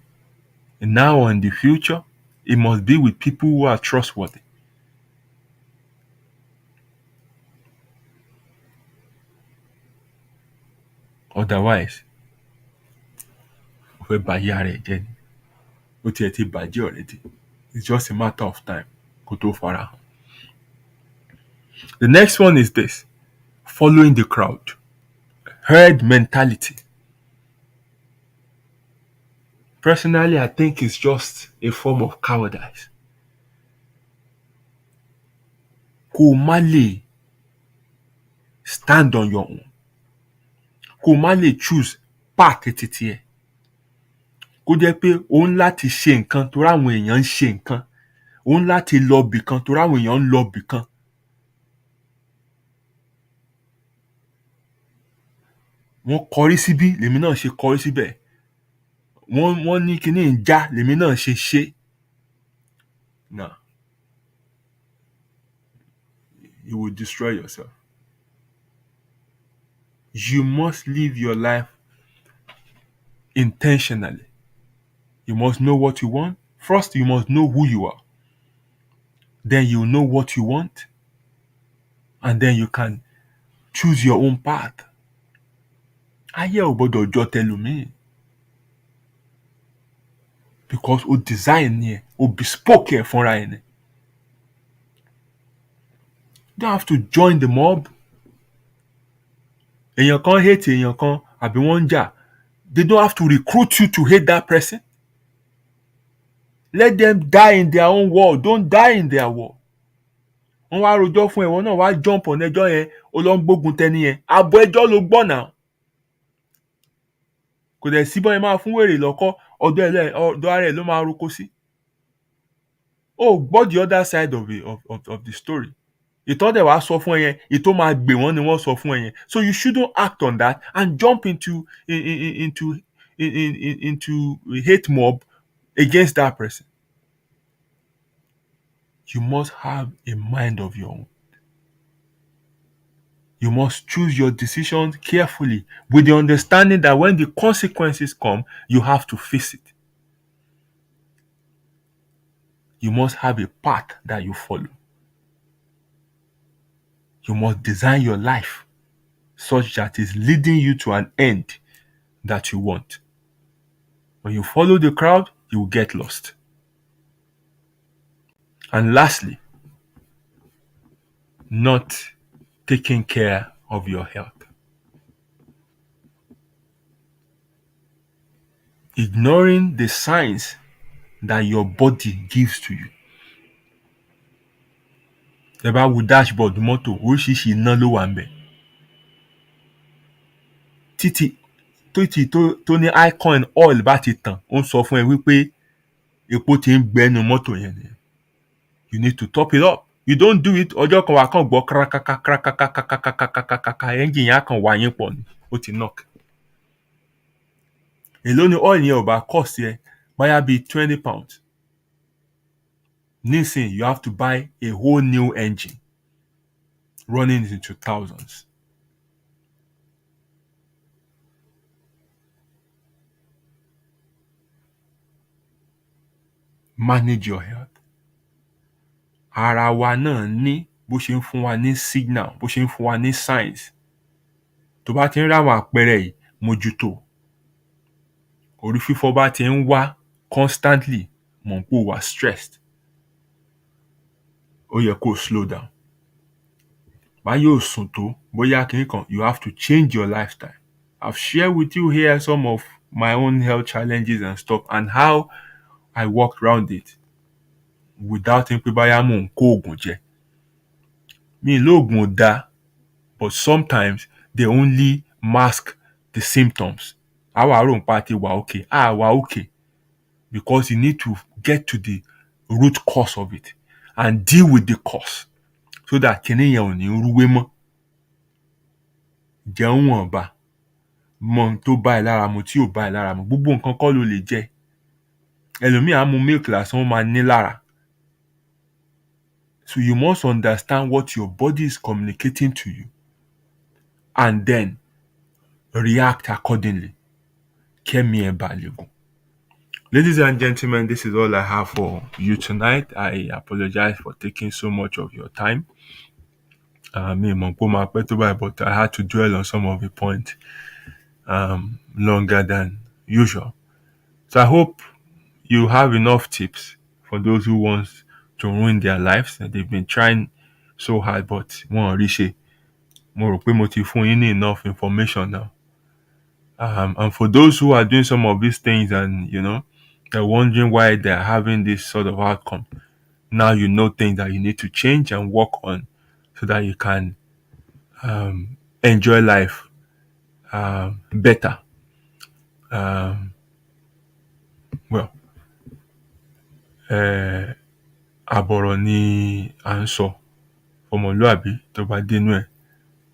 now or in the future, it must be with people who are trustworthy. Otherwise, o fẹ́ bà ayé ara ẹ jẹ́ ni. Ó tiẹ̀ ti bàjẹ́ already. It's just a matter of time kó tó farahàn. The next one is this: following the crowd. Herd mentality. Personally, I think it's just a form of cowardice. Kó má lè stand on your own. Kó má lè choose path títí ẹ. Kó jẹ́ pé o ń láti ṣe nǹkan torí àwọn èèyàn ń ṣe nǹkan. O ń láti lọ bì kan torí àwọn èèyàn ń lọ bì kan. Wọ́n kọrí síbí, lèmi náà ṣe kọrí síbẹ̀. Wọ́n ní kíní ń já, lèmi náà ṣe ṣe. No. You will destroy yourself. You must live your life intentionally. You must know what you want. First, you must know who you are. Then you know what you want. And then you can choose your own path. Ayé ò gbọdọ̀ jọ tẹlòmíì. Because o design ẹ, o bespoke ẹ fúnra ẹ ni. You don't have to join the mob. Èèyàn kan hate èèyàn kan àbí wọ́n ń jà. They don't have to recruit you to hate that person. Let them die in their own world. Don't die in their world. Wọ́n wá rojọ́ fún ẹ, wọ́n náà wá jump on ẹjọ́ yẹn, ó lọ ń gbógun tẹni yẹn. Àbọ̀ ẹjọ́ ló gbọ́ náà. Kò dẹ̀ sí bọ́n ẹ máa fún wèrè lọ́kọ́, ọ̀dọ̀ ara ẹ̀ ló máa roko sí. Oh, gbọ́ the other side of the story. Ìtọ́ dẹ̀ wá sọ fún ẹ yẹn, ìtọ́ máa gbè wọ́n ni wọ́n sọ fún ẹ yẹn. So you shouldn't act on that and jump into hate mob against that person. You must have a mind of your own. You must choose your decisions carefully with the understanding that when the consequences come, you have to face it. You must have a path that you follow. You must design your life such that it's leading you to an end that you want. When you follow the crowd, you will get lost. And lastly, not taking care of your health. Ignoring the signs that your body gives to you. Tẹ́ bá wo dashboard mọ́tò, oríṣiríṣi iná ló wà ńbẹ̀. Títí tó ní icon oil bá ti tàn, ó ń sọ fún ẹ wípé epo ti ń gbẹ́nu mọ́tò yẹn nìyẹn. You need to top it up. You don't do it, ọjọ́ kan wà kàn gbọ́ krakakakakakakakakakakaka, engine yẹn á kàn wá yín pọ̀ ni, ó ti knock. Èló ni oil yẹn ò bá cost ẹ, bóyá bíi £20. Nísìnyí, you have to buy a whole new engine running into thousands. Manage your health. Ara wa náà ní bó ṣe ń fún wa ní signal, bó ṣe ń fún wa ní signs. Tó bá ti ń ráwọn àpẹẹrẹ yìí, mójútó. Orí fífọ́ bá ti ń wá constantly, mọ̀ pé o wà stressed. Ó yẹ kó slow down. Báyìí ò sùn tó, bóyá kìíní kan, you have to change your lifestyle. I've shared with you here some of my own health challenges and stuff and how I worked around it without thinking bóyá mò ń kó oògùn jẹ. Mi lóògùn ò dáa, but sometimes they only mask the symptoms. Àwa rò ń pa ti wà okay. Wà okay. Because you need to get to the root cause of it and deal with the cause so that kìíní yẹn ò ní rúwé mọ́. Jẹun wọ̀nba, mọ ohun tó bá ẹ lára mu tí ò bá ẹ lára mu. Gbogbo nǹkan kọ́ ló lè jẹ. Ẹlòmíì á mu milk lásán, ó máa ní lára. So you must understand what your body is communicating to you and then react accordingly. Kẹ́mi ẹ bá lè gùn. Ladies and gentlemen, this is all I have for you tonight. I apologize for taking so much of your time. Me mọ̀ pé ó máa pẹ́ tó báyìí, but I had to dwell on some of the points longer than usual. So I hope you have enough tips for those who want to ruin their lives. They've been trying so hard, but wọ́n ò rí ṣe. Mo rò pé mo ti fún yín ní enough information now. And for those who are doing some of these things and, they're wondering why they're having this sort of outcome, now you know things that you need to change and work on so that you can enjoy life better. Àbọ̀rọ̀ ni à ń sọ, ọmọlúàbí tó bá dénú ẹ̀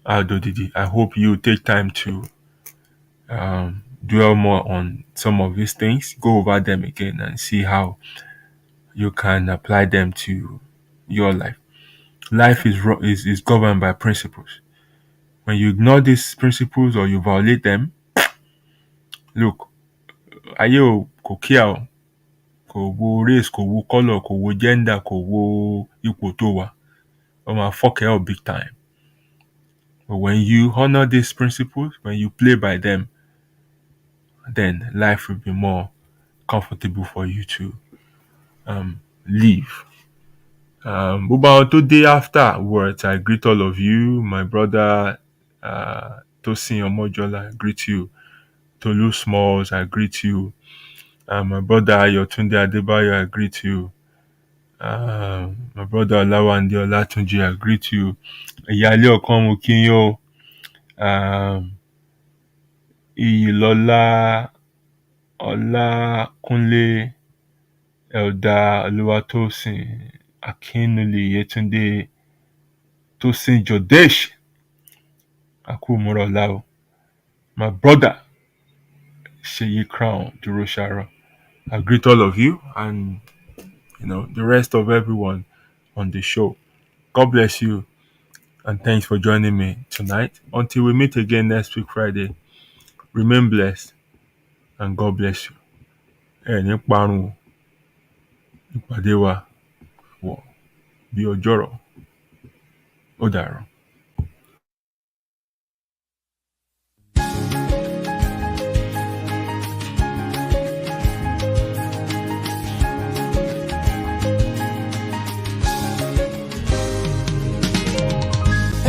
á dòdìdì. I hope you take time to dwell more on some of these things, go over them again and see how you can apply them to your life. Life is governed by principles. When you ignore these principles or you violate them, look, ayé kò kíá o, kò wo race, kò wo color, kò wo gender, kò wo ipò tó wà. Ó máa fuck it up big time. But when you honor these principles, when you play by them, then life will be more comfortable for you to live. Today afterwards, I greet all of you. My brother Tosin Omojola, I greet you. Tolu Smalls, I greet you. My brother Ayotunde Adebayo, I greet you. My brother Olawande Olatunji, I greet you. Iyale Okan mo kí yín o. Iyilola Olakunle Elda Oluwatosin Akinuli Yetunde Tosin Jodesh Akumura Lao. My brother Sheyi Crown Durosharo. I greet all of you and the rest of everyone on the show. God bless you and thanks for joining me tonight. Until we meet again next week Friday, remain blessed and God bless you. Ní parun ìpàdé wa wọ̀ bí ọjọ́rọ̀ ó dàárọ̀.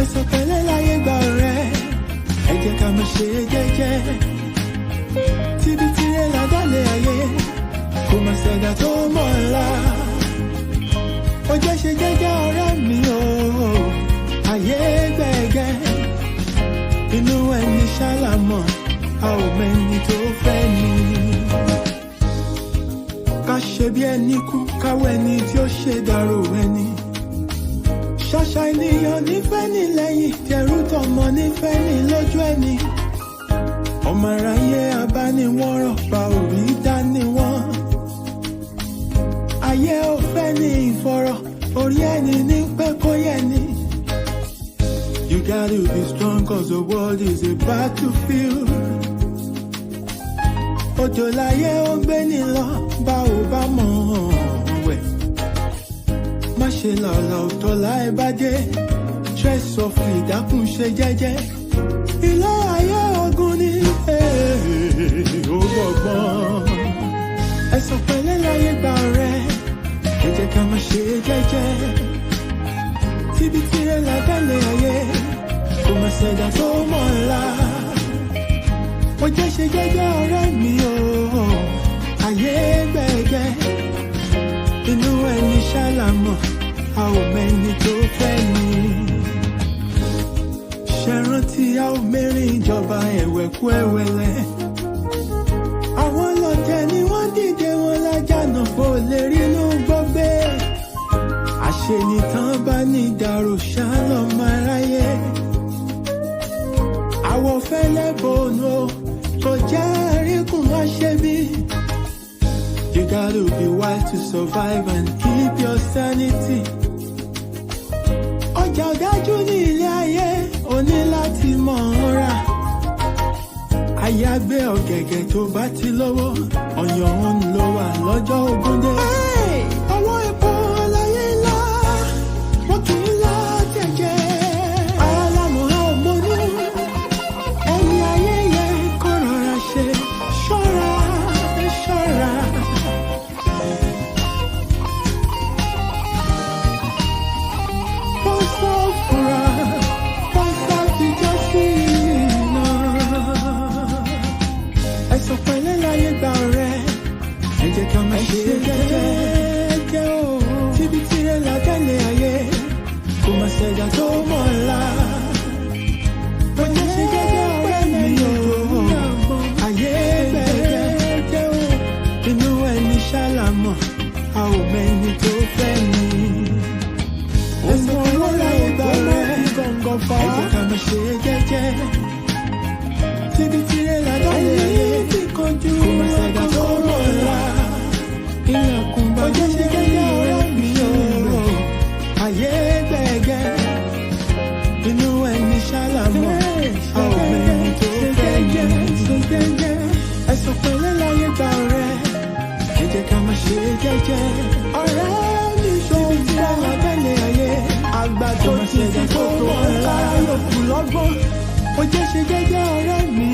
Ẹ̀sọ̀ pẹ̀lẹ́ láyé gbà ọ̀rẹ́, ẹ jẹ́ ká máa ṣe jẹ́jẹ́. Tíbi tirẹ̀ ládàlẹ̀ ayé, kò máa ṣẹ̀dá tó mọ̀ ọ́la. Ó jẹ́ ṣe jẹ́jẹ́ ọ̀rẹ́ mi o, ayé gbẹ̀gẹ́. Inú ẹni ṣálámọ̀, a ò mẹ́ni tó fẹ́ ni. Ká ṣe bí ẹni kú, káwọ́ ẹni tí ó ṣe dàrú ẹni. Ṣàṣà ènìyàn nífẹ̀ẹ́ ní lẹ́yìn, tẹ̀rù tọmọ nífẹ̀ẹ́ ní lójú ẹni. Ọmọ aráyé abániwọ́rọ̀ pa orí dání wọ́n. Ayé ò fẹ́ ní ìfọ̀rọ̀, orí ẹni ní pẹ́ kó yẹ ni. You gotta be strong cause the world is a battlefield. Òjò láyé ó gbé ní lọ, bá ò bá mọ̀ wẹ̀. Má ṣe làlà òtọ́ láì bá dé, stress of ìdákùn ṣe jẹ́jẹ́. Ilé ayé ogun ni ó gbọ̀gbọ́n. Ẹ̀sọ̀ pẹ̀lẹ́ láyé gbà ọ̀rẹ́, ẹ jẹ́ ká máa ṣe jẹ́jẹ́. Tíbi tirẹ̀ ládàlẹ̀ ayé, kò máa ṣẹ̀dá tó mọ̀ ọ́la. Ó jẹ́ ṣe jẹ́jẹ́ ọ̀rẹ́ mi o, ayé gbẹ̀gẹ́. Inú ẹni ṣálámọ̀, a ò mẹ́ni tó fẹ́ ni. Ṣẹ̀rántí a ò mẹ́rin ìjọba ẹ̀wẹ̀kú ẹ̀wẹ̀lẹ̀. Àwọn lọ́tẹ̀ ni wọ́n dìde wọn lájànà kó lè rí inú gbọ́gbé. Àṣenìtàn bá ní ìdàrú ṣálọ̀ máa ráyé. Àwọ̀ fẹ́lẹ́ bòónù kò jẹ́ àríkùn wá ṣe bí. You gotta be wise to survive and keep your sanity. Ọjà ọ̀dájú ní ilé ayé, o ní láti mọ̀ ọ́n rà. Àyàgbé ọ̀gẹ̀gẹ̀ tó bá ti lówó, ọ̀yàn ń lọ wà lọ́jọ́ ogún dé. Ọwọ́ epo láyé ńlá, wọ́n kì í lọ jẹ̀jẹ̀. Alámọ̀ a ò mọ̀nú, ẹni ayé yẹ kó rọra ṣe. Ṣọ́ra, ṣọ́ra. Ẹ̀sọ̀ pẹ̀lẹ́ láyé gbà ọ̀rẹ́, ẹ jẹ́ ká máa ṣe jẹ́jẹ́ o. Tíbi tirẹ̀ ládàlẹ̀ ayé, kò máa ṣẹ̀dá tó mọ̀ ọ́la. Ó jẹ́ ṣe jẹ́jẹ́ ọ̀rẹ́ mi o, ayé gbẹ̀gẹ́ o. Inú ẹni ṣálámọ̀, a ò mẹ́ni tó fẹ́ ni. Ẹ̀sọ̀ pẹ̀lẹ́ láyé gbà ọ̀rẹ́, ẹ jẹ́ ká máa ṣe jẹ́jẹ́. Tíbi tirẹ̀ ládàlẹ̀ ayé, kò máa ṣẹ̀dá tó mọ̀ ọ́la. Ilẹ̀kùn bá jẹ́ ṣe jẹ́jẹ́ ọ̀rẹ́ mi o, ayé gbẹ̀gẹ́. Inú ẹni ṣálámọ̀, a ò mẹ́ni tó fẹ́ ni. Ẹ̀sọ̀ pẹ̀lẹ́ láyé gbà ọ̀rẹ́, ẹ jẹ́ ká máa ṣe jẹ́jẹ́. Ọ̀rẹ́ mi tíbi tirẹ̀ ládàlẹ̀ ayé, àgbà tó ti fi kó mọ̀ ọ́la. Yòókù lọ́gbọ́n, ó jẹ́ ṣe jẹ́jẹ́ ọ̀rẹ́ mi